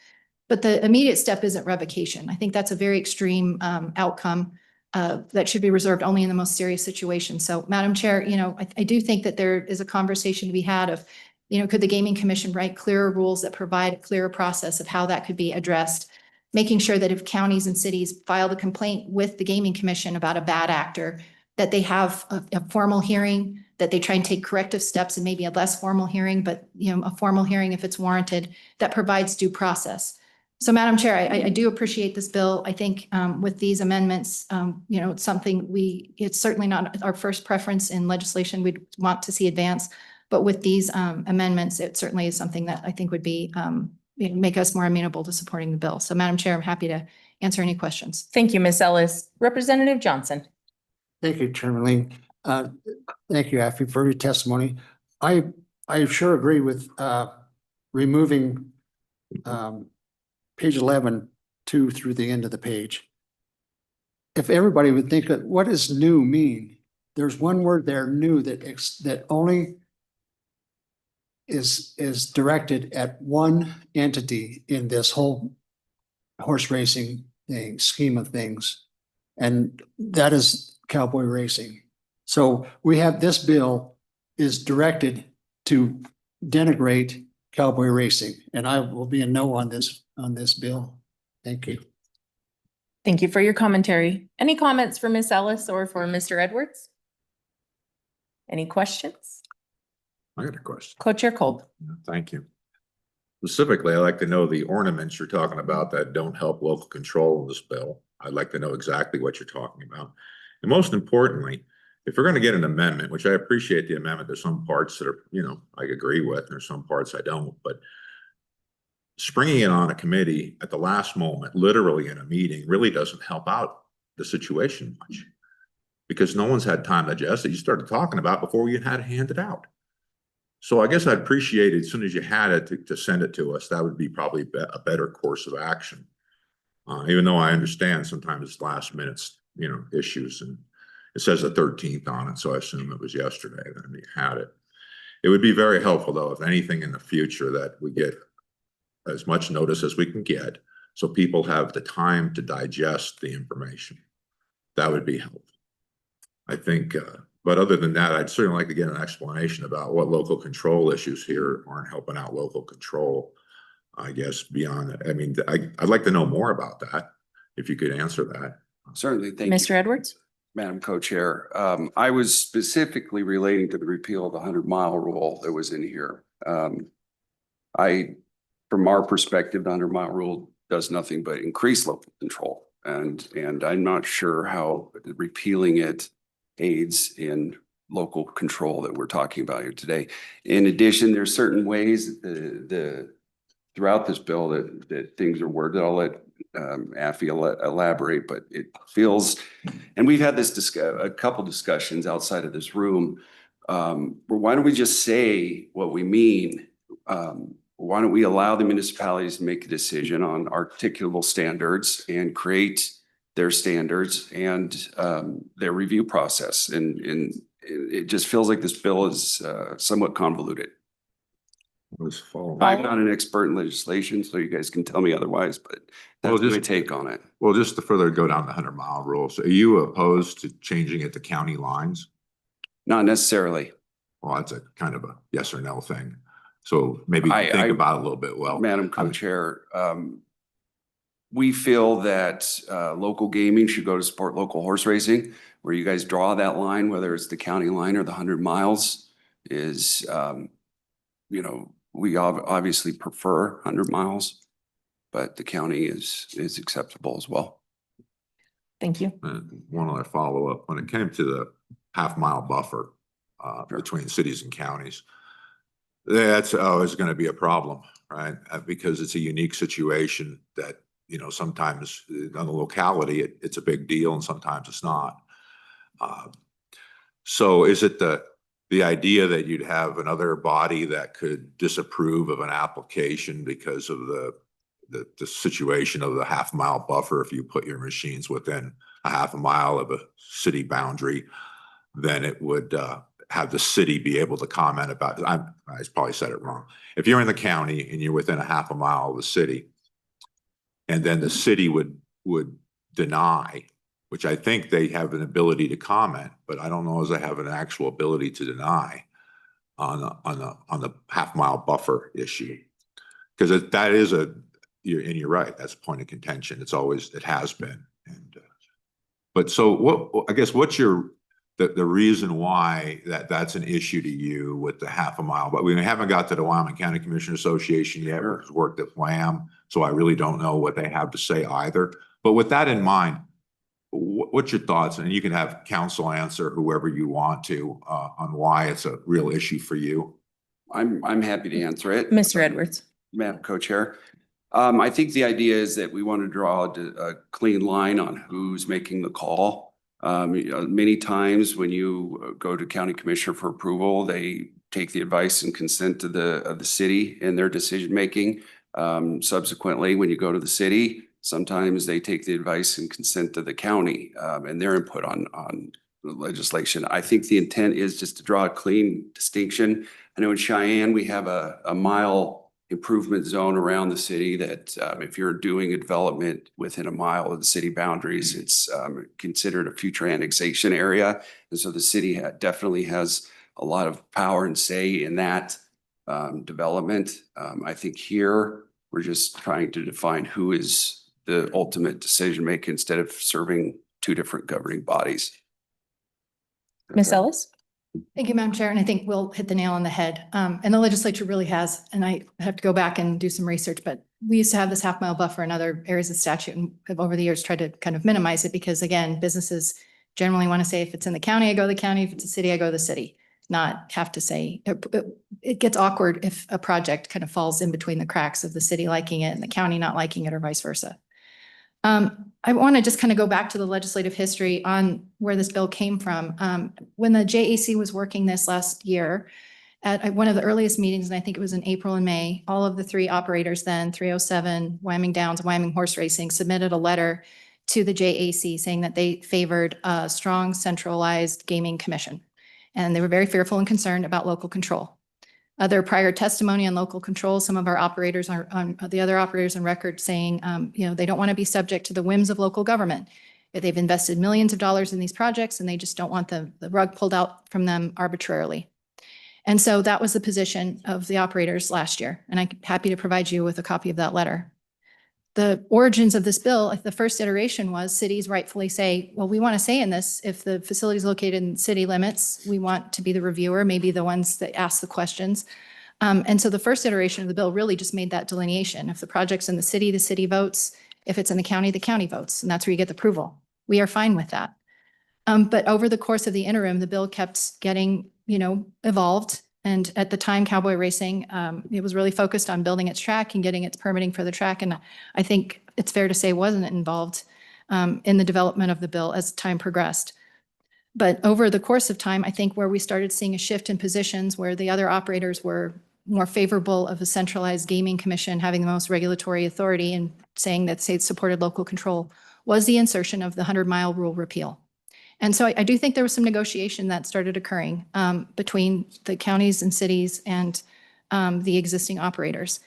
But the immediate step isn't revocation. I think that's a very extreme outcome that should be reserved only in the most serious situations. So Madam Chair, you know, I do think that there is a conversation to be had of, you know, could the Gaming Commission write clearer rules that provide a clearer process of how that could be addressed? Making sure that if counties and cities file a complaint with the Gaming Commission about a bad actor, that they have a formal hearing, that they try and take corrective steps and maybe a less formal hearing, but, you know, a formal hearing if it's warranted, that provides due process. So Madam Chair, I do appreciate this bill. I think with these amendments, you know, it's something it's certainly not our first preference in legislation we'd want to see advance, but with these amendments, it certainly is something that I think would be make us more amenable to supporting the bill. So Madam Chair, I'm happy to answer any questions. Thank you, Ms. Ellis. Representative Johnson. Thank you, Chairman Ling. Thank you, Afi, for your testimony. I sure agree with removing page 11, 2 through the end of the page. If everybody would think of what does new mean? There's one word there, new, that only is directed at one entity in this whole horse racing scheme of things. And that is cowboy racing. So we have this bill is directed to denigrate cowboy racing, and I will be a no on this bill. Thank you. Thank you for your commentary. Any comments for Ms. Ellis or for Mr. Edwards? Any questions? I got a question. Co-Chair Kolb. Thank you. Specifically, I'd like to know the ornaments you're talking about that don't help local control in this bill. I'd like to know exactly what you're talking about. And most importantly, if we're going to get an amendment, which I appreciate the amendment, there's some parts that are, you know, I agree with, and there's some parts I don't, but springing it on a committee at the last moment, literally in a meeting, really doesn't help out the situation much because no one's had time to digest it. You started talking about before you had it handed out. So I guess I'd appreciate it as soon as you had it to send it to us. That would be probably a better course of action. Even though I understand sometimes it's last minute, issues, and it says the 13th on it, so I assume it was yesterday that you had it. It would be very helpful though, if anything in the future, that we get as much notice as we can get, so people have the time to digest the information. That would be helpful. I think, but other than that, I'd certainly like to get an explanation about what local control issues here aren't helping out local control. I guess beyond that, I mean, I'd like to know more about that, if you could answer that. Certainly, thank you. Mr. Edwards? Madam Co-Chair, I was specifically relating to the repeal of the 100-mile rule that was in here. From our perspective, the 100-mile rule does nothing but increase local control. And I'm not sure how repealing it aids in local control that we're talking about here today. In addition, there's certain ways throughout this bill that things are worded. I'll let Affy elaborate, but it feels, and we've had this a couple discussions outside of this room, where why don't we just say what we mean? Why don't we allow the municipalities to make a decision on articulable standards and create their standards and their review process? And it just feels like this bill is somewhat convoluted. I'm not an expert in legislation, so you guys can tell me otherwise, but that's my take on it. Well, just to further go down the 100-mile rule, so are you opposed to changing it to county lines? Not necessarily. Well, that's a kind of a yes or no thing. So maybe think about it a little bit. Well, Madam Co-Chair, we feel that local gaming should go to support local horse racing. Where you guys draw that line, whether it's the county line or the 100 miles, is we obviously prefer 100 miles, but the county is acceptable as well. Thank you. And one other follow-up, when it came to the half-mile buffer between cities and counties, that's always going to be a problem, right? Because it's a unique situation that, sometimes on the locality, it's a big deal and sometimes it's not. So is it the idea that you'd have another body that could disapprove of an application because of the situation of the half-mile buffer? If you put your machines within a half a mile of a city boundary, then it would have the city be able to comment about it. I probably said it wrong. If you're in the county and you're within a half a mile of the city, and then the city would deny, which I think they have an ability to comment, but I don't know as they have an actual ability to deny on the half-mile buffer issue. Because that is you're right, that's a point of contention. It has been. And but so I guess what's the reason why that's an issue to you with the half a mile? But we haven't got to the Wyoming County Commissioner Association yet. We've worked at WAM, so I really don't know what they have to say either. But with that in mind, what's your thoughts? And you can have council answer whoever you want to on why it's a real issue for you. I'm happy to answer it. Mr. Edwards. Madam Co-Chair. I think the idea is that we want to draw a clean line on who's making the call. Many times when you go to county commissioner for approval, they take the advice and consent of the city in their decision-making. Subsequently, when you go to the city, sometimes they take the advice and consent of the county and their input on legislation. I think the intent is just to draw a clean distinction. I know in Cheyenne, we have a mile improvement zone around the city that if you're doing a development within a mile of the city boundaries, it's considered a future annexation area. And so the city definitely has a lot of power and say in that development. I think here we're just trying to define who is the ultimate decision maker instead of serving two different governing bodies. Ms. Ellis? Thank you, Madam Chair. And I think we'll hit the nail on the head. And the legislature really has, and I have to go back and do some research, but we used to have this half-mile buffer in other areas of statute and have over the years tried to kind of minimize it because, again, businesses generally want to say if it's in the county, I go to the county. If it's a city, I go to the city. Not have to say, it gets awkward if a project kind of falls in between the cracks of the city liking it and the county not liking it or vice versa. I want to just kind of go back to the legislative history on where this bill came from. When the JAC was working this last year, at one of the earliest meetings, and I think it was in April and May, all of the three operators then, 307, Wyoming Downs, Wyoming Horse Racing, submitted a letter to the JAC saying that they favored a strong centralized gaming commission. And they were very fearful and concerned about local control. Other prior testimony on local control, some of our operators are on the other operators on record saying, they don't want to be subject to the whims of local government. They've invested millions of dollars in these projects and they just don't want the rug pulled out from them arbitrarily. And so that was the position of the operators last year. And I'm happy to provide you with a copy of that letter. The origins of this bill, the first iteration was cities rightfully say, well, we want to say in this, if the facility is located in city limits, we want to be the reviewer, maybe the ones that ask the questions. And so the first iteration of the bill really just made that delineation. If the project's in the city votes. If it's in the county votes. And that's where you get the approval. We are fine with that. But over the course of the interim, the bill kept getting, evolved. And at the time, Cowboy Racing, it was really focused on building its track and getting its permitting for the track. And I think it's fair to say wasn't involved in the development of the bill as time progressed. But over the course of time, I think where we started seeing a shift in positions where the other operators were more favorable of a centralized gaming commission having the most regulatory authority and saying that states supported local control was the insertion of the 100-mile rule repeal. And so I do think there was some negotiation that started occurring between the counties and cities and the existing operators.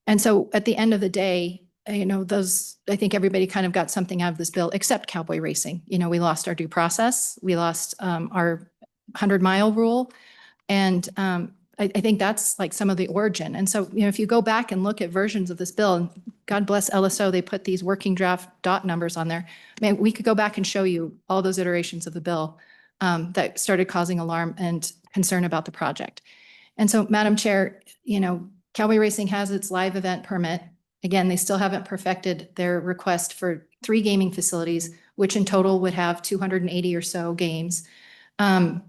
And so at the end of the day, I think everybody kind of got something out of this bill except Cowboy Racing. We lost our due process. We lost our 100-mile rule. And I think that's like some of the origin. And so, if you go back and look at versions of this bill, and God bless LSO, they put these working draft dot numbers on there. I mean, we could go back and show you all those iterations of the bill that started causing alarm and concern about the project. And so, Madam Chair, Cowboy Racing has its live event permit. Again, they still haven't perfected their request for 3 gaming facilities, which in total would have 280 or so games. And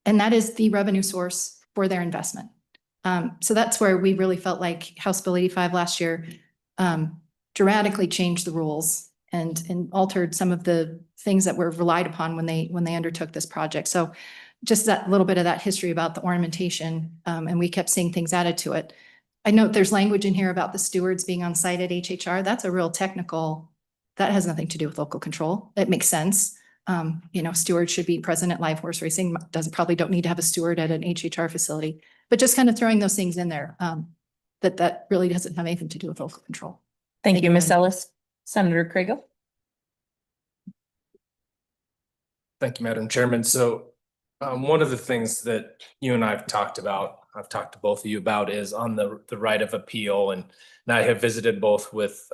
that is the revenue source for their investment. So that's where we really felt like House Bill 85 last year dramatically changed the rules and altered some of the things that were relied upon when they undertook this project. So just that little bit of that history about the ornamentation, and we kept seeing things added to it. I note there's language in here about the stewards being on site at HHR. That's a real technical, that has nothing to do with local control. It makes sense. Stewards should be present at live horse racing. Probably don't need to have a steward at an HHR facility, but just kind of throwing those things in there, that really doesn't have anything to do with local control. Thank you, Ms. Ellis. Senator Kriegel. Thank you, Madam Chairman. So one of the things that you and I have talked about, I've talked to both of you about, is on the right of appeal. And I have visited both with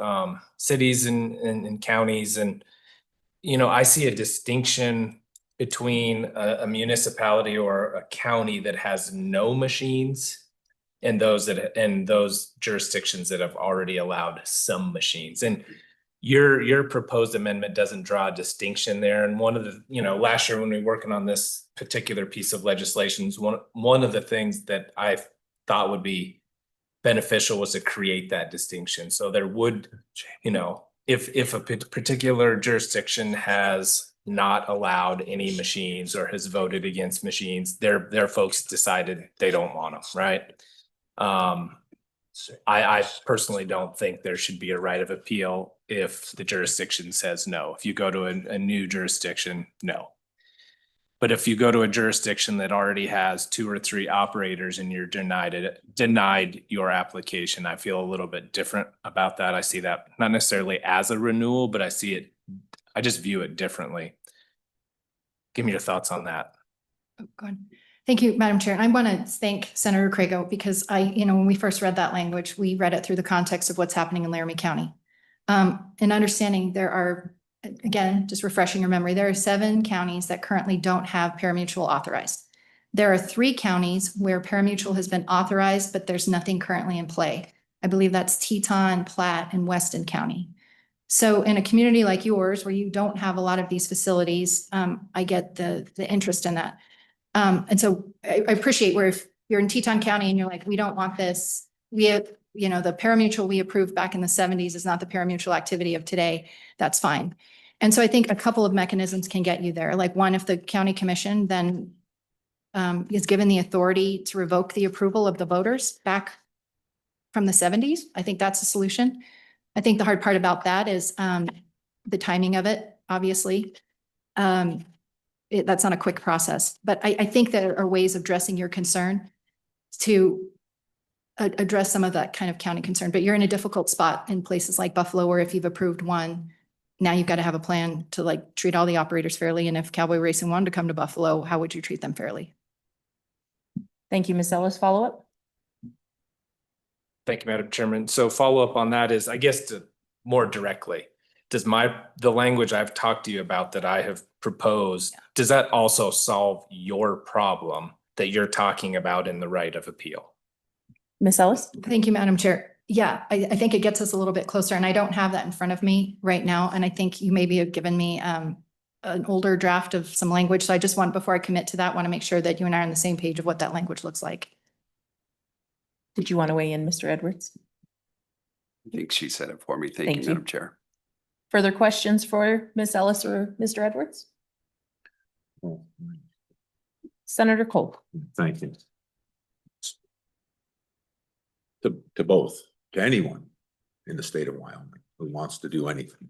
cities and counties, and I see a distinction between a municipality or a county that has no machines and those jurisdictions that have already allowed some machines. And your proposed amendment doesn't draw a distinction there. And one of the, last year when we were working on this particular piece of legislation, one of the things that I thought would be beneficial was to create that distinction. So there would, if a particular jurisdiction has not allowed any machines or has voted against machines, their folks decided they don't want them, right? I personally don't think there should be a right of appeal if the jurisdiction says no. If you go to a new jurisdiction, no. But if you go to a jurisdiction that already has 2 or 3 operators and you're denied your application, I feel a little bit different about that. I see that not necessarily as a renewal, but I just view it differently. Give me your thoughts on that. Oh, go ahead. Thank you, Madam Chair. And I want to thank Senator Kriegel because when we first read that language, we read it through the context of what's happening in Laramie County. And understanding there are, again, just refreshing your memory, there are 7 counties that currently don't have parimutuel authorized. There are 3 counties where parimutuel has been authorized, but there's nothing currently in play. I believe that's Teton, Platte, and Weston County. So in a community like yours, where you don't have a lot of these facilities, I get the interest in that. And so I appreciate where if you're in Teton County and you're like, we don't want this, we have, the parimutuel we approved back in the 70s is not the parimutuel activity of today. That's fine. And so I think a couple of mechanisms can get you there. Like one, if the county commission then is given the authority to revoke the approval of the voters back from the 70s. I think that's a solution. I think the hard part about that is the timing of it, obviously. That's not a quick process, but I think there are ways of addressing your concern to address some of that kind of county concern, but you're in a difficult spot in places like Buffalo, where if you've approved one, now you've got to have a plan to like treat all the operators fairly. And if Cowboy Racing wanted to come to Buffalo, how would you treat them fairly? Thank you, Ms. Ellis. Follow up? Thank you, Madam Chairman. So follow up on that is, I guess, more directly, does the language I've talked to you about that I have proposed, does that also solve your problem that you're talking about in the right of appeal? Ms. Ellis? Thank you, Madam Chair. Yeah, I think it gets us a little bit closer, and I don't have that in front of me right now. And I think you maybe have given me an older draft of some language. So I just want, before I commit to that, want to make sure that you and I are on the same page of what that language looks like. Did you want to weigh in, Mr. Edwards? I think she said it for me. Thank Thank you, you. Madam Chair. Further questions for Ms. Ellis or Mr. Edwards? Senator Cole. Thank you. To both, to anyone in the state of Wyoming who wants to do anything.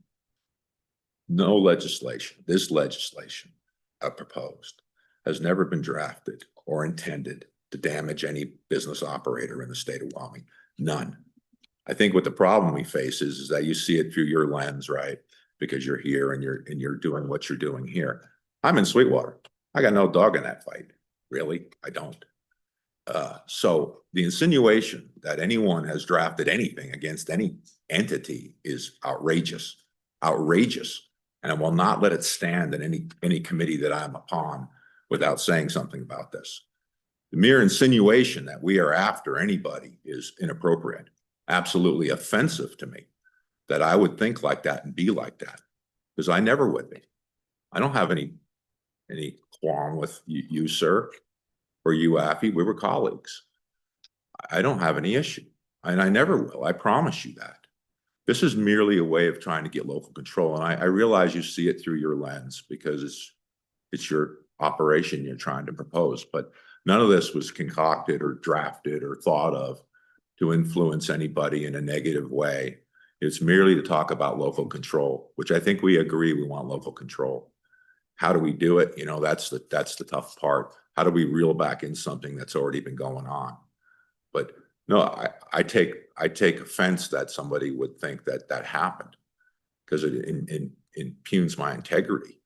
No legislation, this legislation proposed has never been drafted or intended to damage any business operator in the state of Wyoming. None. I think what the problem we face is that you see it through your lens, right? Because you're here and you're doing what you're doing here. I'm in Sweetwater. I got no dog in that fight. Really, I don't. So the insinuation that anyone has drafted anything against any entity is outrageous, outrageous. And I will not let it stand in any committee that I'm upon without saying something about this. The mere insinuation that we are after anybody is inappropriate, absolutely offensive to me, that I would think like that and be like that, because I never would be. I don't have any qualm with you, sir, or you, Affy. We were colleagues. I don't have any issue, and I never will. I promise you that. This is merely a way of trying to get local control, and I realize you see it through your lens because it's your operation you're trying to propose, but none of this was concocted or drafted or thought of to influence anybody in a negative way. It's merely to talk about local control, which I think we agree we want local control. How do we do it? You know, that's the tough part. How do we reel back in something that's already been going on? But no, I take offense that somebody would think that happened, because it impugns my integrity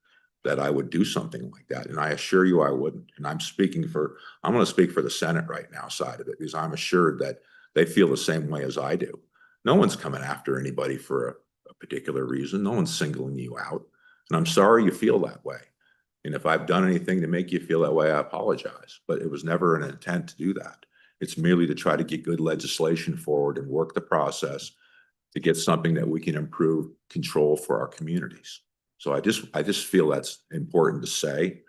that I would do something like that. And I assure you I wouldn't. And I'm going to speak for the Senate right now side of it, because I'm assured that they feel the same way as I do. No one's coming after anybody for a particular reason. No one's singling you out. And I'm sorry you feel that way. And if I've done anything to make you feel that way, I apologize. But it was never an intent to do that. It's merely to try to get good legislation forward and work the process to get something that we can improve control for our communities. So I just feel that's important to say,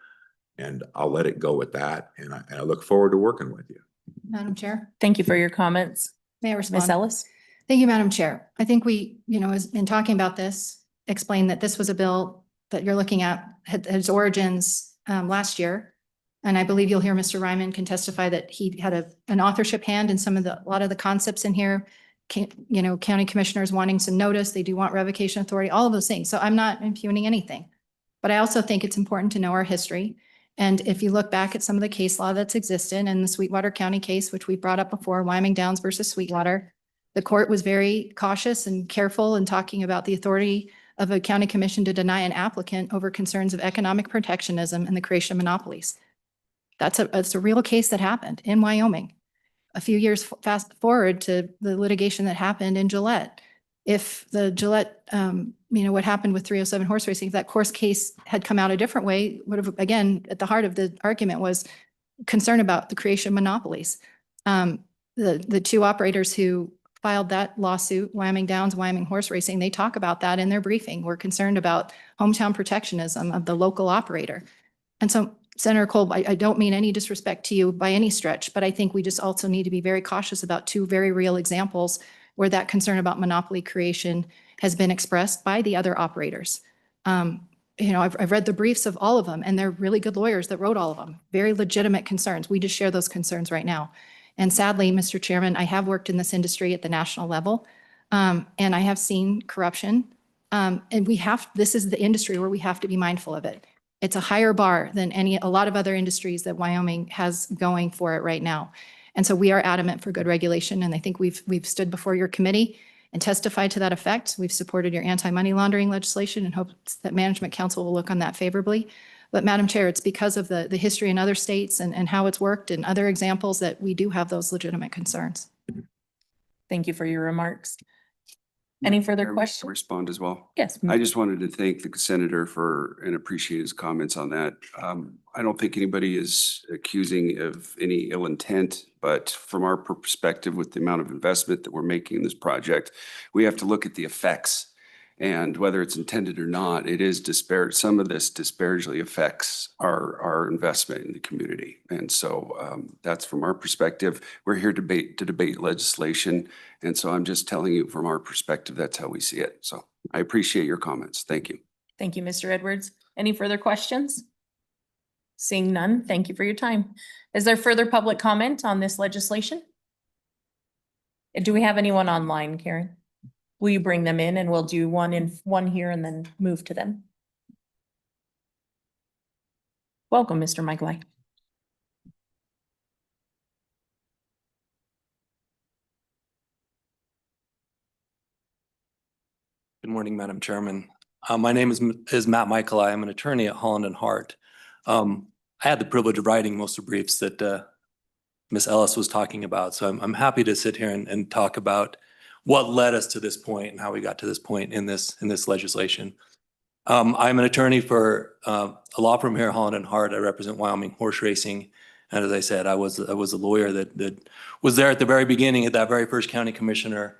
and I'll let it go with that. And I look forward to working with you. Madam Chair, Thank you for your comments. may I respond? Ms. Ellis? Thank you, Madam Chair. I think we, in talking about this, explained that this was a bill that you're looking at, had its origins last year. And I believe you'll hear Mr. Ryman can testify that he had an authorship hand in a lot of the concepts in here. County commissioners wanting some notice, they do want revocation authority, all of those things. So I'm not impugning anything. But I also think it's important to know our history. And if you look back at some of the case law that's existed in the Sweetwater County case, which we brought up before, Wyoming Downs versus Sweetwater, the court was very cautious and careful in talking about the authority of a county commission to deny an applicant over concerns of economic protectionism and the creation of monopolies. That's a real case that happened in Wyoming. A few years fast forward to the litigation that happened in Gillette. If the Gillette, what happened with 307 horse racing, if that course case had come out a different way, would have, again, at the heart of the argument was concern about the creation of monopolies. The two operators who filed that lawsuit, Wyoming Downs, Wyoming Horse Racing, they talk about that in their briefing. We're concerned about hometown protectionism of the local operator. And so, Senator Kolb, I don't mean any disrespect to you by any stretch, but I think we just also need to be very cautious about two very real examples where that concern about monopoly creation has been expressed by the other operators. I've read the briefs of all of them, and they're really good lawyers that wrote all of them. Very legitimate concerns. We just share those concerns right now. And sadly, Mr. Chairman, I have worked in this industry at the national level, and I have seen corruption. And this is the industry where we have to be mindful of it. It's a higher bar than a lot of other industries that Wyoming has going for it right now. And so we are adamant for good regulation. And I think we've stood before your committee and testified to that effect. We've supported your anti-money laundering legislation and hope that Management Council will look on that favorably. But Madam Chair, it's because of the history in other states and how it's worked and other examples that we do have those legitimate concerns. Thank you for your remarks. Any further I'll questions? respond as well. Yes. I just wanted to thank the senator and appreciate his comments on that. I don't think anybody is accusing of any ill intent, but from our perspective, with the amount of investment that we're making in this project, we have to look at the effects. And whether it's intended or not, it is disparate. Some of this disparagingly affects our investment in the community. And so that's from our perspective. We're here to debate legislation. And so I'm just telling you from our perspective, that's how we see it. So I appreciate your comments. Thank you. Thank you, Mr. Edwards. Any further questions? Seeing none, thank you for your time. Is there further public comment on this legislation? Do we have anyone online, Karen? Will you bring them in and we'll do one here and then move to them? Welcome, Mr. Michael. Good morning, Madam Chairman. My name is Matt Michael. I am an attorney at Holland and Hart. I had the privilege of writing most of the briefs that Ms. Ellis was talking about. So I'm happy to sit here and talk about what led us to this point and how we got to this point in this legislation. I'm an attorney for a law firm here at Holland and Hart. I represent Wyoming Horse Racing. And as I said, I was a lawyer that was there at the very beginning at that very first county commissioner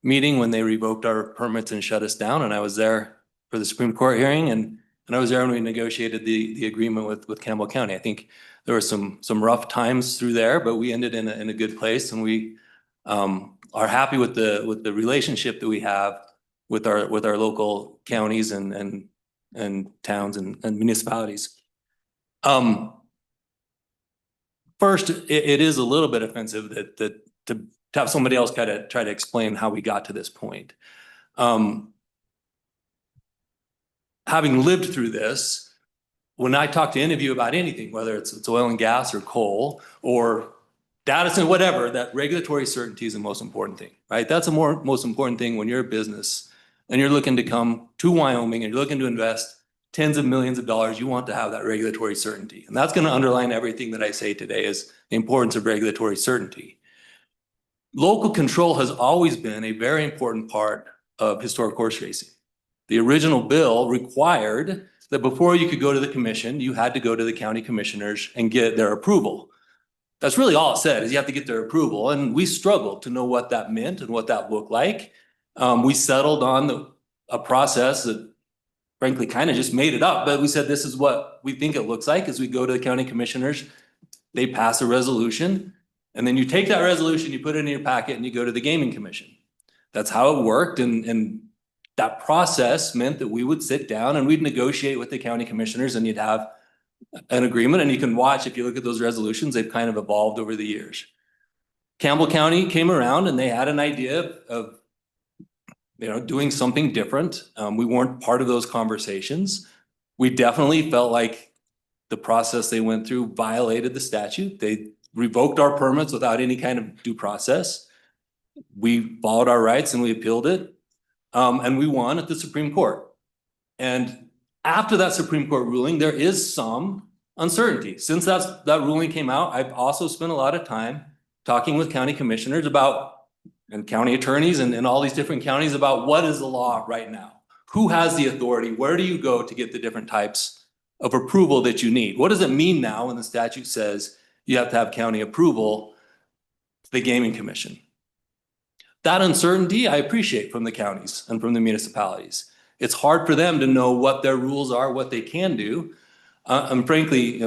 meeting when they revoked our permits and shut us down. And I was there for the Supreme Court hearing, and I was there when we negotiated the agreement with Campbell County. I think there were some rough times through there, but we ended in a good place, and we are happy with the relationship that we have with our local counties and towns and municipalities. First, it is a little bit offensive that to have somebody else try to explain how we got to this point. Having lived through this, when I talk to any of you about anything, whether it's oil and gas or coal or data center, whatever, that regulatory certainty is the most important thing, right? That's the most important thing when you're a business and you're looking to come to Wyoming and you're looking to invest tens of millions of dollars. You want to have that regulatory certainty. And that's going to underline everything that I say today is the importance of regulatory certainty. Local control has always been a very important part of historic horse racing. The original bill required that before you could go to the commission, you had to go to the county commissioners and get their approval. That's really all it said, is you have to get their approval. And we struggled to know what that meant and what that looked like. We settled on a process that frankly kind of just made it up, but we said this is what we think it looks like as we go to the county commissioners. They pass a resolution, and then you take that resolution, you put it in your packet, and you go to the gaming commission. That's how it worked, and that process meant that we would sit down and we'd negotiate with the county commissioners, and you'd have an agreement. And you can watch, if you look at those resolutions, they've kind of evolved over the years. Campbell County came around and they had an idea of doing something different. We weren't part of those conversations. We definitely felt like the process they went through violated the statute. They revoked our permits without any kind of due process. We followed our rights and we appealed it. And we won at the Supreme Court. And after that Supreme Court ruling, there is some uncertainty. Since that ruling came out, I've also spent a lot of time talking with county commissioners and county attorneys and all these different counties about what is the law right now? Who has the authority? Where do you go to get the different types of approval that you need? What does it mean now when the statute says you have to have county approval to the Gaming Commission? That uncertainty I appreciate from the counties and from the municipalities. It's hard for them to know what their rules are, what they can do. And frankly,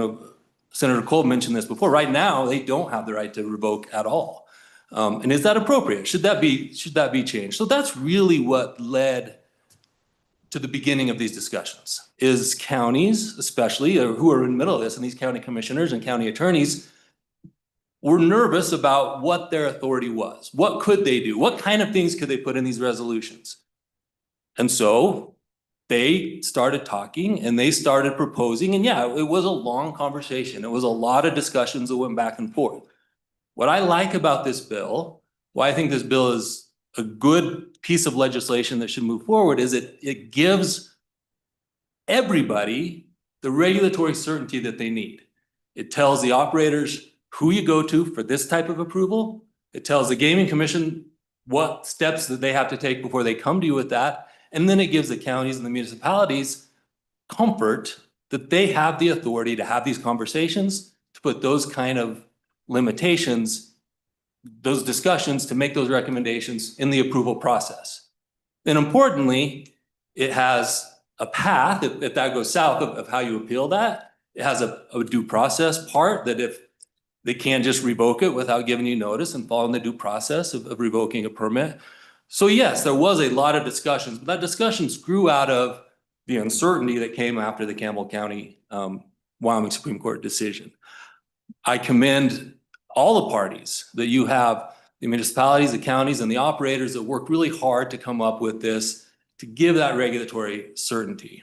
Senator Cole mentioned this before. Right now, they don't have the right to revoke at all. And is that appropriate? Should that be changed? So that's really what led to the beginning of these discussions, is counties especially, or who are in the middle of this, and these county commissioners and county attorneys were nervous about what their authority was. What could they do? What kind of things could they put in these resolutions? And so they started talking and they started proposing, and yeah, it was a long conversation. It was a lot of discussions that went back and forth. What I like about this bill, why I think this bill is a good piece of legislation that should move forward, is it gives everybody the regulatory certainty that they need. It tells the operators who you go to for this type of approval. It tells the Gaming Commission what steps that they have to take before they come to you with that. And then it gives the counties and the municipalities comfort that they have the authority to have these conversations, to put those kind of limitations, those discussions, to make those recommendations in the approval process. And importantly, it has a path, if that goes south, of how you appeal that. It has a due process part that if they can't just revoke it without giving you notice and following the due process of revoking a permit. So yes, there was a lot of discussions, but that discussions grew out of the uncertainty that came after the Campbell County, Wyoming Supreme Court decision. I commend all the parties that you have, the municipalities, the counties, and the operators that worked really hard to come up with this, to give that regulatory certainty.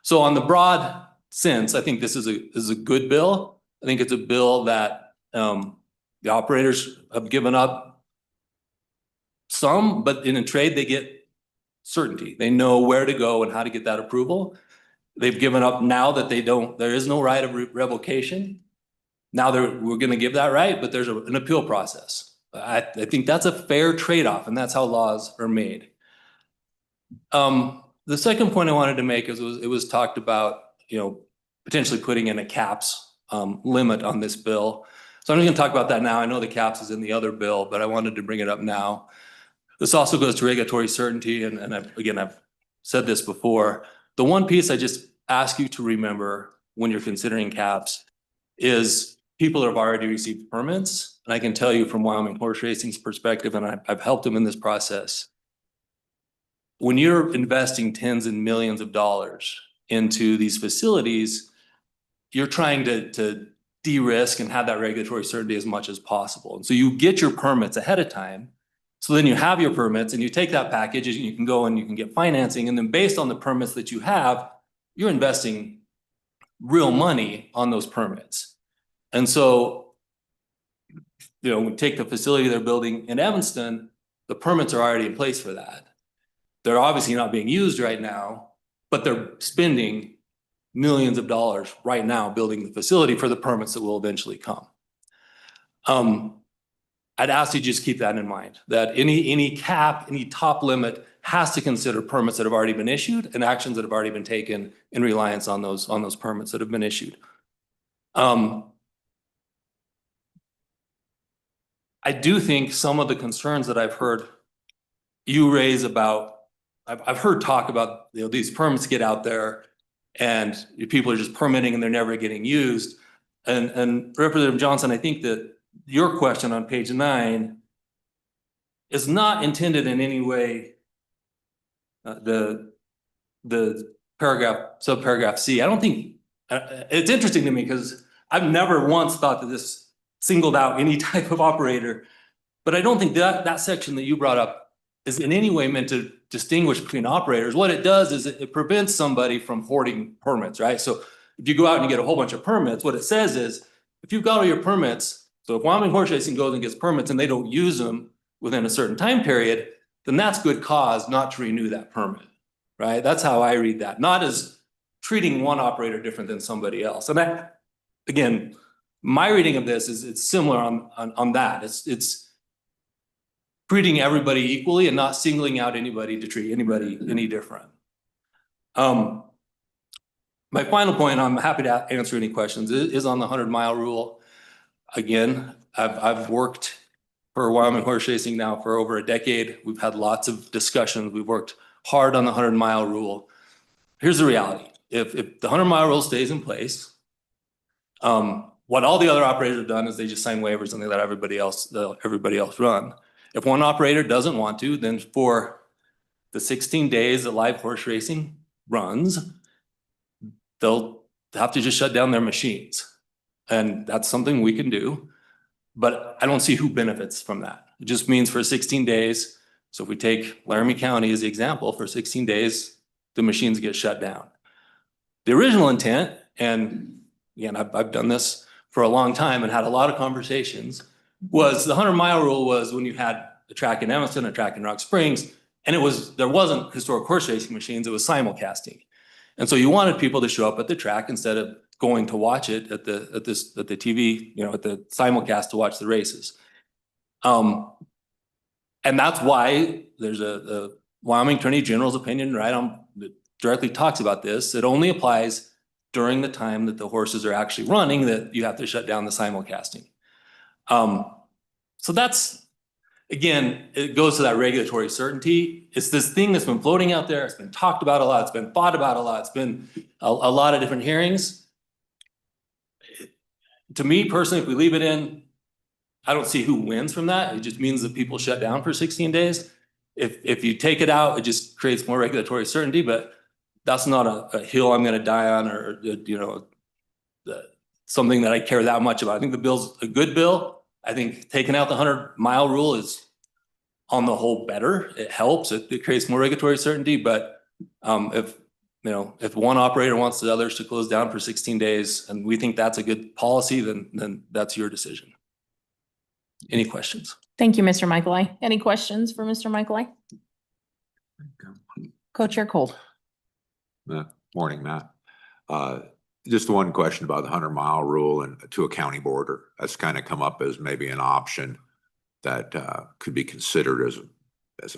So on the broad sense, I think this is a good bill. I think it's a bill that the operators have given up some, but in a trade, they get certainty. They know where to go and how to get that approval. They've given up now that there is no right of revocation. Now we're going to give that right, but there's an appeal process. I think that's a fair trade-off, and that's how laws are made. The second point I wanted to make is it was talked about, potentially putting in a caps limit on this bill. So I'm just going to talk about that now. I know the caps is in the other bill, but I wanted to bring it up now. This also goes to regulatory certainty, and I've said this before. The one piece I just ask you to remember when you're considering caps is people have already received permits. And I can tell you from Wyoming Horse Racing's perspective, and I've helped them in this process, when you're investing tens and millions of dollars into these facilities, you're trying to de-risk and have that regulatory certainty as much as possible. And so you get your permits ahead of time. So then you have your permits and you take that package and you can go and you can get financing. And then based on the permits that you have, you're investing real money on those permits. And so, we take the facility they're building in Evanston, the permits are already in place for that. They're obviously not being used right now, but they're spending millions of dollars right now building the facility for the permits that will eventually come. I'd ask you just keep that in mind, that any cap, any top limit has to consider permits that have already been issued and actions that have already been taken in reliance on those permits that have been issued. I do think some of the concerns that I've heard you raise about, I've heard talk about, these permits get out there and people are just permitting and they're never getting used. And Representative Johnson, I think that your question on page 9 is not intended in any way, the subparagraph C. I don't think, it's interesting to me because I've never once thought that this singled out any type of operator, but I don't think that section that you brought up is in any way meant to distinguish between operators. What it does is it prevents somebody from hoarding permits, right? So if you go out and you get a whole bunch of permits, what it says is, if you've got all your permits, so if Wyoming Horse Racing goes and gets permits and they don't use them within a certain time period, then that's good cause not to renew that permit, right? That's how I read that, not as treating one operator different than somebody else. And that, again, my reading of this is it's similar on that. It's treating everybody equally and not singling out anybody to treat anybody any different. My final point, I'm happy to answer any questions, is on the 100-mile rule. Again, I've worked for Wyoming Horse Racing now for over a decade. We've had lots of discussions. We've worked hard on the 100-mile rule. Here's the reality. If the 100-mile rule stays in place, what all the other operators have done is they just sign waivers and they let everybody else run. If one operator doesn't want to, then for the 16 days that live horse racing runs, they'll have to just shut down their machines. And that's something we can do. But I don't see who benefits from that. It just means for 16 days. So if we take Laramie County as the example, for 16 days, the machines get shut down. The original intent, and again, I've done this for a long time and had a lot of conversations, was the 100-mile rule was when you had a track in Evanston, a track in Rock Springs, and there wasn't historic horse racing machines, it was simulcasting. And so you wanted people to show up at the track instead of going to watch it at the TV, at the simulcast to watch the races. And that's why there's a Wyoming Attorney General's opinion, right, that directly talks about this. It only applies during the time that the horses are actually running, that you have to shut down the simulcasting. So that's, again, it goes to that regulatory certainty. It's this thing that's been floating out there. It's been talked about a lot. It's been fought about a lot. It's been a lot of different hearings. To me personally, if we leave it in, I don't see who wins from that. It just means that people shut down for 16 days. If you take it out, it just creates more regulatory certainty, but that's not a hill I'm gonna die on, or something that I care that much about. I think the bill's a good bill. I think taking out the 100-mile rule is on the whole better. It helps, it creates more regulatory certainty, but if one operator wants the others to close down for 16 days and we think that's a good policy, then that's your decision. Any questions? Thank you, Mr. Michaelai. Any questions for Mr. Michaelai? Co-Chair Cole. Morning, Matt. Just one question about the 100-mile rule and to a county border. That's kind of come up as maybe an option that could be considered as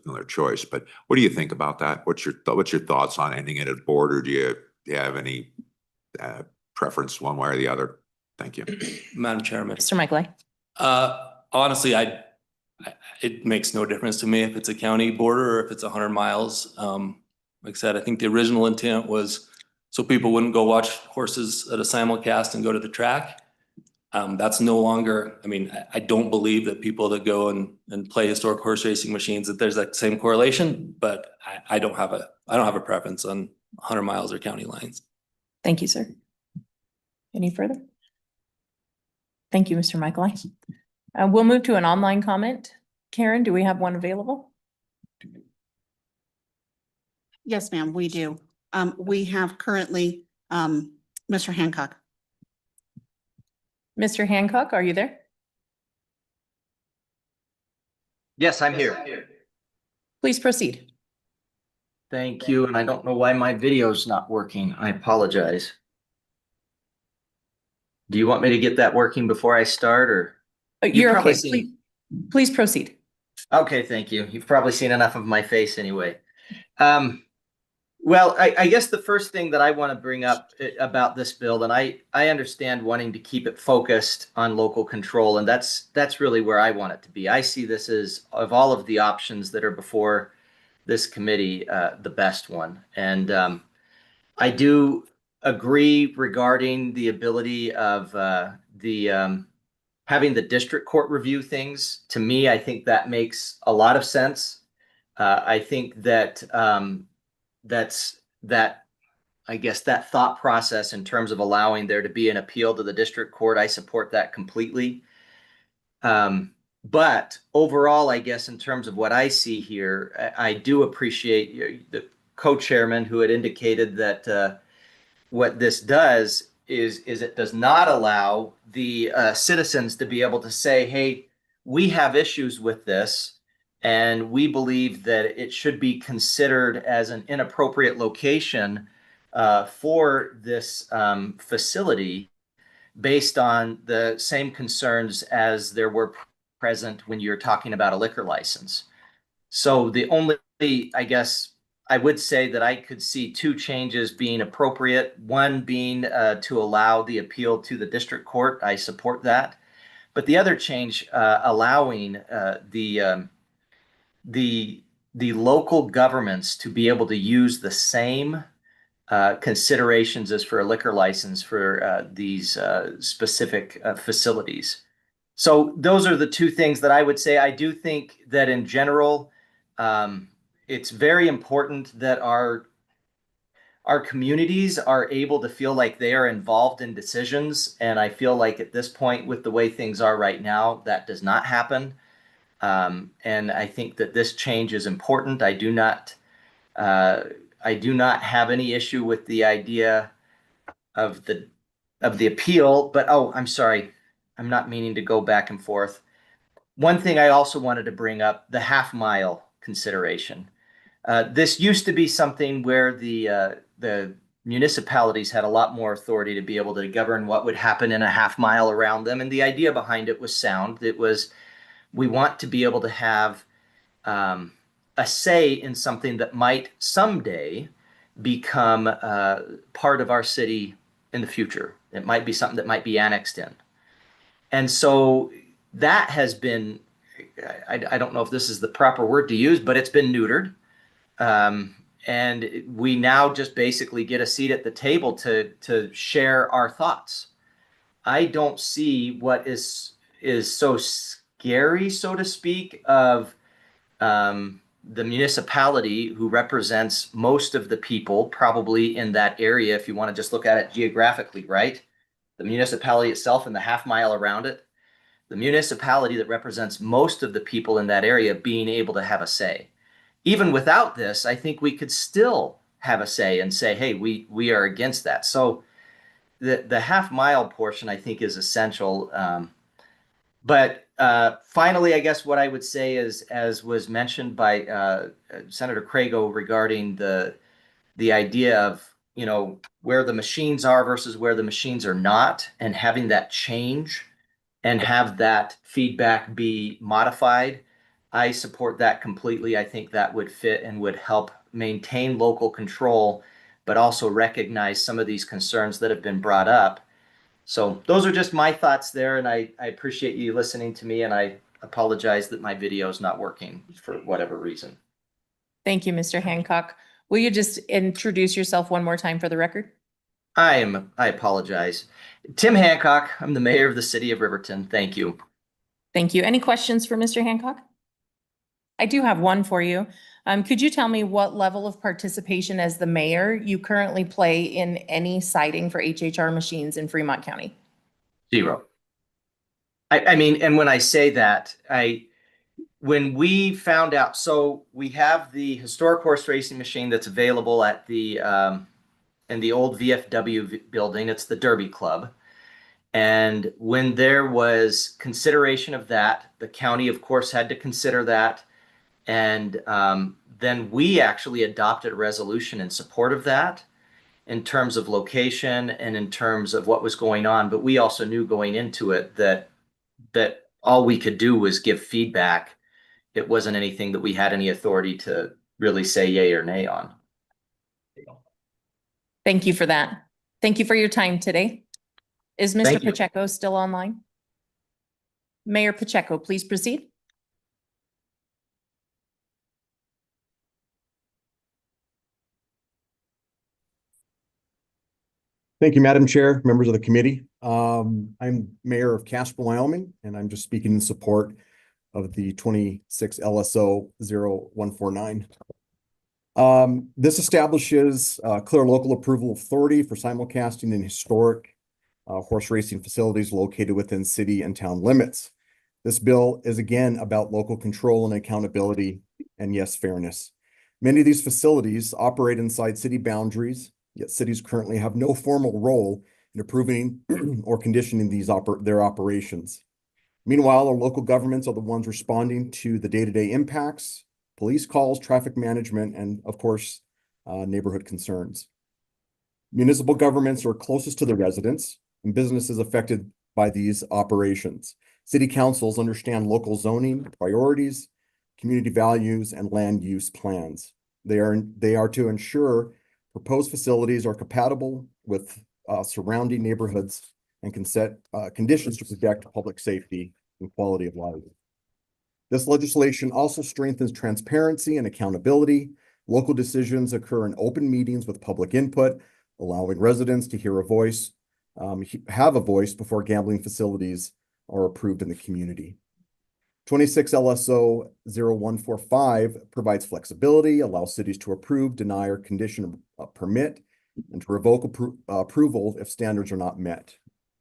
another choice. But what do you think about that? What's your thoughts on ending it at border? Do you have any preference one way or the other? Thank you, Madam Chairman. Mr. Michaelai. Honestly, it makes no difference to me if it's a county border or if it's 100 miles. Like I said, I think the original intent was so people wouldn't go watch horses at a simulcast and go to the track. That's no longer, I don't believe that people that go and play historic horse racing machines, that there's that same correlation, but I don't have a preference on 100 miles or county lines. Thank you, sir. Any further? Thank you, Mr. Michaelai. We'll move to an online comment. Karen, do we have one available? Yes, ma'am, we do. We have currently Mr. Hancock. Mr. Hancock, are you there? Yes, I'm here. Please proceed. Thank you. And I don't know why my video's not working. I apologize. Do you want me to get that working before I start, or? You're okay. Please proceed. Okay, thank you. You've probably seen enough of my face anyway. Well, I guess the first thing that I want to bring up about this bill, and I understand wanting to keep it focused on local control, and that's really where I want it to be. I see this as, of all of the options that are before this committee, the best one. And I do agree regarding the ability of having the district court review things. To me, I think that makes a lot of sense. I think that I guess that thought process in terms of allowing there to be an appeal to the district court, I support that completely. But overall, I guess in terms of what I see here, I do appreciate the co-chairman who had indicated that what this does is it does not allow the citizens to be able to say, hey, we have issues with this, and we believe that it should be considered as an inappropriate location for this facility based on the same concerns as there were present when you're talking about a liquor license. So the only, I guess, I would say that I could see two changes being appropriate. One being to allow the appeal to the district court. I support that. But the other change allowing the local governments to be able to use the same considerations as for a liquor license for these specific facilities. So those are the two things that I would say. I do think that in general, it's very important that our communities are able to feel like they are involved in decisions. And I feel like at this point, with the way things are right now, that does not happen. And I think that this change is important. I do not have any issue with the idea of the appeal, but oh, I'm sorry. I'm not meaning to go back and forth. One thing I also wanted to bring up, the half mile consideration. This used to be something where the municipalities had a lot more authority to be able to govern what would happen in a half mile around them. And the idea behind it was sound. It was, we want to be able to have a say in something that might someday become part of our city in the future. It might be something that might be annexed in. And so that has been, I don't know if this is the proper word to use, but it's been neutered. And we now just basically get a seat at the table to share our thoughts. I don't see what is so scary, so to speak, of the municipality who represents most of the people probably in that area, if you want to just look at it geographically, right? The municipality itself and the half mile around it, the municipality that represents most of the people in that area being able to have a say. Even without this, I think we could still have a say and say, hey, we are against that. So the half mile portion, I think, is essential. But finally, I guess what I would say is, as was mentioned by Senator Crago regarding the idea of, you know, where the machines are versus where the machines are not, and having that change and have that feedback be modified. I support that completely. I think that would fit and would help maintain local control, but also recognize some of these concerns that have been brought up. So those are just my thoughts there, and I appreciate you listening to me, and I apologize that my video is not working for whatever reason. Thank you, Mr. Hancock. Will you just introduce yourself one more time for the record? I apologize. Tim Hancock, I'm the mayor of the city of Riverton. Thank you. Thank you. Any questions for Mr. Hancock? I do have one for you. Could you tell me what level of participation as the mayor you currently play in any siting for HHR machines in Fremont County? 0. I mean, and when I say that, when we found out, so we have the historic horse racing machine that's available at the in the old VFW building. It's the Derby Club. And when there was consideration of that, the county, of course, had to consider that. And then we actually adopted a resolution in support of that in terms of location and in terms of what was going on. But we also knew going into it that all we could do was give feedback. It wasn't anything that we had any authority to really say yay or nay on. Thank you for that. Thank you for your time today. Is Mr. Thank you. Pacheco still online? Mayor Pacheco, please proceed. Thank you, Madam Chair, members of the committee. I'm Mayor of Casper, Wyoming, and I'm just speaking in support of the 26 LSO 0149. This establishes clear local approval authority for simulcasting in historic horse racing facilities located within city and town limits. This bill is again about local control and accountability, and yes, fairness. Many of these facilities operate inside city boundaries, yet cities currently have no formal role in approving or conditioning their operations. Meanwhile, our local governments are the ones responding to the day-to-day impacts, police calls, traffic management, and of course, neighborhood concerns. Municipal governments are closest to the residents and businesses affected by these operations. City councils understand local zoning priorities, community values, and land use plans. They are to ensure proposed facilities are compatible with surrounding neighborhoods and can set conditions to protect public safety and quality of life. This legislation also strengthens transparency and accountability. Local decisions occur in open meetings with public input, allowing residents to have a voice before gambling facilities are approved in the community. 26 LSO 0145 provides flexibility, allows cities to approve, deny, or condition a permit, and to revoke approval if standards are not met.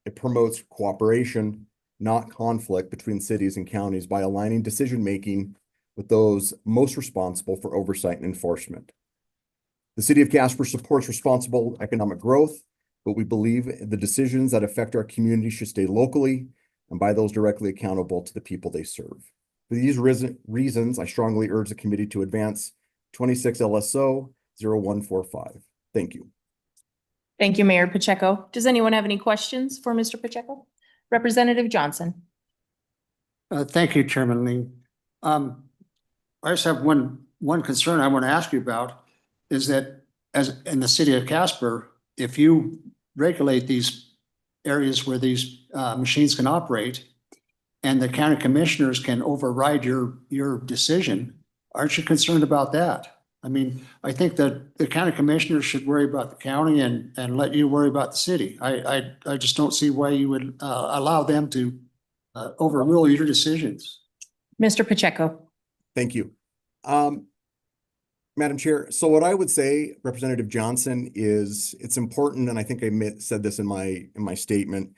It promotes cooperation, not conflict between cities and counties by aligning decision-making with those most responsible for oversight and enforcement. The city of Casper supports responsible economic growth, but we believe the decisions that affect our community should stay locally and by those directly accountable to the people they serve. For these reasons, I strongly urge the committee to advance 26 LSO 0145. Thank you. Thank you, Mayor Pacheco. Does anyone have any questions for Mr. Pacheco? Representative Johnson. Thank you, Chairman Lee. I just have one concern I want to ask you about is that as in the city of Casper, if you regulate these areas where these machines can operate and the county commissioners can override your decision, aren't you concerned about that? I mean, I think that the county commissioners should worry about the county and let you worry about the city. I just don't see why you would allow them to overrule your decisions. Mr. Pacheco. Thank you. Madam Chair, so what I would say, Representative Johnson, is it's important, and I think I said this in my statement,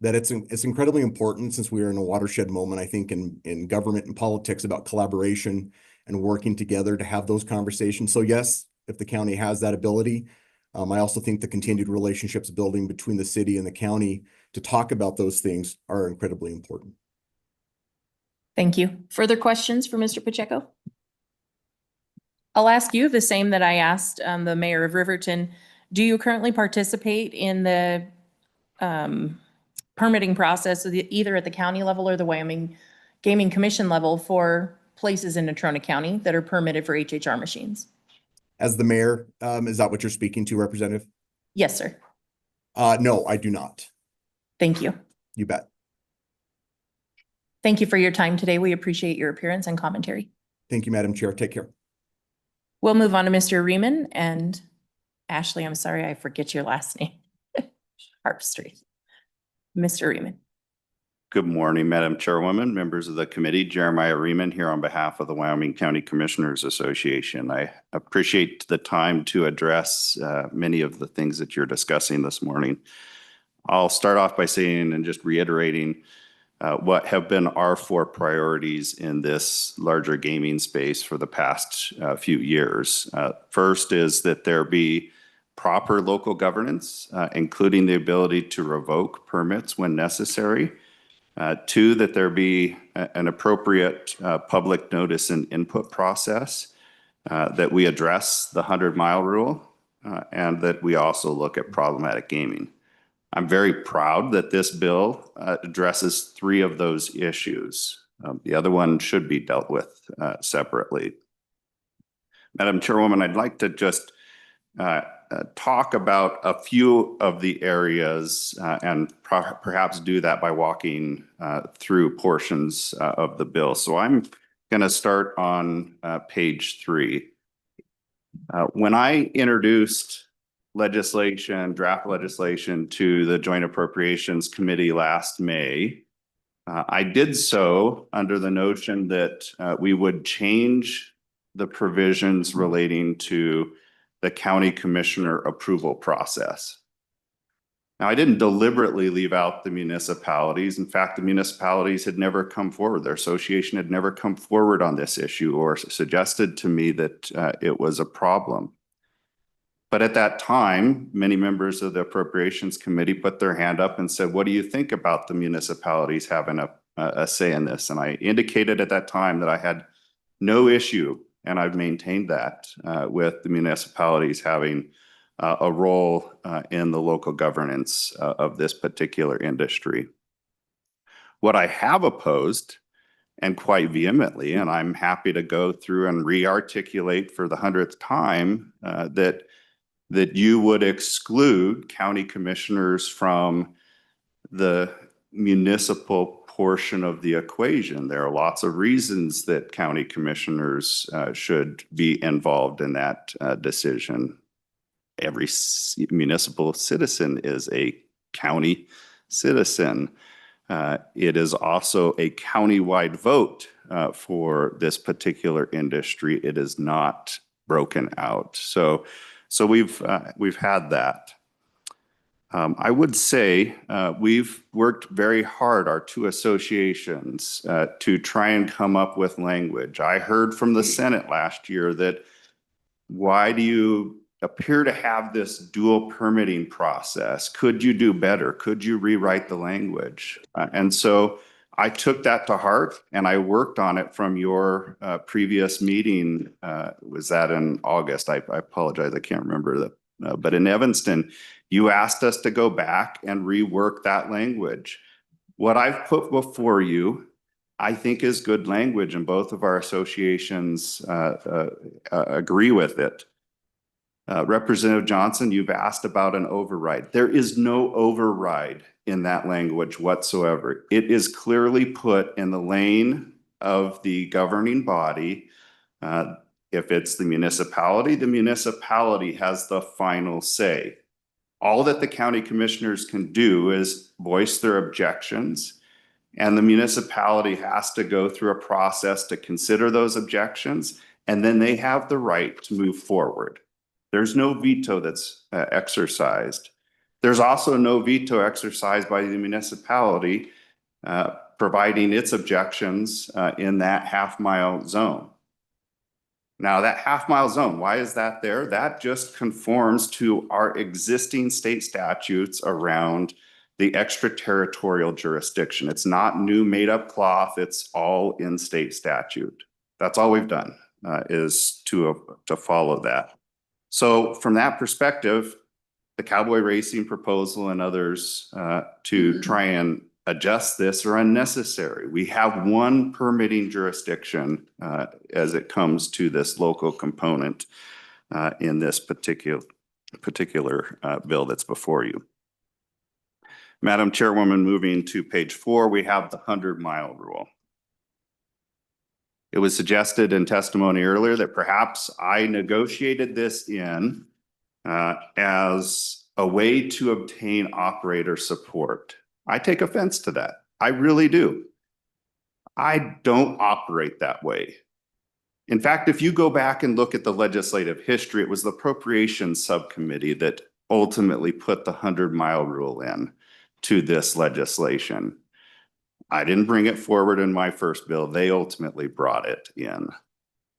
that it's incredibly important since we are in a watershed moment, I think, in government and politics about collaboration and working together to have those conversations. So yes, if the county has that ability, I also think the continued relationships building between the city and the county to talk about those things are incredibly important. Thank you. Further questions for Mr. Pacheco? I'll ask you the same that I asked the mayor of Riverton. Do you currently participate in the permitting process either at the county level or the Wyoming Gaming Commission level for places in Natrona County that are permitted for HHR machines? As the mayor, is that what you're speaking to, Representative? Yes, sir. No, I do not. Thank you. You bet. Thank you for your time today. We appreciate your appearance and commentary. Thank you, Madam Chair. Take care. We'll move on to Mr. Riemann and Ashley. I'm sorry, I forget your last name. Harpstreet. Mr. Riemann. Good morning, Madam Chairwoman, members of the committee. Jeremiah Riemann here on behalf of the Wyoming County Commissioners Association. I appreciate the time to address many of the things that you're discussing this morning. I'll start off by saying and just reiterating what have been our 4 priorities in this larger gaming space for the past few years. First is that there be proper local governance, including the ability to revoke permits when necessary. 2, that there be an appropriate public notice and input process, that we address the 100-mile rule, and that we also look at problematic gaming. I'm very proud that this bill addresses 3 of those issues. The other one should be dealt with separately. Madam Chairwoman, I'd like to just talk about a few of the areas and perhaps do that by walking through portions of the bill. So I'm going to start on page 3. When I introduced draft legislation to the Joint Appropriations Committee last May, I did so under the notion that we would change the provisions relating to the county commissioner approval process. Now, I didn't deliberately leave out the municipalities. In fact, the municipalities had never come forward. Their association had never come forward on this issue or suggested to me that it was a problem. But at that time, many members of the Appropriations Committee put their hand up and said, what do you think about the municipalities having a say in this? And I indicated at that time that I had no issue, and I've maintained that with the municipalities having a role in the local governance of this particular industry. What I have opposed, and quite vehemently, and I'm happy to go through and re-articulate for the 100th time, that you would exclude county commissioners from the municipal portion of the equation. There are lots of reasons that county commissioners should be involved in that decision. Every municipal citizen is a county citizen. It is also a countywide vote for this particular industry. It is not broken out. So we've had that. I would say we've worked very hard, our two associations, to try and come up with language. I heard from the Senate last year that why do you appear to have this dual permitting process? Could you do better? Could you rewrite the language? And so I took that to heart and I worked on it from your previous meeting. Was that in August? I apologize, I can't remember that. But in Evanston, you asked us to go back and rework that language. What I've put before you, I think is good language, and both of our associations agree with it. Representative Johnson, you've asked about an override. There is no override in that language whatsoever. It is clearly put in the lane of the governing body. If it's the municipality has the final say. All that the county commissioners can do is voice their objections, and the municipality has to go through a process to consider those objections, and then they have the right to move forward. There's no veto that's exercised. There's also no veto exercised by the municipality providing its objections in that half-mile zone. Now, that half-mile zone, why is that there? That just conforms to our existing state statutes around the extraterritorial jurisdiction. It's not new made-up cloth. It's all in state statute. That's all we've done is to follow that. So from that perspective, the Cowboy Racing proposal and others to try and adjust this are unnecessary. We have one permitting jurisdiction as it comes to this local component in this particular bill that's before you. Madam Chairwoman, moving to page 4, we have the 100-mile rule. It was suggested in testimony earlier that perhaps I negotiated this in as a way to obtain operator support. I take offense to that. I really do. I don't operate that way. In fact, if you go back and look at the legislative history, it was the Appropriations Subcommittee that ultimately put the 100-mile rule in to this legislation. I didn't bring it forward in my first bill. They ultimately brought it in.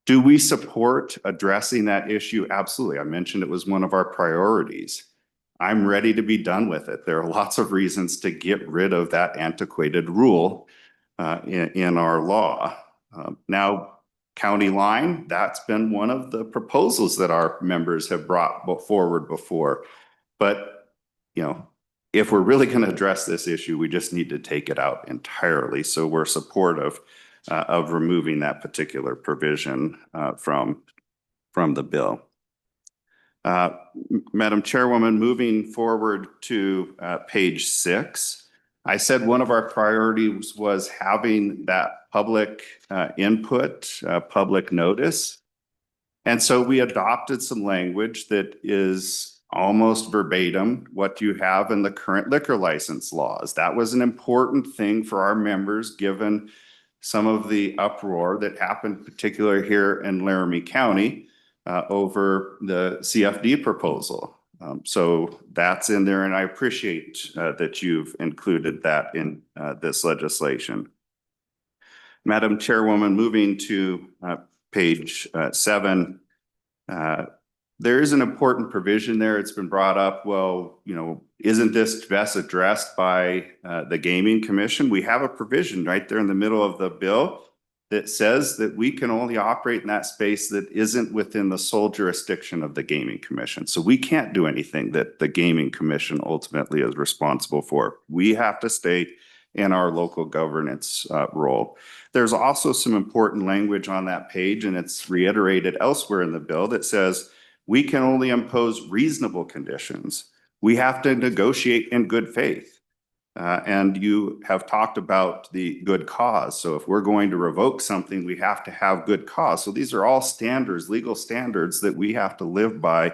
Do we support addressing that issue? Absolutely. I mentioned it was one of our priorities. I'm ready to be done with it. There are lots of reasons to get rid of that antiquated rule in our law. Now, county line, that's been one of the proposals that our members have brought forward before. But, you know, if we're really going to address this issue, we just need to take it out entirely. So we're supportive of removing that particular provision from the bill. Madam Chairwoman, moving forward to page 6, I said one of our priorities was having that public input, public notice. And so we adopted some language that is almost verbatim what you have in the current liquor license laws. That was an important thing for our members, given some of the uproar that happened, particularly here in Laramie County, over the CFD proposal. So that's in there, and I appreciate that you've included that in this legislation. Madam Chairwoman, moving to page 7, there is an important provision there. It's been brought up. Well, you know, isn't this best addressed by the Gaming Commission? We have a provision right there in the middle of the bill that says that we can only operate in that space that isn't within the sole jurisdiction of the Gaming Commission. So we can't do anything that the Gaming Commission ultimately is responsible for. We have to stay in our local governance role. There's also some important language on that page, and it's reiterated elsewhere in the bill that says we can only impose reasonable conditions. We have to negotiate in good faith. And you have talked about the good cause. So if we're going to revoke something, we have to have good cause. So these are all standards, legal standards that we have to live by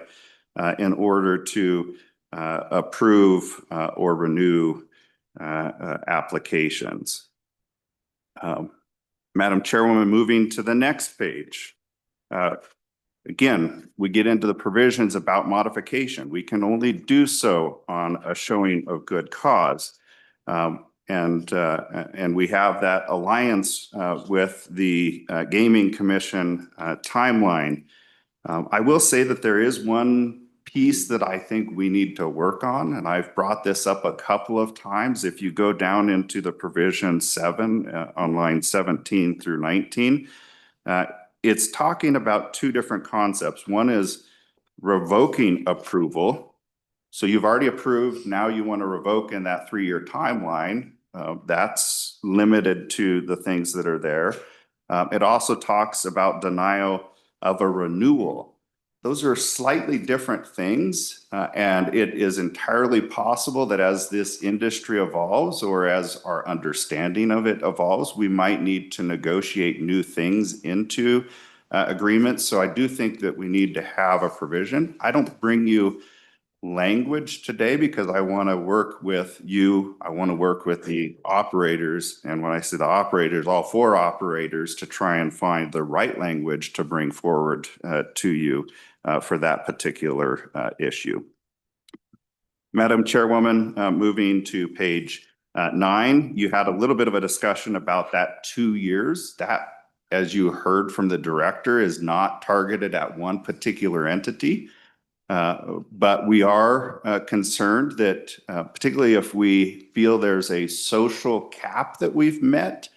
in order to approve or renew applications. Madam Chairwoman, moving to the next page. Again, we get into the provisions about modification. We can only do so on a showing of good cause. And we have that alliance with the Gaming Commission timeline. I will say that there is one piece that I think we need to work on, and I've brought this up a couple of times. If you go down into the provision 7 on line 17 through 19, it's talking about two different concepts. One is revoking approval. So you've already approved, now you want to revoke in that 3-year timeline. That's limited to the things that are there. It also talks about denial of a renewal. Those are slightly different things, and it is entirely possible that as this industry evolves or as our understanding of it evolves, we might need to negotiate new things into agreements. So I do think that we need to have a provision. I don't bring you language today because I want to work with you. I want to work with the operators. And when I say the operators, all 4 operators, to try and find the right language to bring forward to you for that particular issue. Madam Chairwoman, moving to page 9, you had a little bit of a discussion about that 2 years. That, as you heard from the director, is not targeted at one particular entity. But we are concerned that particularly if we feel there's a social cap that we've met,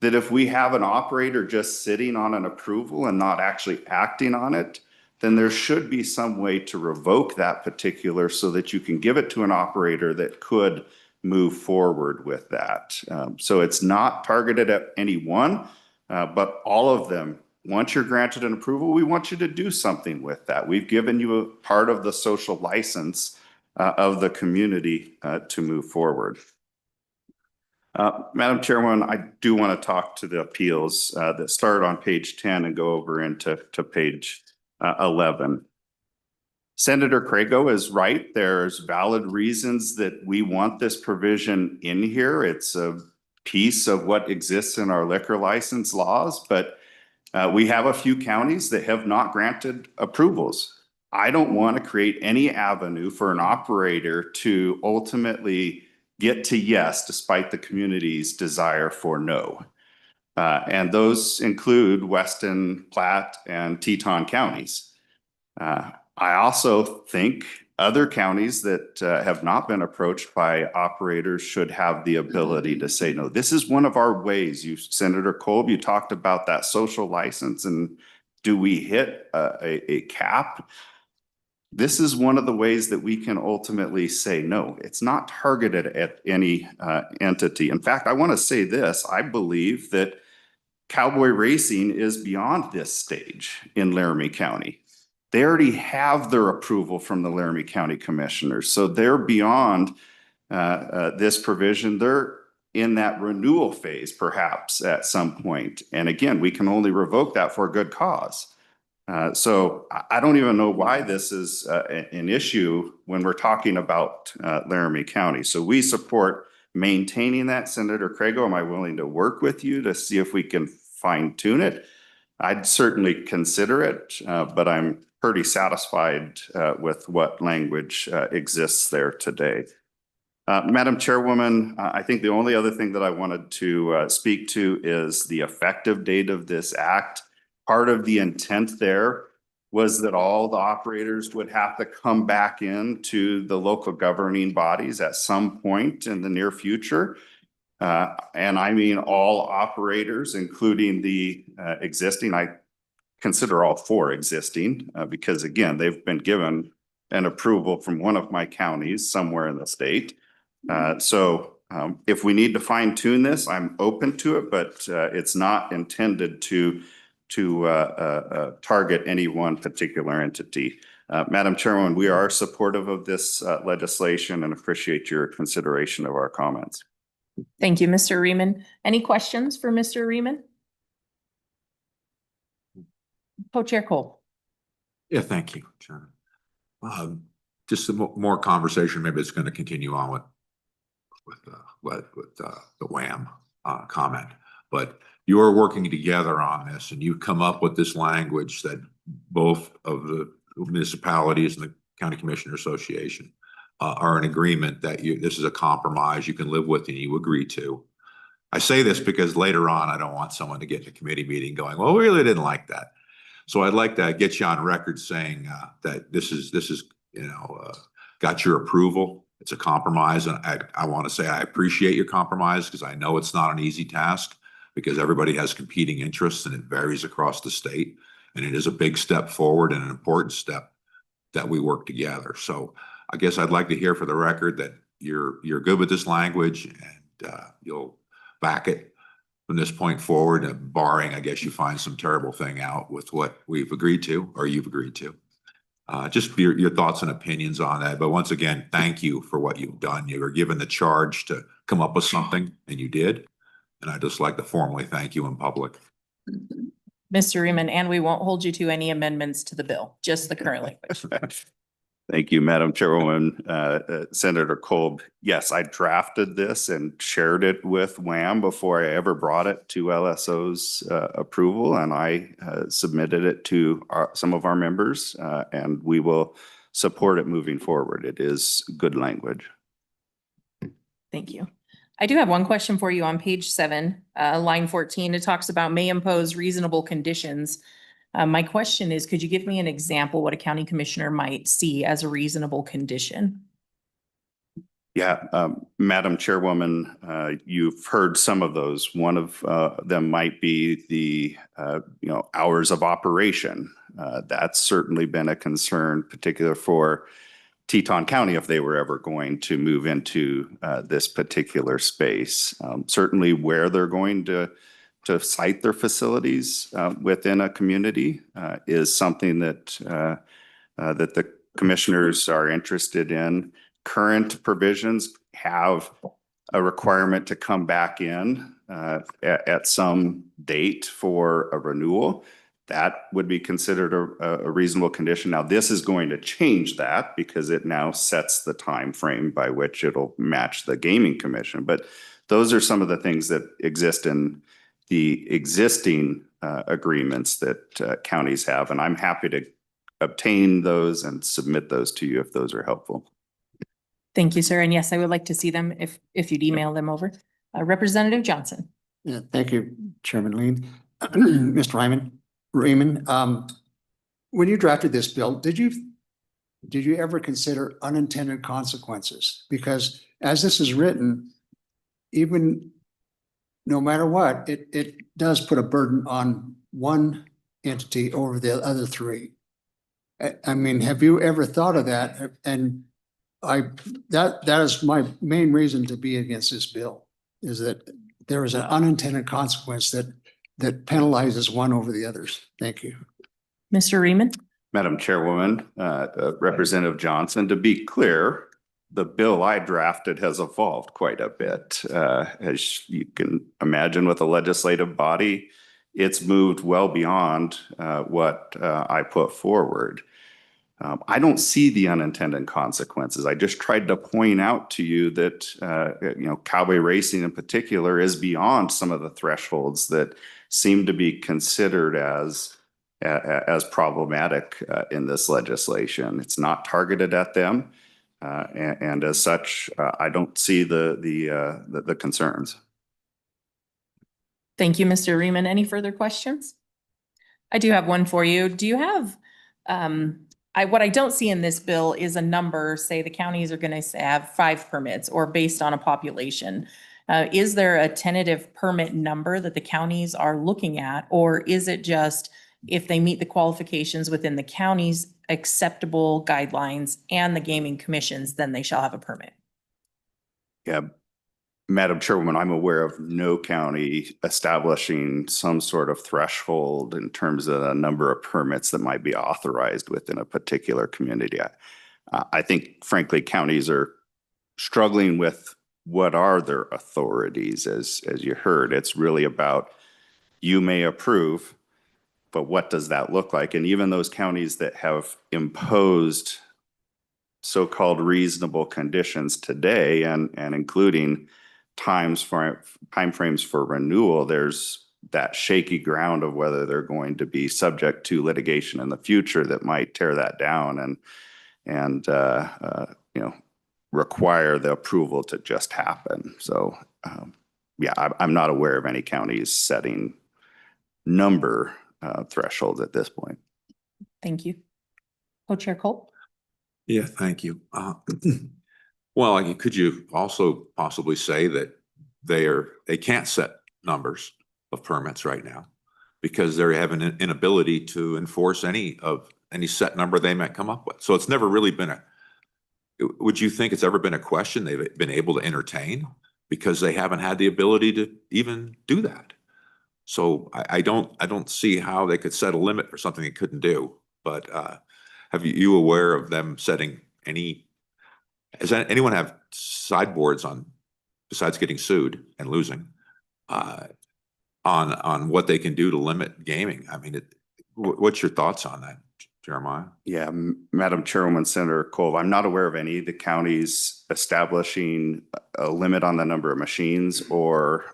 that if we have an operator just sitting on an approval and not actually acting on it, then there should be some way to revoke that particular so that you can give it to an operator that could move forward with that. So it's not targeted at any one, but all of them. Once you're granted an approval, we want you to do something with that. We've given you a part of the social license of the community to move forward. Madam Chairwoman, I do want to talk to the appeals that start on page 10 and go over into page 11. Senator Crago is right. There's valid reasons that we want this provision in here. It's a piece of what exists in our liquor license laws, but we have a few counties that have not granted approvals. I don't want to create any avenue for an operator to ultimately get to yes, despite the community's desire for no. And those include Weston, Platte, and Teton counties. I also think other counties that have not been approached by operators should have the ability to say no. This is one of our ways. Senator Kolb, you talked about that social license, and do we hit a cap? This is one of the ways that we can ultimately say no. It's not targeted at any entity. In fact, I want to say this. I believe that cowboy racing is beyond this stage in Laramie County. They already have their approval from the Laramie County Commissioners. So they're beyond this provision. They're in that renewal phase, perhaps at some point. And again, we can only revoke that for a good cause. So I don't even know why this is an issue when we're talking about Laramie County. So we support maintaining that. Senator Crago, am I willing to work with you to see if we can fine tune it? I'd certainly consider it, but I'm pretty satisfied with what language exists there today. Madam Chairwoman, I think the only other thing that I wanted to speak to is the effective date of this act. Part of the intent there was that all the operators would have to come back into the local governing bodies at some point in the near future. And I mean all operators, including the existing. I consider all 4 existing because, again, they've been given an approval from one of my counties somewhere in the state. So if we need to fine tune this, I'm open to it, but it's not intended to target any one particular entity. Madam Chairwoman, we are supportive of this legislation and appreciate your consideration of our comments. Thank you, Mr. Riemann. Any questions for Mr. Riemann? Co-Chair Cole. Yeah, thank you, Chairman. Just some more conversation. Maybe it's going to continue on with the Wham comment. But you're working together on this and you've come up with this language that both of the municipalities and the County Commissioner Association are in agreement that this is a compromise you can live with and you agree to. I say this because later on, I don't want someone to get in a committee meeting going, well, we really didn't like that. So I'd like to get you on record saying that this is got your approval. It's a compromise. And I want to say I appreciate your compromise because I know it's not an easy task because everybody has competing interests and it varies across the state. And it is a big step forward and an important step that we work together. So I guess I'd like to hear for the record that you're good with this language and you'll back it from this point forward, barring, I guess, you find some terrible thing out with what we've agreed to or you've agreed to. Just your thoughts and opinions on that. But once again, thank you for what you've done. You were given the charge to come up with something and you did. And I'd just like to formally thank you in public. Mr. Reman, and we won't hold you to any amendments to the bill, just the current language. Thank you, Madam Chairwoman. Senator Kolb, yes, I drafted this and shared it with WHAM before I ever brought it to LSO's approval, and I submitted it to some of our members, and we will support it moving forward. It is good language. Thank you. I do have one question for you on page 7, line 14. It talks about may impose reasonable conditions. My question is, could you give me an example what a county commissioner might see as a reasonable condition? Yeah, Madam Chairwoman, you've heard some of those. One of them might be the hours of operation. That's certainly been a concern, particularly for Teton County if they were ever going to move into this particular space. Certainly where they're going to site their facilities within a community is something that the commissioners are interested in. Current provisions have a requirement to come back in at some date for a renewal. That would be considered a reasonable condition. Now, this is going to change that because it now sets the time frame by which it'll match the Gaming Commission. But those are some of the things that exist in the existing agreements that counties have, and I'm happy to obtain those and submit those to you if those are helpful. Thank you, sir. And yes, I would like to see them if you'd email them over. Representative Johnson. Yeah, thank you, Chairman Lean. Mr. Raymond, when you drafted this bill, did you ever consider unintended consequences? Because as this is written, even no matter what, it does put a burden on one entity over the other three. I mean, have you ever thought of that? And that is my main reason to be against this bill, is that there is an unintended consequence that penalizes one over the others. Thank you. Mr. Reman. Madam Chairwoman, Representative Johnson, to be clear, the bill I drafted has evolved quite a bit. As you can imagine with a legislative body, it's moved well beyond what I put forward. I don't see the unintended consequences. I just tried to point out to you that, cowboy racing in particular is beyond some of the thresholds that seem to be considered as problematic in this legislation. It's not targeted at them. And as such, I don't see the concerns. Thank you, Mr. Reman. Any further questions? I do have one for you. Do you have, what I don't see in this bill is a number, say the counties are going to have 5 permits or based on a population. Is there a tentative permit number that the counties are looking at, or is it just if they meet the qualifications within the county's acceptable guidelines and the gaming commissions, then they shall have a permit? Yeah, Madam Chairwoman, I'm aware of no county establishing some sort of threshold in terms of the number of permits that might be authorized within a particular community. I think, frankly, counties are struggling with what are their authorities. As you heard, it's really about you may approve, but what does that look like? And even those counties that have imposed so-called reasonable conditions today and including timeframes for renewal, there's that shaky ground of whether they're going to be subject to litigation in the future that might tear that down and you know, require the approval to just happen. So yeah, I'm not aware of any counties setting number thresholds at this point. Thank you. Co-Chair Cole? Yeah, thank you. Well, could you also possibly say that they can't set numbers of permits right now because they have an inability to enforce any set number they might come up with. So it's never really been would you think it's ever been a question they've been able to entertain because they haven't had the ability to even do that? So I don't see how they could set a limit for something they couldn't do. But have you aware of them setting does anyone have sideboards on, besides getting sued and losing, on what they can do to limit gaming? I mean, what's your thoughts on that, Jeremiah? Yeah, Madam Chairwoman, Senator Cole, I'm not aware of any of the counties establishing a limit on the number of machines or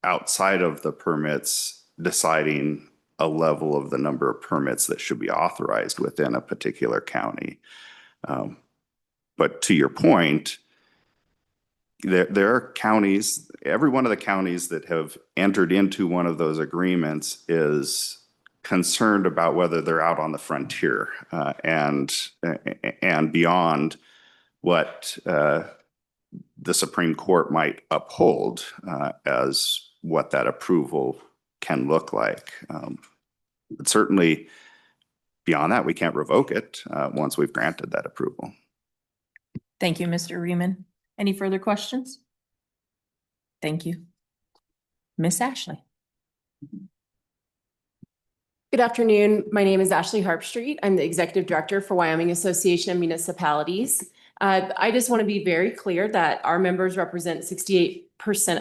outside of the permits deciding a level of the number of permits that should be authorized within a particular county. But to your point, there are counties, every one of the counties that have entered into one of those agreements is concerned about whether they're out on the frontier and beyond what the Supreme Court might uphold as what that approval can look like. But certainly beyond that, we can't revoke it once we've granted that approval. Thank you, Mr. Riemann. Any further questions? Thank you. Miss Ashley. Good afternoon. My name is Ashley Harpstreet. I'm the Executive Director for Wyoming Association of Municipalities. I just want to be very clear that our members represent 68%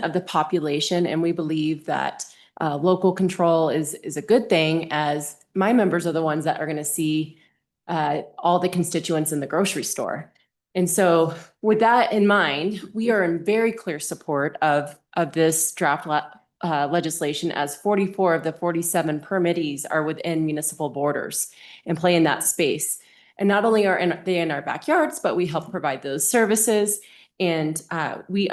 of the population, and we believe that local control is a good thing, as my members are the ones that are going to see all the constituents in the grocery store. And so with that in mind, we are in very clear support of this draft legislation, as 44 of the 47 permittees are within municipal borders and play in that space. And not only are they in our backyards, but we help provide those services. And we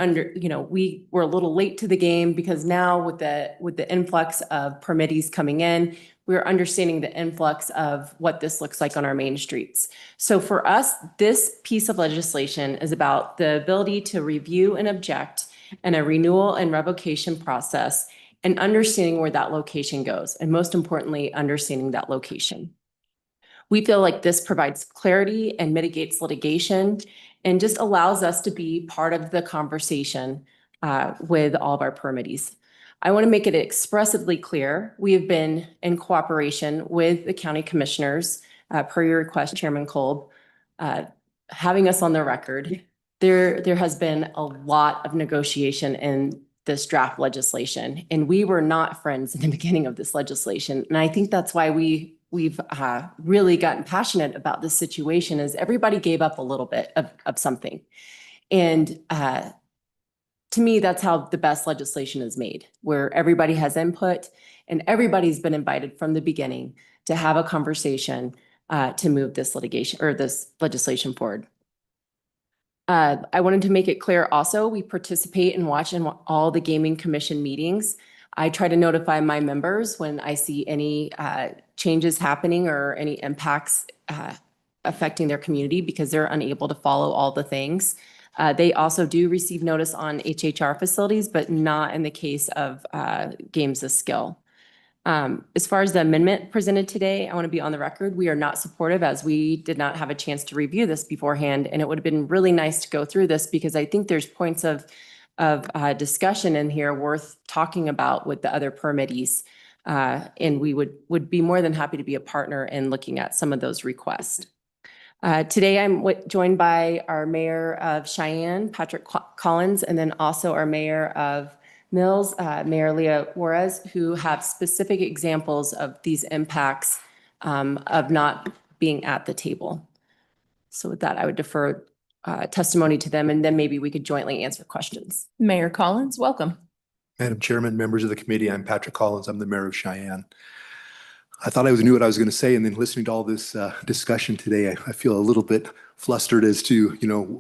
were a little late to the game because now with the influx of permittees coming in, we're understanding the influx of what this looks like on our main streets. So for us, this piece of legislation is about the ability to review and object and a renewal and revocation process and understanding where that location goes. And most importantly, understanding that location. We feel like this provides clarity and mitigates litigation and just allows us to be part of the conversation with all of our permittees. I want to make it expressively clear, we have been in cooperation with the county commissioners, per your request, Chairman Kolb, having us on the record. There has been a lot of negotiation in this draft legislation, and we were not friends in the beginning of this legislation. And I think that's why we've really gotten passionate about this situation, is everybody gave up a little bit of something. And to me, that's how the best legislation is made, where everybody has input and everybody's been invited from the beginning to have a conversation to move this litigation or this legislation forward. I wanted to make it clear also, we participate and watch in all the Gaming Commission meetings. I try to notify my members when I see any changes happening or any impacts affecting their community, because they're unable to follow all the things. They also do receive notice on HHR facilities, but not in the case of games of skill. As far as the amendment presented today, I want to be on the record. We are not supportive, as we did not have a chance to review this beforehand. And it would have been really nice to go through this, because I think there's points of discussion in here worth talking about with the other permittees. And we would be more than happy to be a partner in looking at some of those requests. Today, I'm joined by our Mayor of Cheyenne, Patrick Collins, and then also our Mayor of Mills, Mayor Leah Juarez, who have specific examples of these impacts of not being at the table. So with that, I would defer testimony to them, and then maybe we could jointly answer questions. Mayor Collins, welcome. Madam Chairman, members of the committee, I'm Patrick Collins. I'm the mayor of Cheyenne. I thought I knew what I was going to say, and then listening to all this discussion today, I feel a little bit flustered as to,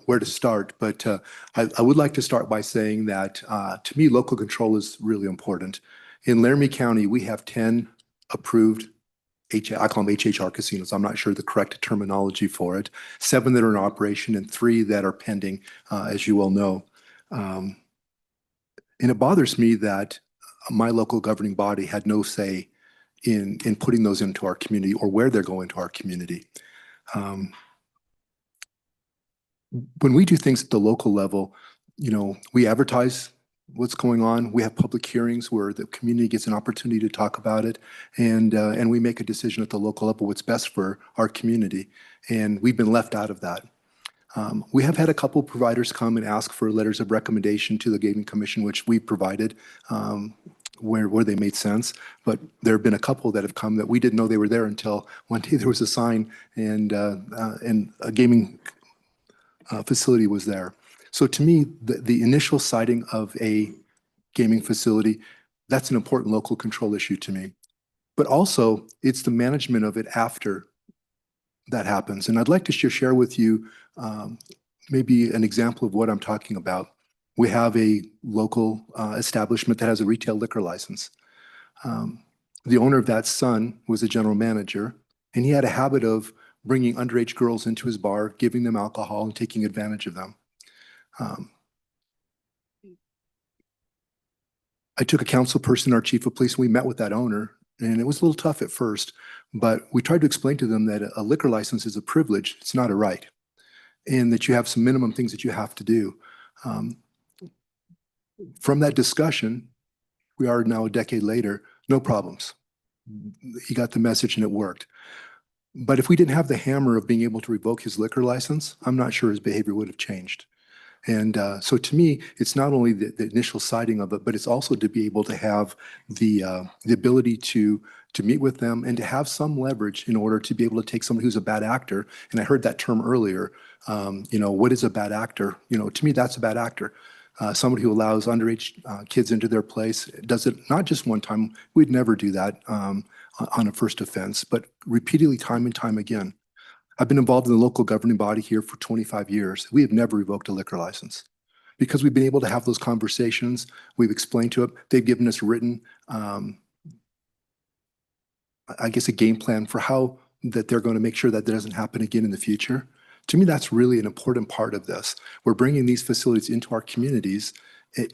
where to start. But I would like to start by saying that to me, local control is really important. In Laramie County, we have 10 approved I call them HHR casinos. I'm not sure the correct terminology for it. 7 that are in operation and 3 that are pending, as you well know. And it bothers me that my local governing body had no say in putting those into our community or where they're going to our community. When we do things at the local level, we advertise what's going on. We have public hearings where the community gets an opportunity to talk about it, and we make a decision at the local level what's best for our community. And we've been left out of that. We have had a couple providers come and ask for letters of recommendation to the Gaming Commission, which we provided where they made sense. But there have been a couple that have come that we didn't know they were there until one day there was a sign and a gaming facility was there. So to me, the initial siting of a gaming facility, that's an important local control issue to me. But also, it's the management of it after that happens. And I'd like to share with you maybe an example of what I'm talking about. We have a local establishment that has a retail liquor license. The owner of that son was a general manager, and he had a habit of bringing underage girls into his bar, giving them alcohol and taking advantage of them. I took a council person, our chief of police, and we met with that owner, and it was a little tough at first, but we tried to explain to them that a liquor license is a privilege, it's not a right, and that you have some minimum things that you have to do. From that discussion, we are now a decade later, no problems. He got the message and it worked. But if we didn't have the hammer of being able to revoke his liquor license, I'm not sure his behavior would have changed. And so to me, it's not only the initial sighting of it, but it's also to be able to have the ability to meet with them and to have some leverage in order to be able to take someone who's a bad actor. And I heard that term earlier. What is a bad actor? To me, that's a bad actor. Somebody who allows underage kids into their place, does it not just one time. We'd never do that on a first offense, but repeatedly, time and time again. I've been involved in the local governing body here for 25 years. We have never revoked a liquor license because we've been able to have those conversations. We've explained to them. They've given us written, I guess, a game plan for how that they're going to make sure that doesn't happen again in the future. To me, that's really an important part of this. We're bringing these facilities into our communities,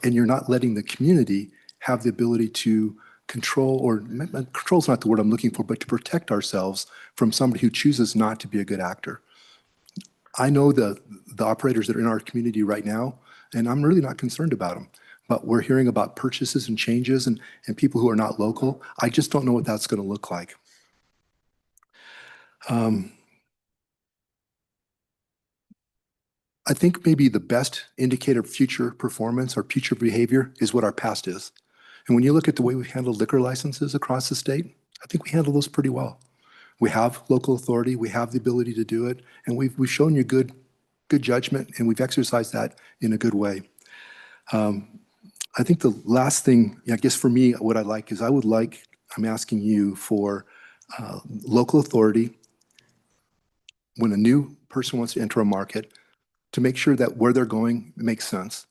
and you're not letting the community have the ability to control, or control is not the word I'm looking for, but to protect ourselves from somebody who chooses not to be a good actor. I know the operators that are in our community right now, and I'm really not concerned about them. But we're hearing about purchases and changes and people who are not local. I just don't know what that's going to look like. I think maybe the best indicator of future performance or future behavior is what our past is. And when you look at the way we handle liquor licenses across the state, I think we handle those pretty well. We have local authority, we have the ability to do it, and we've shown you good judgment, and we've exercised that in a good way. I think the last thing, I guess for me, what I like is I'm asking you for local authority when a new person wants to enter a market to make sure that where they're going makes sense.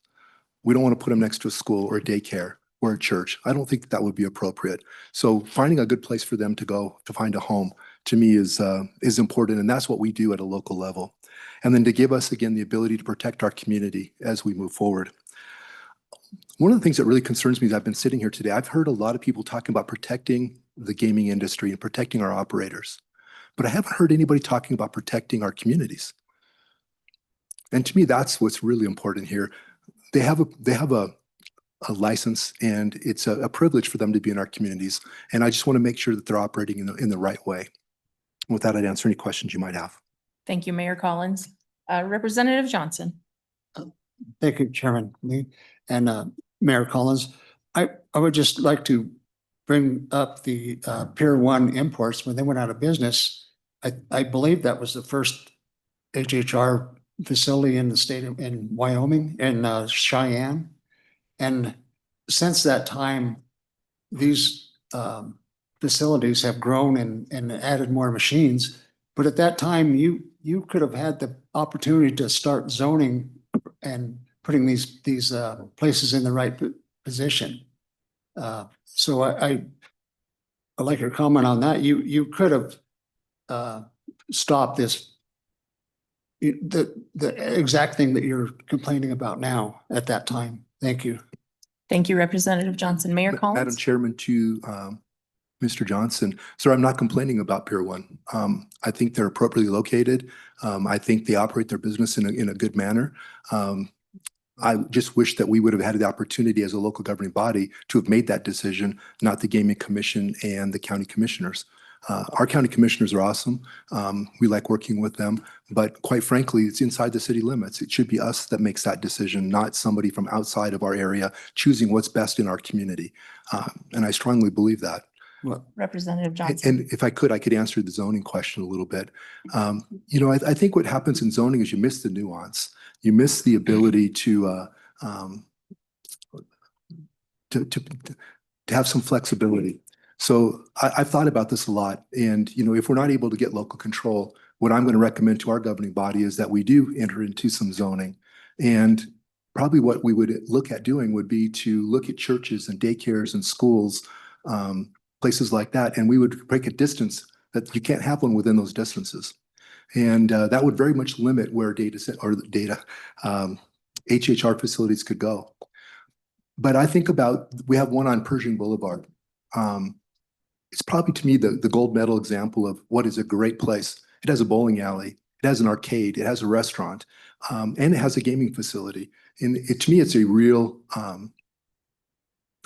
We don't want to put them next to a school or a daycare or a church. I don't think that would be appropriate. So finding a good place for them to go to find a home, to me, is important, and that's what we do at a local level. And then to give us, again, the ability to protect our community as we move forward. One of the things that really concerns me is I've been sitting here today, I've heard a lot of people talking about protecting the gaming industry and protecting our operators, but I haven't heard anybody talking about protecting our communities. And to me, that's what's really important here. They have a license, and it's a privilege for them to be in our communities. And I just want to make sure that they're operating in the right way. With that, I'd answer any questions you might have. Thank you, Mayor Collins. Representative Johnson. Thank you, Chairman Lee and Mayor Collins. I would just like to bring up the Pier 1 imports when they went out of business. I believe that was the first HHR facility in the state of, in Wyoming, in Cheyenne. And since that time, these facilities have grown and added more machines. But at that time, you could have had the opportunity to start zoning and putting these places in the right position. So I'd like your comment on that. You could have stopped this, the exact thing that you're complaining about now at that time. Thank you. Thank you, Representative Johnson. Mayor Madam Collins? Chairman, to Mr. Johnson, sir, I'm not complaining about Pier 1. I think they're appropriately located. I think they operate their business in a good manner. I just wish that we would have had the opportunity as a local governing body to have made that decision, not the Gaming Commission and the county commissioners. Our county commissioners are awesome. We like working with them, but quite frankly, it's inside the city limits. It should be us that makes that decision, not somebody from outside of our area choosing what's best in our community. And I strongly believe that. Representative Johnson? And if I could answer the zoning question a little bit. You know, I think what happens in zoning is you miss the nuance. You miss the ability to have some flexibility. So I've thought about this a lot. And, you know, if we're not able to get local control, what I'm going to recommend to our governing body is that we do enter into some zoning. And probably what we would look at doing would be to look at churches and daycares and schools, places like that. And we would break a distance that you can't have one within those distances. And that would very much limit where HHR facilities could go. But I think about, we have one on Pershing Boulevard. It's probably to me the gold medal example of what is a great place. It has a bowling alley, it has an arcade, it has a restaurant, and it has a gaming facility. And to me, it's a real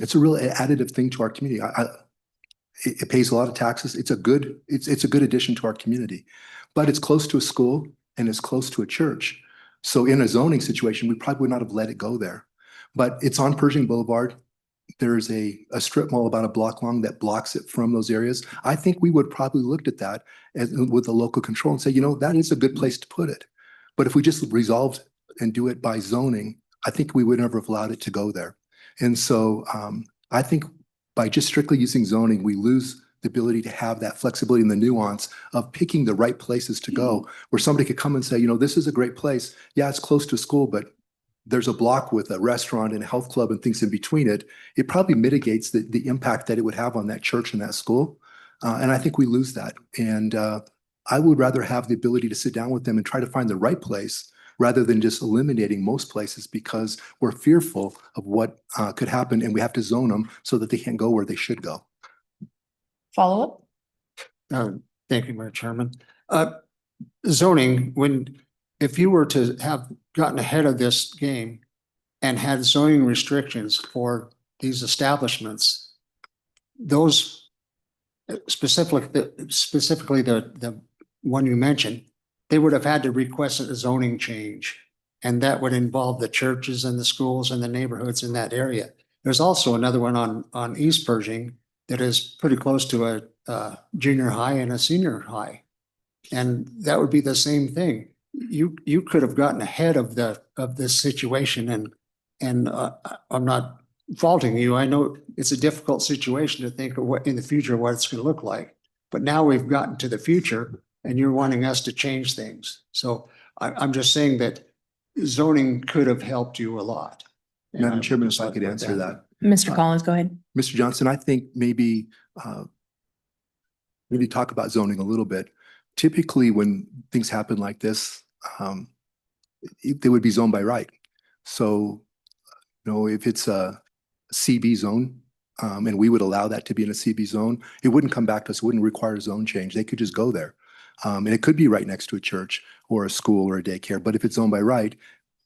additive thing to our community. It pays a lot of taxes. It's a good addition to our community, but it's close to a school and it's close to a church. So in a zoning situation, we probably would not have let it go there, but it's on Pershing Boulevard. There's a strip mall about a block long that blocks it from those areas. I think we would probably looked at that with the local control and say, you know, that is a good place to put it. But if we just resolved and do it by zoning, I think we would never have allowed it to go there. And so I think by just strictly using zoning, we lose the ability to have that flexibility and the nuance of picking the right places to go, where somebody could come and say, you know, this is a great place. Yeah, it's close to school, but there's a block with a restaurant and a health club and things in between it. It probably mitigates the impact that it would have on that church and that school. And I think we lose that. And I would rather have the ability to sit down with them and try to find the right place rather than just eliminating most places because we're fearful of what could happen and we have to zone them so that they can't go where they should go. Follow up? Thank you, Mayor Chairman. Zoning, if you were to have gotten ahead of this game and had zoning restrictions for these establishments, those specifically the one you mentioned, they would have had to request a zoning change. And that would involve the churches and the schools and the neighborhoods in that area. There's also another one on East Pershing that is pretty close to a junior high and a senior high. And that would be the same thing. You could have gotten ahead of this situation, and I'm not faulting you. I know it's a difficult situation to think of what in the future what it's going to look like. But now we've gotten to the future, and you're wanting us to change things. So I'm just saying that zoning could have helped you a lot. Madam Chairman, if I could answer that. Mr. Collins, go ahead. Mr. Johnson, I think maybe talk about zoning a little bit. Typically, when things happen like this, they would be zoned by right. So, you know, if it's a CB zone, and we would allow that to be in a CB zone, it wouldn't come back to us. It wouldn't require a zone change. They could just go there. And it could be right next to a church or a school or a daycare. But if it's zoned by right,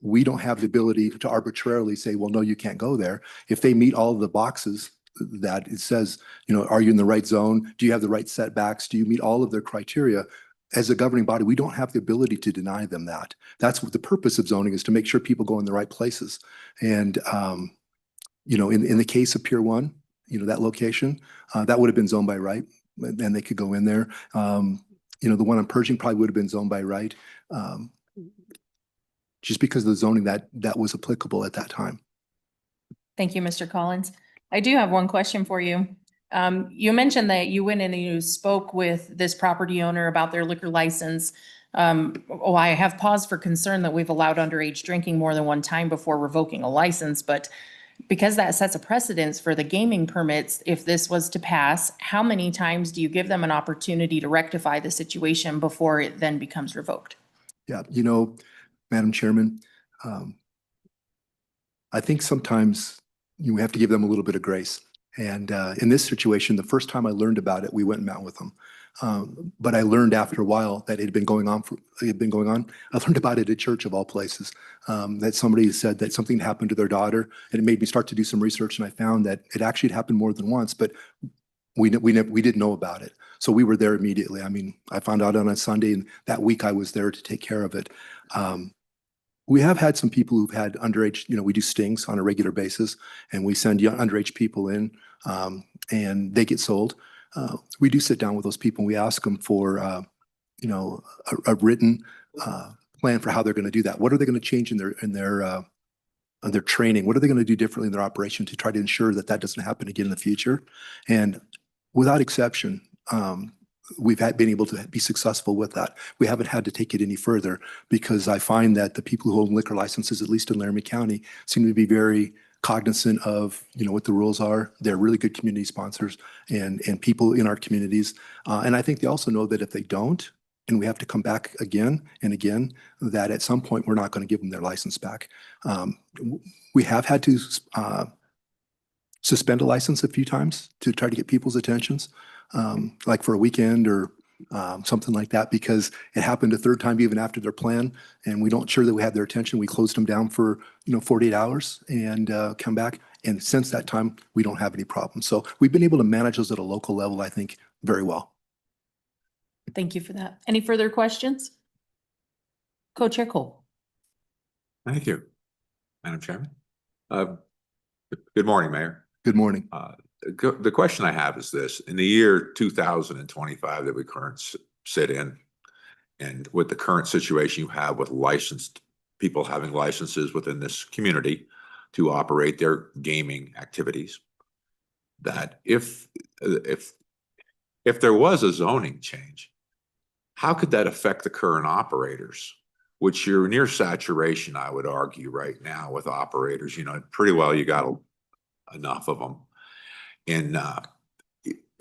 we don't have the ability to arbitrarily say, well, no, you can't go there. If they meet all of the boxes that it says, you know, are you in the right zone? Do you have the right setbacks? Do you meet all of their criteria? As a governing body, we don't have the ability to deny them that. That's what the purpose of zoning is, to make sure people go in the right places. And, you know, in the case of Pier 1, you know, that location, that would have been zoned by right, and they could go in there. You know, the one on Pershing probably would have been zoned by right. just because of the zoning that was applicable at that time. Thank you, Mr. Collins. I do have one question for you. You mentioned that you went in and you spoke with this property owner about their liquor license. I have pause for concern that we've allowed underage drinking more than one time before revoking a license, but because that sets a precedence for the gaming permits, if this was to pass, how many times do you give them an opportunity to rectify the situation before it then becomes revoked? Yeah, Madam Chairman, I think sometimes you have to give them a little bit of grace. And in this situation, the first time I learned about it, we went and met with them. But I learned after a while that it had been going on. I learned about it at church of all places, that somebody said that something happened to their daughter, and it made me start to do some research. And I found that it actually had happened more than once, but we didn't know about it. So we were there immediately. I mean, I found out on a Sunday, and that week I was there to take care of it. We have had some people who've had underage, we do stings on a regular basis, and we send underage people in, and they get sold. We do sit down with those people and we ask them for, a written plan for how they're going to do that. What are they going to change in their training? What are they going to do differently in their operation to try to ensure that that doesn't happen again in the future? And without exception, we've been able to be successful with that. We haven't had to take it any further because I find that the people who hold liquor licenses, at least in Laramie County, seem to be very cognizant of what the rules are. They're really good community sponsors and people in our communities. And I think they also know that if they don't, and we have to come back again and again, that at some point we're not going to give them their license back. We have had to suspend a license a few times to try to get people's attentions, like for a weekend or something like that, because it happened a third time even after their plan, and we don't sure that we had their attention. We closed them down for 48 hours and come back. And since that time, we don't have any problems. So we've been able to manage those at a local level, I think, very well. Thank you for that. Any further questions? Co-Chair Cole. Thank you, Madam Chairman. Good morning, Mayor. Good morning. The question I have is this: in the year 2025 that we sit in, and with the current situation you have with licensed people having licenses within this community to operate their gaming activities, that if there was a zoning change, how could that affect the current operators, which you're near saturation, I would argue, right now with operators? Pretty well you got enough of them. And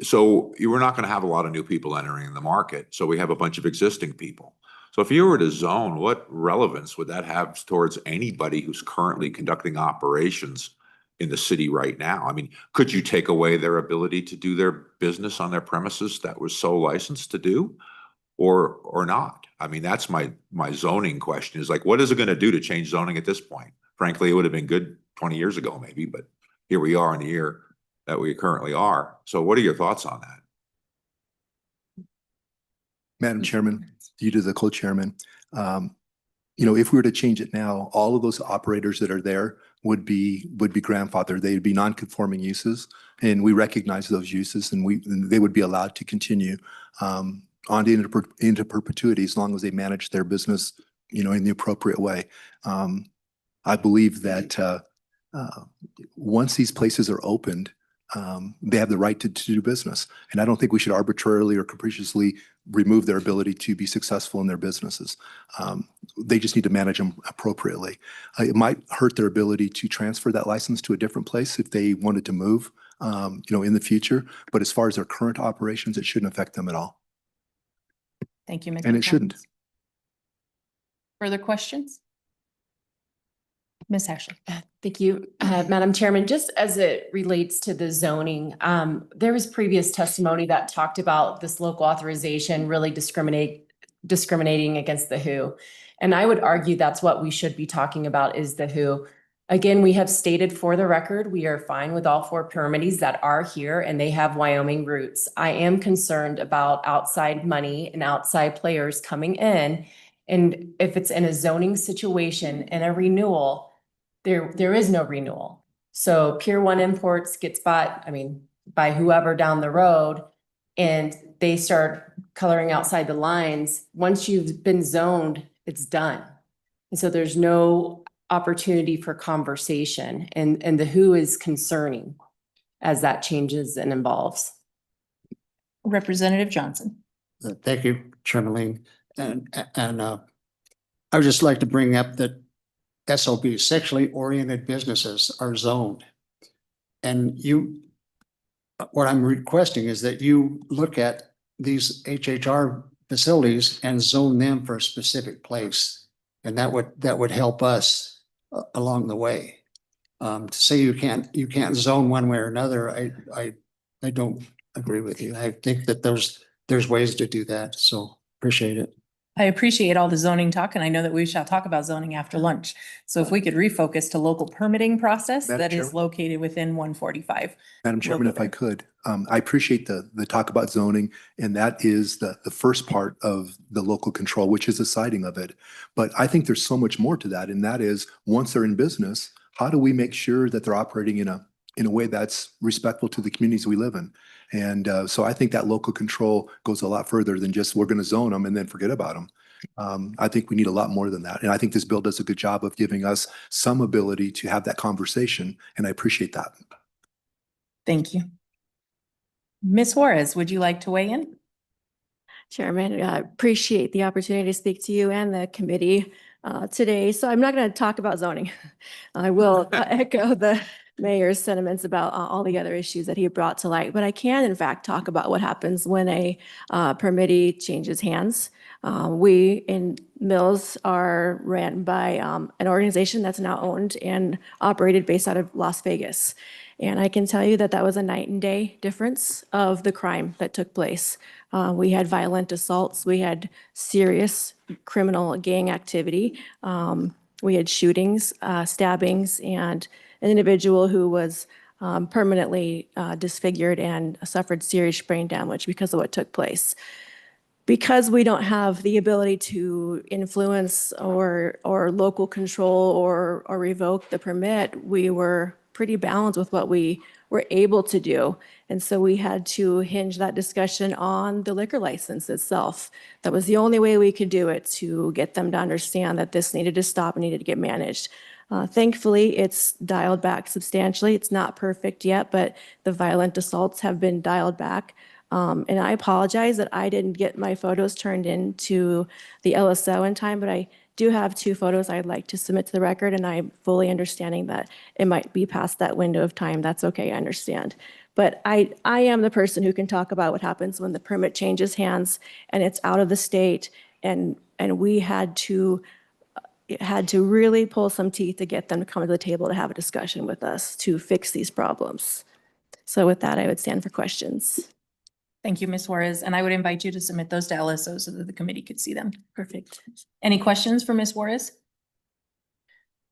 so you were not going to have a lot of new people entering the market. So we have a bunch of existing people. So if you were to zone, what relevance would that have towards anybody who's currently conducting operations in the city right now? I mean, could you take away their ability to do their business on their premises that was so licensed to do, or not? I mean, that's my zoning question, is like, what is it going to do to change zoning at this point? Frankly, it would have been good 20 years ago maybe, but here we are in the year that we currently are. So what are your thoughts on that? Madam Chairman, you to the co-chairman, if we were to change it now, all of those operators that are there would be grandfathered. They'd be non-conforming uses, and we recognize those uses, and they would be allowed to continue on into perpetuity as long as they manage their business, in the appropriate way. I believe that once these places are opened, they have the right to do business. And I don't think we should arbitrarily or capriciously remove their ability to be successful in their businesses. They just need to manage them appropriately. It might hurt their ability to transfer that license to a different place if they wanted to move, in the future. But as far as their current operations, it shouldn't affect them at all. Thank you, Ms. And it shouldn't. Further questions? Ms. Ashley. Thank you, Madam Chairman. Just as it relates to the zoning, there was previous testimony that talked about this local authorization really discriminating against the WHO. And I would argue that's what we should be talking about, is the WHO. Again, we have stated for the record, we are fine with all 4 paramedics that are here and they have Wyoming roots. I am concerned about outside money and outside players coming in. And if it's in a zoning situation and a renewal, there is no renewal. So Pier 1 Imports gets bought, by whoever down the road, and they start coloring outside the lines. Once you've been zoned it's done. And so there's no opportunity for conversation, and the who is concerning as that changes and evolves. Representative Johnson. Thank you, Chairman Ling. And I would just like to bring up that SOB, sexually oriented businesses, are zoned. And what I'm requesting is that you look at these HHR facilities and zone them for a specific place. And that would help us along the way. To say you can't zone one way or another, I don't agree with you. I think that there's ways to do that. So appreciate it. I appreciate all the zoning talk, and I know that we shall talk about zoning after lunch. So if we could refocus to local permitting process Madam that is Chair? located within 145. Madam Chairman, if I could, I appreciate the talk about zoning, and that is the first part of the local control, which is the citing of it. But I think there's so much more to that, and that is, once they're in business, how do we make sure that they're operating in a way that's respectful to the communities we live in? And so I think that local control goes a lot further than just we're going to zone them and then forget about them. I think we need a lot more than that. And I think this bill does a good job of giving us some ability to have that conversation, and I appreciate that. Thank you. Ms. Juarez, would you like to weigh in? Chairman, I appreciate the opportunity to speak to you and the committee today. So I'm not going to talk about zoning. I will echo the mayor's sentiments about all the other issues that he brought to light, but I can in fact talk about what happens when a permittee changes hands. We in Mills are ran by an organization that's now owned and operated based out of Las Vegas. And I can tell you that that was a night and day difference of the crime that took place. We had violent assaults. We had serious criminal gang activity. We had shootings, stabbings, and an individual who was permanently disfigured and suffered serious brain damage because of what took place. Because we don't have the ability to influence or local control or revoke the permit, we were pretty balanced with what we were able to do. And so we had to hinge that discussion on the liquor license itself. That was the only way we could do it, to get them to understand that this needed to stop and needed to get managed. Thankfully, it's dialed back substantially. It's not perfect yet, but the violent assaults have been dialed back. And I apologize that I didn't get my photos turned in to the LSO in time, but I do have 2 photos I'd like to submit to the record, and I'm fully understanding that it might be past that window of time. That's okay, I understand. But I am the person who can talk about what happens when the permit changes hands and it's out of the state, and we had to really pull some teeth to get them to come to the table to have a discussion with us to fix these problems. So with that, I would stand for questions. Thank you, Ms. Juarez, and I would invite you to submit those to LSO so that the committee could see them. Perfect. Any questions for Ms. Juarez?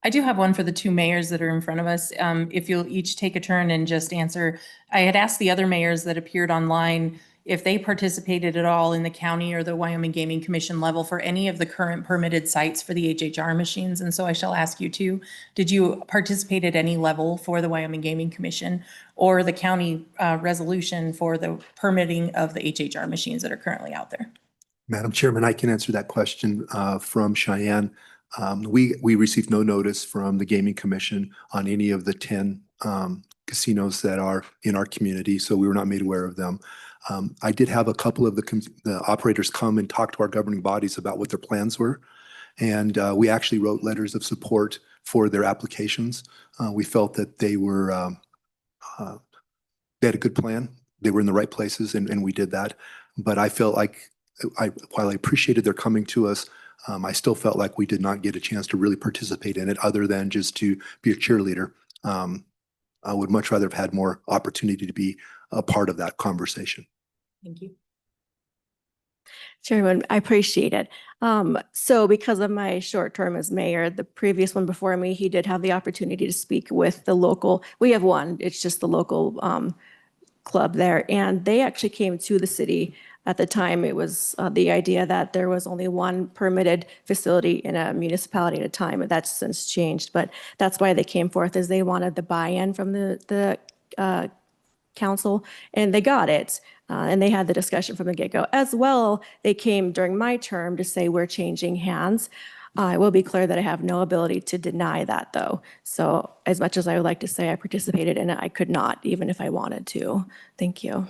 I do have one for the 2 mayors that are in front of us. If you'll each take a turn and just answer. I had asked the other mayors that appeared online if they participated at all in the county or the Wyoming Gaming Commission level for any of the current permitted sites for the HHR machines. And so I shall ask you too, did you participate at any level for the Wyoming Gaming Commission or the county resolution for the permitting of the HHR machines that are currently out there? Madam Chairman, I can answer that question from Cheyenne. We received no notice from the Gaming Commission on any of the 10 casinos that are in our community, so we were not made aware of them. I did have a couple of the operators come and talk to our governing bodies about what their plans were. And we actually wrote letters of support for their applications. We felt that they had a good plan. They were in the right places, and we did that. But I felt like, while I appreciated their coming to us, I still felt like we did not get a chance to really participate in it other than just to be a cheerleader. I would much rather have had more opportunity to be a part of that conversation. Thank you. Chairman, I appreciate it. So because of my short term as mayor, the previous one before me, he did have the opportunity to speak with the local, we have one, it's just the local club there. And they actually came to the city. At the time, it was the idea that there was only one permitted facility in a municipality at a time, and that's since changed. But that's why they came forth, is they wanted the buy-in from the council, and they got it. And they had the discussion from the get-go. As well, they came during my term to say we're changing hands. I will be clear that I have no ability to deny that, though. So as much as I would like to say I participated in it, I could not, even if I wanted to. Thank you.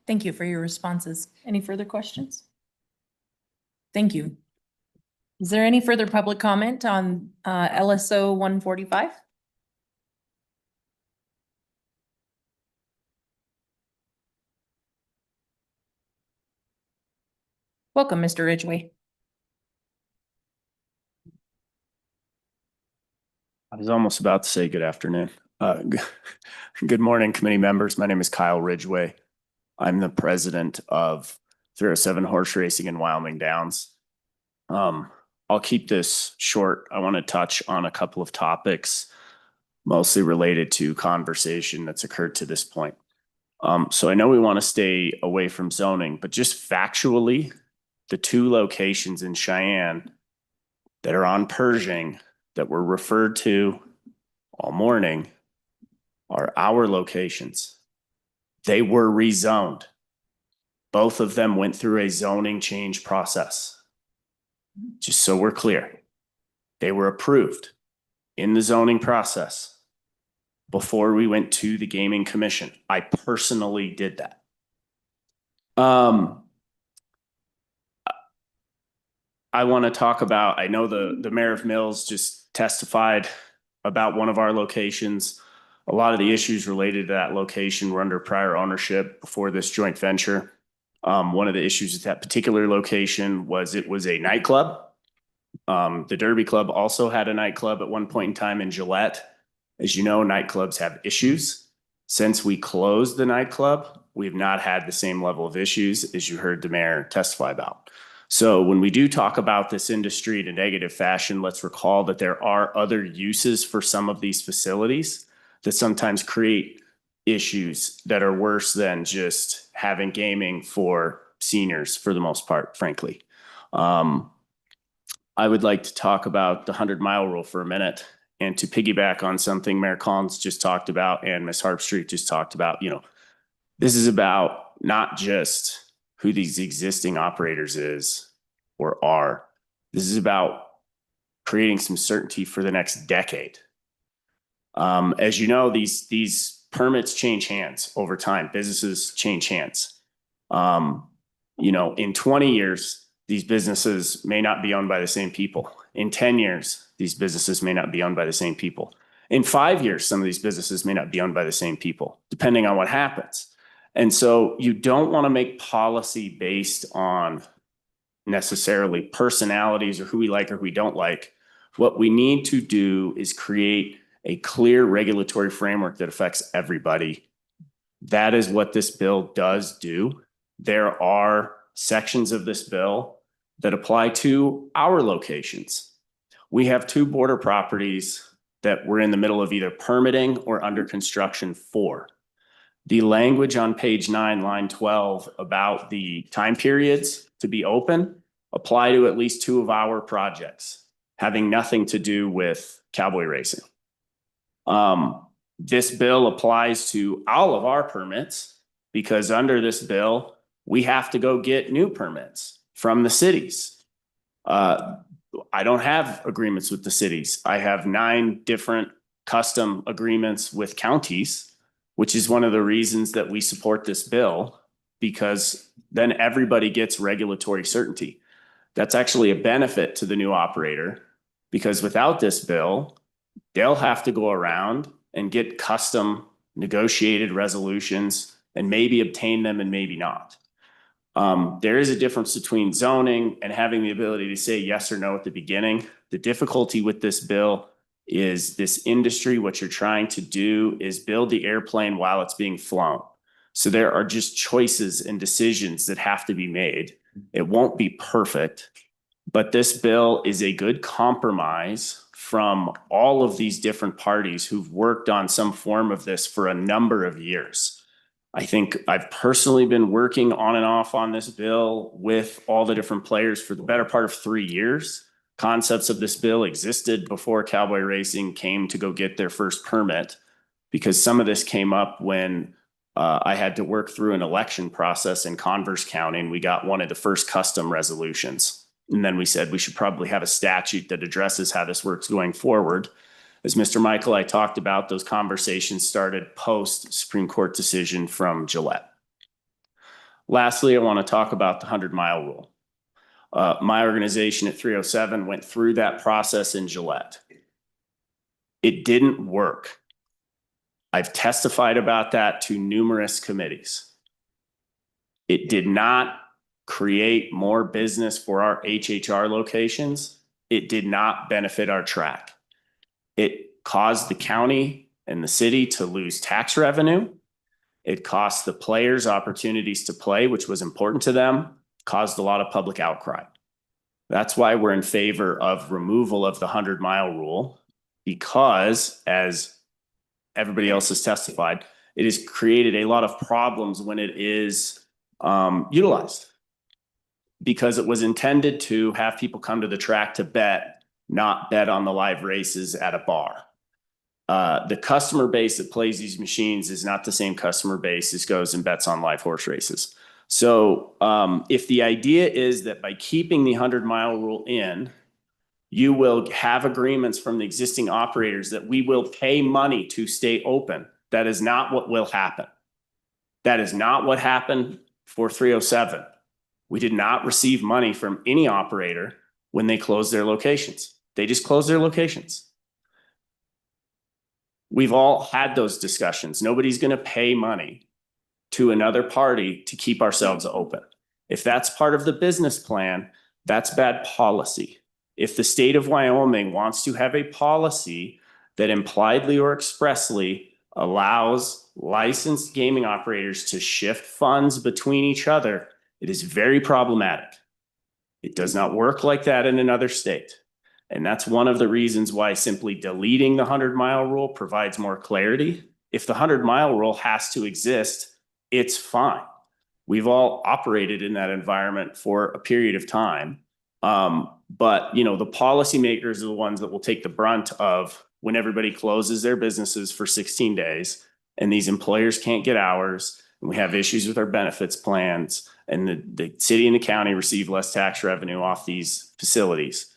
Thank you for your responses. Any further questions? Thank you. Is there any further public comment on LSO 145? Welcome, Mr. Ridgway. I was almost about to say good afternoon. Good morning, committee members. My name is Kyle Ridgway. I'm the president of 307 Horse Racing in Wyoming Downs. I'll keep this short. I want to touch on a couple of topics, mostly related to conversation that's occurred to this point. So I know we want to stay away from zoning, but just factually, the two locations in Cheyenne that are on Pershing that were referred to all morning are our locations. They were rezoned. Both of them went through a zoning change process. Just so we're clear, they were approved in the zoning process before we went to the Gaming Commission. I personally did that. I want to talk about, I know the Mayor of Mills just testified about one of our locations. A lot of the issues related to that location were under prior ownership before this joint venture. One of the issues with that particular location was it was a nightclub. The Derby Club also had a nightclub at one point in time in Gillette. As you know, nightclubs have issues. Since we closed the nightclub, we've not had the same level of issues as you heard the mayor testify about. So when we do talk about this industry in a negative fashion, let's recall that there are other uses for some of these facilities that sometimes create issues that are worse than just having gaming for seniors for the most part, frankly. I would like to talk about the 100-mile rule for a minute and to piggyback on something Mayor Collins just talked about and Ms. Harpstreet just talked about. You know, this is about not just who these existing operators is or are. This is about creating some certainty for the next decade. As you know, these permits change hands over time. Businesses change hands. You know, in 20 years, these businesses may not be owned by the same people. In 10 years, these businesses may not be owned by the same people. In 5 years, some of these businesses may not be owned by the same people, depending on what happens. And so you don't want to make policy based on necessarily personalities or who we like or who we don't like. What we need to do is create a clear regulatory framework that affects everybody. That is what this bill does do. There are sections of this bill that apply to our locations. We have 2 border properties that we're in the middle of either permitting or under construction for. The language on page 9, line 12 about the time periods to be open apply to at least 2 of our projects, having nothing to do with cowboy racing. This bill applies to all of our permits because under this bill, we have to go get new permits from the cities. I don't have agreements with the cities. I have 9 different custom agreements with counties, which is one of the reasons that we support this bill, because then everybody gets regulatory certainty. That's actually a benefit to the new operator, because without this bill, they'll have to go around and get custom negotiated resolutions and maybe obtain them and maybe not. There is a difference between zoning and having the ability to say yes or no at the beginning. The difficulty with this bill is this industry, what you're trying to do is build the airplane while it's being flown. So there are just choices and decisions that have to be made. It won't be perfect, but this bill is a good compromise from all of these different parties who've worked on some form of this for a number of years. I think I've personally been working on and off on this bill with all the different players for the better part of 3 years. Concepts of this bill existed before Cowboy Racing came to go get their first permit, because some of this came up when I had to work through an election process in Converse County, and we got one of the first custom resolutions. And then we said we should probably have a statute that addresses how this works going forward. As Mr. Michael, I talked about, those conversations started post Supreme Court decision from Gillette. Lastly, I want to talk about the 100-mile rule. My organization at 307 went through that process in Gillette. It didn't work. I've testified about that to numerous committees. It did not create more business for our HHR locations. It did not benefit our track. It caused the county and the city to lose tax revenue. It cost the players opportunities to play, which was important to them, caused a lot of public outcry. That's why we're in favor of removal of the 100-mile rule, because as everybody else has testified, it has created a lot of problems when it is utilized, because it was intended to have people come to the track to bet, not bet on the live races at a bar. The customer base that plays these machines is not the same customer base as goes and bets on live horse races. So if the idea is that by keeping the 100-mile rule in, you will have agreements from the existing operators that we will pay money to stay open, that is not what will happen. That is not what happened for 307. We did not receive money from any operator when they closed their locations. They just closed their locations. We've all had those discussions. Nobody's going to pay money to another party to keep ourselves open. If that's part of the business plan, that's bad policy. If the state of Wyoming wants to have a policy that impliedly or expressly allows licensed gaming operators to shift funds between each other, it is very problematic. It does not work like that in another state. And that's one of the reasons why simply deleting the 100-mile rule provides more clarity. If the 100-mile rule has to exist, it's fine. We've all operated in that environment for a period of time. But you know, the policymakers are the ones that will take the brunt of when everybody closes their businesses for 16 days and these employers can't get hours, and we have issues with our benefits plans, and the city and the county receive less tax revenue off these facilities.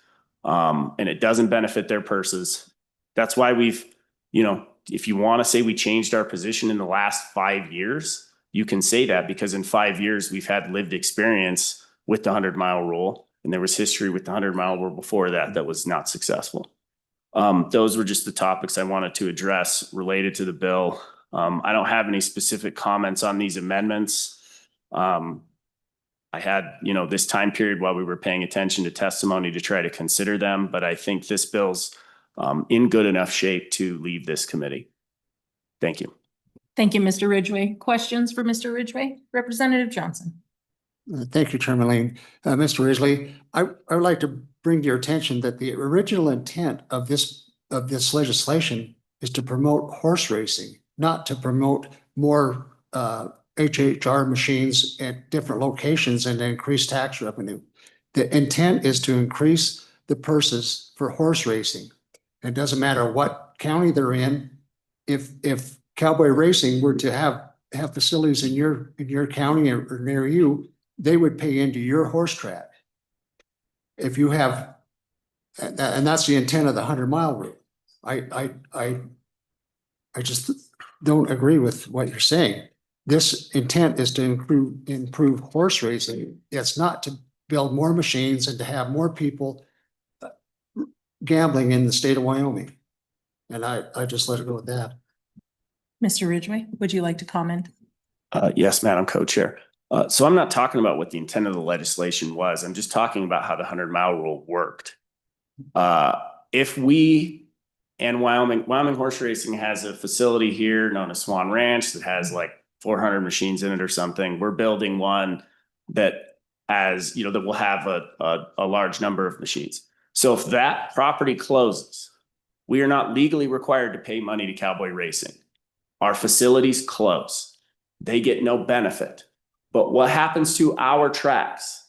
And it doesn't benefit their purses. That's why we've, you know, if you want to say we changed our position in the last 5 years, you can say that, because in 5 years we've had lived experience with the 100-mile rule. And there was history with the 100-mile rule before that that was not successful. Those were just the topics I wanted to address related to the bill. I don't have any specific comments on these amendments. I had, you know, this time period while we were paying attention to testimony to try to consider them, but I think this bill's in good enough shape to leave this committee. Thank you. Thank you, Mr. Ridgway. Questions for Mr. Ridgway? Representative Johnson. Thank you, Chairman Lane. Mr. Risley, I would like to bring to your attention that the original intent of this legislation is to promote horse racing, not to promote more HHR machines at different locations and to increase tax revenue. The intent is to increase the purses for horse racing. It doesn't matter what county they're in. If Cowboy Racing were to have facilities in your county or near you, they would pay into your horse track. If you have, and that's the intent of the 100-mile rule. I just don't agree with what you're saying. This intent is to improve horse racing. It's not to build more machines and to have more people gambling in the state of Wyoming. And I just let it go with that. Mr. Ridgway, would you like to comment? Yes, Madam Co-Chair. So I'm not talking about what the intent of the legislation was. I'm just talking about how the 100-mile rule worked. If we and Wyoming Horse Racing has a facility here known as Swan Ranch that has like 400 machines in it or something. We're building one that has, you know, that will have a large number of machines. So if that property closes, we are not legally required to pay money to Cowboy Racing. Our facilities close. They get no benefit. But what happens to our tracks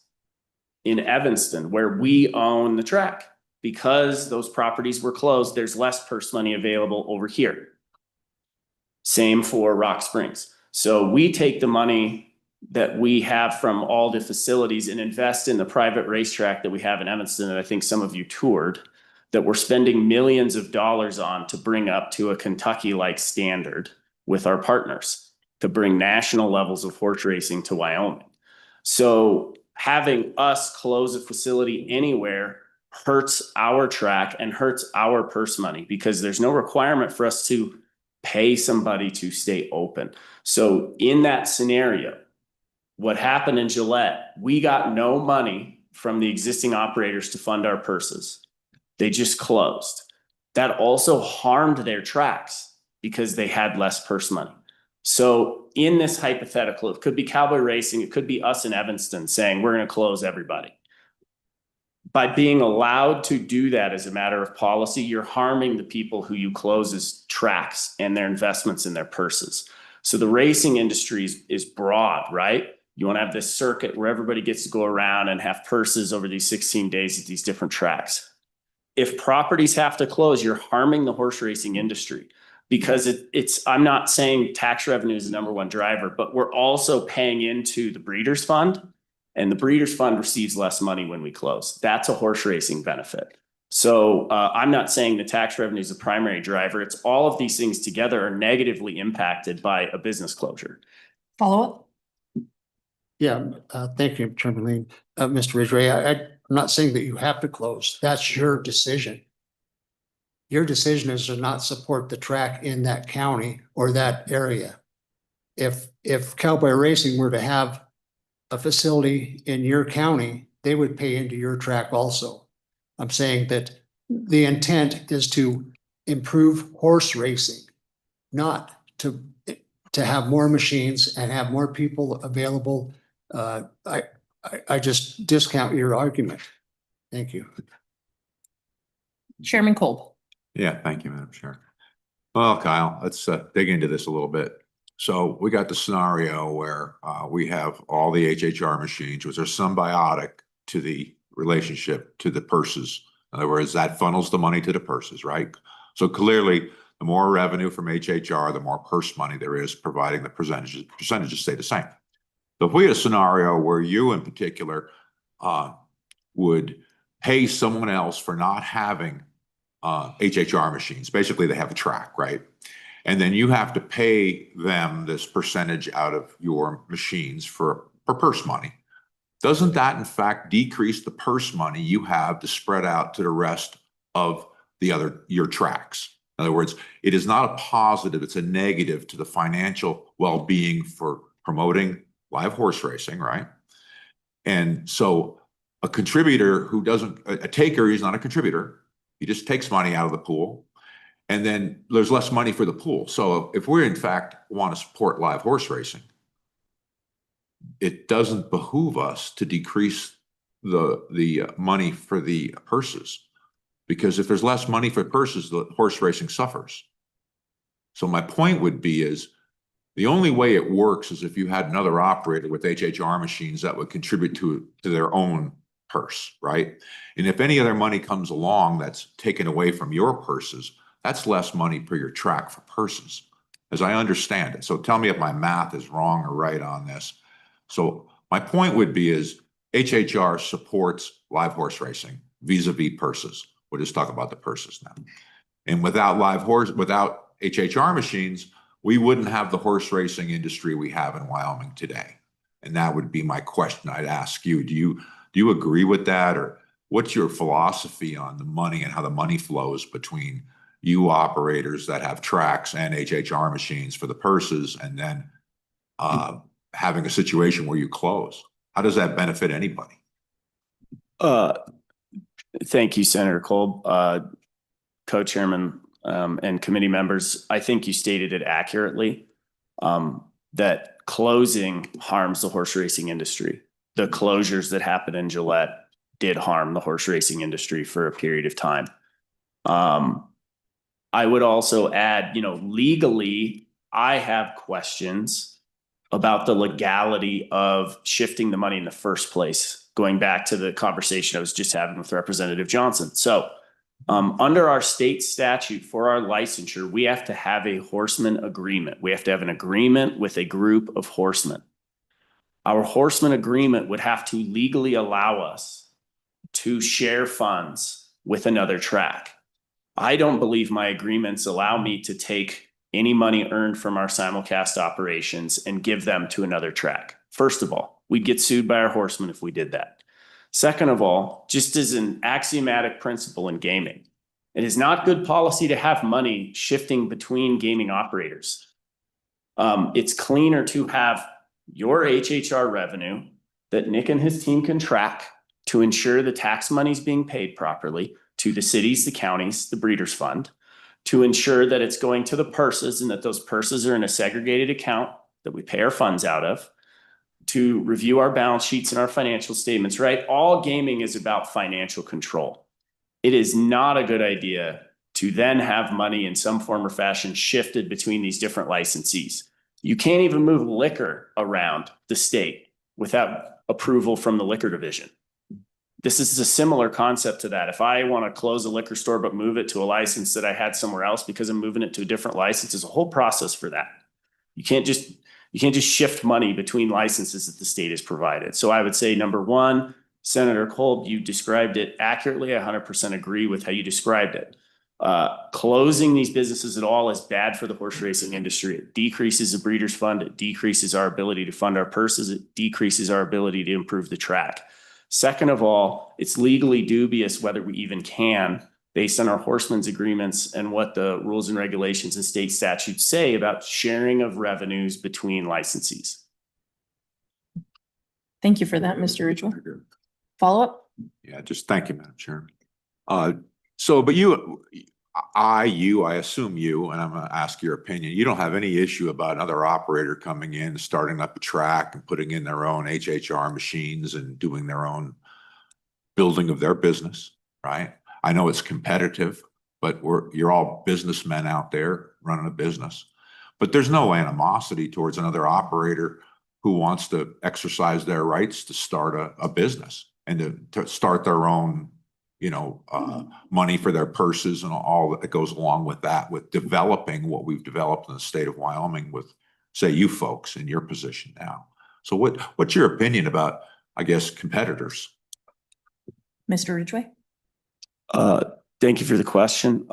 in Evanston, where we own the track? Because those properties were closed, there's less purse money available over here. Same for Rock Springs. So we take the money that we have from all the facilities and invest in the private racetrack that we have in Evanston that I think some of you toured, that we're spending millions of dollars on to bring up to a Kentucky-like standard with our partners, to bring national levels of horse racing to Wyoming. So having us close a facility anywhere hurts our track and hurts our purse money, because there's no requirement for us to pay somebody to stay open. So in that scenario, what happened in Gillette, we got no money from the existing operators to fund our purses. They just closed. That also harmed their tracks because they had less purse money. So in this hypothetical, it could be Cowboy Racing, it could be us in Evanston saying we're going to close everybody. By being allowed to do that as a matter of policy, you're harming the people who you close as tracks and their investments in their purses. So the racing industry is broad, right? You want to have this circuit where everybody gets to go around and have purses over these 16 days at these different tracks. If properties have to close, you're harming the horse racing industry, because I'm not saying tax revenue is the number one driver, but we're also paying into the Breeders' Fund, and the Breeders' Fund receives less money when we close. That's a horse racing benefit. So I'm not saying the tax revenue is the primary driver. It's all of these things together are negatively impacted by a business closure. Follow up? Yeah, thank you, Chairman Lee. Mr. Ridgway, I'm not saying that you have to close. That's your decision. Your decision is to not support the track in that county or that area. If Cowboy Racing were to have a facility in your county, they would pay into your track also. I'm saying that the intent is to improve horse racing, not to have more machines and have more people available. I just discount your argument. Thank you. Chairman Kolb. Yeah, thank you, Madam Chair. Well, Kyle, let's dig into this a little bit. So we got the scenario where we have all the HHR machines, which are symbiotic to the relationship to the purses. In other words, that funnels the money to the purses, right? So clearly, the more revenue from HHR, the more purse money there is, providing the percentages stay the same. So if we had a scenario where you in particular would pay someone else for not having HHR machines, basically they have a track, right? And then you have to pay them this percentage out of your machines for purse money. Doesn't that in fact decrease the purse money you have to spread out to the rest of your tracks? In other words, it is not a positive, it's a negative to the financial well-being for promoting live horse racing, right? And so a contributor who doesn't, a taker is not a contributor. He just takes money out of the pool, and then there's less money for the pool. So if we in fact want to support live horse racing, it doesn't behoove us to decrease the money for the purses, because if there's less money for purses, the horse racing suffers. So my point would be is the only way it works is if you had another operator with HHR machines that would contribute to their own purse, right? And if any other money comes along that's taken away from your purses, that's less money per your track for purses, as I understand it. So tell me if my math is wrong or right on this. So my point would be is HHR supports live horse racing vis-a-vis purses. We'll just talk about the purses now. And without without HHR machines, we wouldn't have the horse racing industry we have in Wyoming today. And that would be my question I'd ask you. Do you agree with that? Or what's your philosophy on the money and how the money flows between you operators that have tracks and HHR machines for the purses, and then having a situation where you close? How does that benefit anybody? Thank you, Senator Kolb, co-chairman and committee members. I think you stated it accurately, that closing harms the horse racing industry. The closures that happened in Gillette did harm the horse racing industry for a period of time. I would also add, legally, I have questions about the legality of shifting the money in the first place, going back to the conversation I was just having with Representative Johnson. So Under our state statute for our licensure, we have to have a horseman agreement. We have to have an agreement with a group of horsemen. Our horseman agreement would have to legally allow us to share funds with another track. I don't believe my agreements allow me to take any money earned from our simulcast operations and give them to another track. First of all, we'd get sued by our horsemen if we did that. Second of all, just as an axiomatic principle in gaming, it is not good policy to have money shifting between gaming operators. It's cleaner to have your HHR revenue that Nick and his team can track to ensure the tax money is being paid properly to the cities, the counties, the Breeders' Fund, to ensure that it's going to the purses and that those purses are in a segregated account that we pay our funds out of, to review our balance sheets and our financial statements, right? All gaming is about financial control. It is not a good idea to then have money in some form or fashion shifted between these different licensees. You can't even move liquor around the state without approval from the liquor division. This is a similar concept to that. If I want to close a liquor store but move it to a license that I had somewhere else because I'm moving it to a different license, there's a whole process for that. You can't just shift money between licenses that the state has provided. So I would say, number one, Senator Kolb, you described it accurately. I 100% agree with how you described it. Closing these businesses at all is bad for the horse racing industry. It decreases the Breeders' Fund. It decreases our ability to fund our purses. It decreases our ability to improve the track. Second of all, it's legally dubious whether we even can, based on our horsemen's agreements and what the rules and regulations and state statutes say about sharing of revenues between licensees. Thank you for that, Mr. Ridgway. Follow up? Yeah, just thank you, Madam Chair. But I assume you, and I'm gonna ask your opinion, you don't have any issue about another operator coming in, starting up a track and putting in their own HHR machines and doing their own building of their business, right? I know it's competitive, but you're all businessmen out there running a business. But there's no animosity towards another operator who wants to exercise their rights to start a business and to start their own, money for their purses and all that goes along with that, with developing what we've developed in the state of Wyoming with, say, you folks in your position now. So what's your opinion about, I guess, competitors? Mr. Ridgway? Thank you for the question.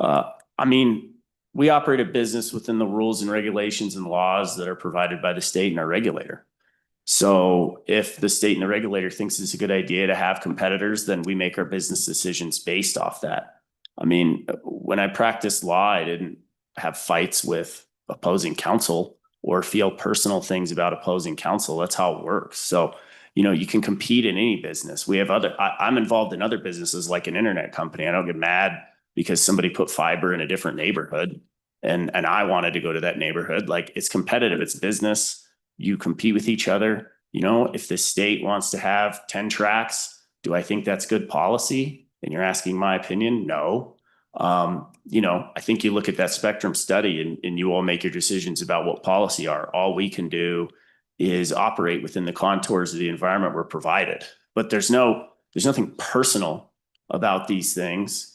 We operate a business within the rules and regulations and laws that are provided by the state and our regulator. So if the state and the regulator thinks it's a good idea to have competitors, then we make our business decisions based off that. When I practiced law, I didn't have fights with opposing counsel or feel personal things about opposing counsel. That's how it works. So, you can compete in any business. I'm involved in other businesses like an internet company. I don't get mad because somebody put fiber in a different neighborhood and I wanted to go to that neighborhood. Like, it's competitive, it's business. You compete with each other. If the state wants to have 10 tracks, do I think that's good policy? And you're asking my opinion? No. I think you look at that spectrum study and you all make your decisions about what policy are. All we can do is operate within the contours of the environment we're provided. But there's nothing personal about these things.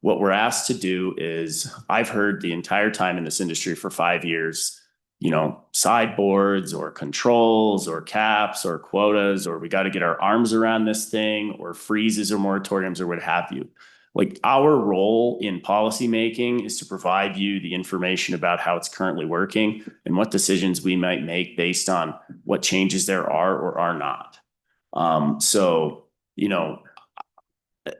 What we're asked to do is, I've heard the entire time in this industry for 5 years, sideboards or controls or caps or quotas, or we got to get our arms around this thing, or freezes or moratoriums or what have you. Like, our role in policymaking is to provide you the information about how it's currently working and what decisions we might make based on what changes there are or are not.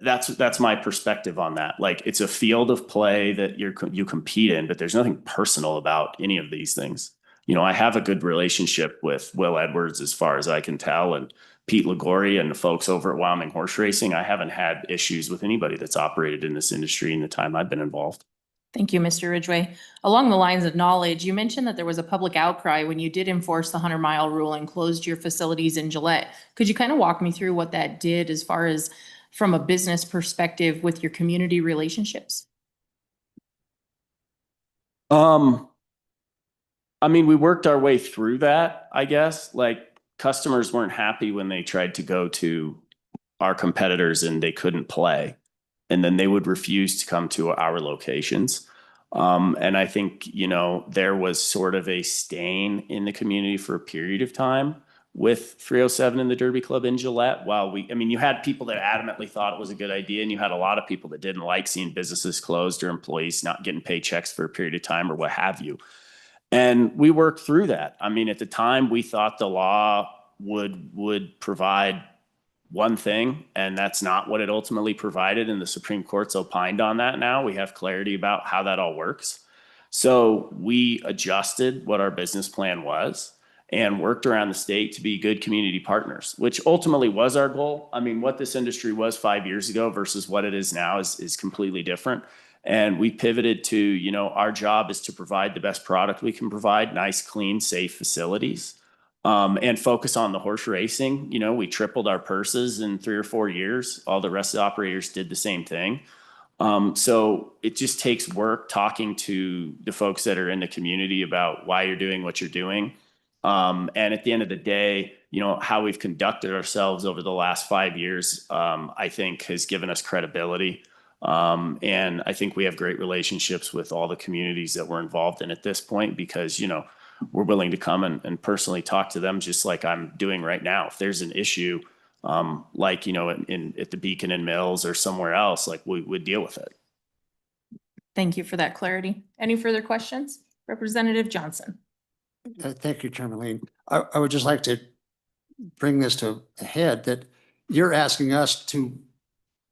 That's my perspective on that. Like, it's a field of play that you compete in, but there's nothing personal about any of these things. I have a good relationship with Will Edwards, as far as I can tell, and Pete Liguori and the folks over at Wyoming Horse Racing. I haven't had issues with anybody that's operated in this industry in the time I've been involved. Thank you, Mr. Ridgway. Along the lines of knowledge, you mentioned that there was a public outcry when you did enforce the 100-mile rule and closed your facilities in Gillette. Could you kind of walk me through what that did as far as from a business perspective with your community relationships? We worked our way through that, I guess. Like, customers weren't happy when they tried to go to our competitors and they couldn't play. and then they would refuse to come to our locations. And I think, you know, there was sort of a stain in the community for a period of time with 307 and the Derby Club in Gillette. I mean, you had people that adamantly thought it was a good idea, and you had a lot of people that didn't like seeing businesses closed or employees not getting paychecks for a period of time or what have you. And we worked through that. I mean, at the time, we thought the law would provide one thing, and that's not what it ultimately provided. And the Supreme Court's opined on that now. We have clarity about how that all works. So we adjusted what our business plan was and worked around the state to be good community partners, which ultimately was our goal. I mean, what this industry was 5 years ago versus what it is now is completely different. And we pivoted to, you know, our job is to provide the best product we can provide, nice, clean, safe facilities, and focus on the horse racing. You know, we tripled our purses in 3 or 4 years. All the rest of the operators did the same thing. So it just takes work talking to the folks that are in the community about why you're doing what you're doing. And at the end of the day, you know, how we've conducted ourselves over the last 5 years, I think has given us credibility. And I think we have great relationships with all the communities that we're involved in at this point, because, you know, we're willing to come and personally talk to them, just like I'm doing right now. If there's an issue, like, you know, at the Beacon and Mills or somewhere else, like we would deal with it. Thank you for that clarity. Any further questions? Representative Johnson. Thank you, Chairman Lean. I would just like to bring this to a head that you're asking us to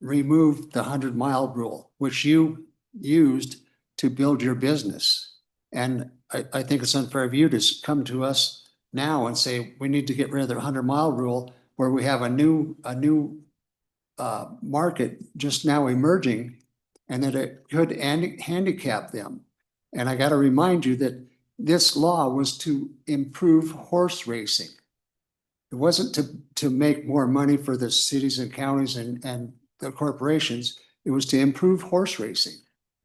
remove the 100-mile rule, which you used to build your business. And I think it's unfair of you to come to us now and say, we need to get rid of the 100-mile rule, where we have a new market just now emerging, and that it could handicap them. And I got to remind you that this law was to improve horse racing. It wasn't to make more money for the cities and counties and the corporations. It was to improve horse racing.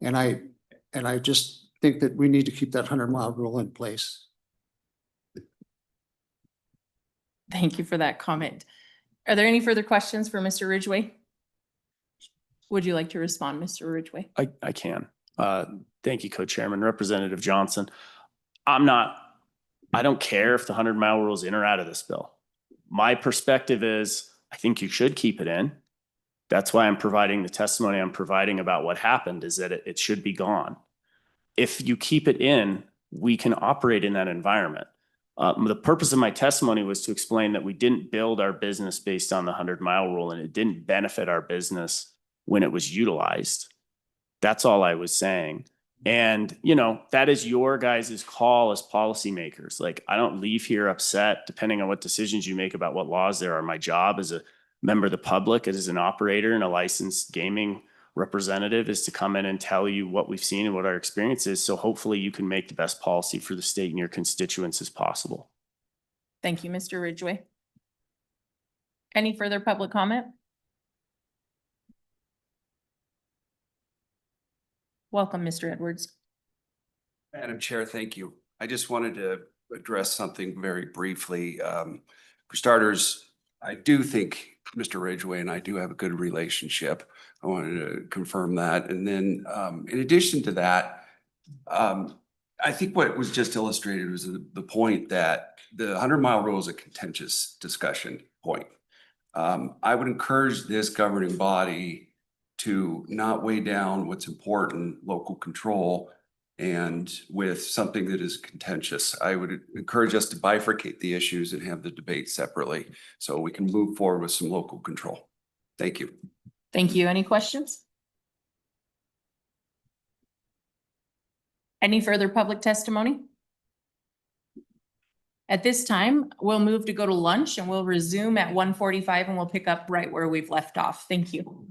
And I just think that we need to keep that 100-mile rule in place. Thank you for that comment. Are there any further questions for Mr. Ridgway? Would you like to respond, Mr. Ridgway? I can. Thank you, Co-Chairman. Representative Johnson. I don't care if the 100-mile rule is in or out of this bill. My perspective is, I think you should keep it in. That's why I'm providing the testimony I'm providing about what happened, is that it should be gone. If you keep it in, we can operate in that environment. The purpose of my testimony was to explain that we didn't build our business based on the 100-mile rule, and it didn't benefit our business when it was utilized. That's all I was saying. And, you know, that is your guys' call as policymakers. Like, I don't leave here upset depending on what decisions you make about what laws there are. My job as a member of the public, as an operator and a licensed gaming representative, is to come in and tell you what we've seen and what our experience is. So hopefully you can make the best policy for the state and your constituents as possible. Thank you, Mr. Ridgway. Any further public comment? Welcome, Mr. Edwards. Madam Chair, thank you. I just wanted to address something very briefly. For starters, I do think Mr. Ridgway and I do have a good relationship. I wanted to confirm that. And then in addition to that, I think what was just illustrated was the point that the 100-mile rule is a contentious discussion point. I would encourage this governing body to not weigh down what's important, local control, and with something that is contentious. I would encourage us to bifurcate the issues and have the debate separately so we can move forward with some local control. Thank you. Thank you. Any questions? Any further public testimony? At this time, we'll move to go to lunch, and we'll resume at 1:45, and we'll pick up right where we've left off. Thank you.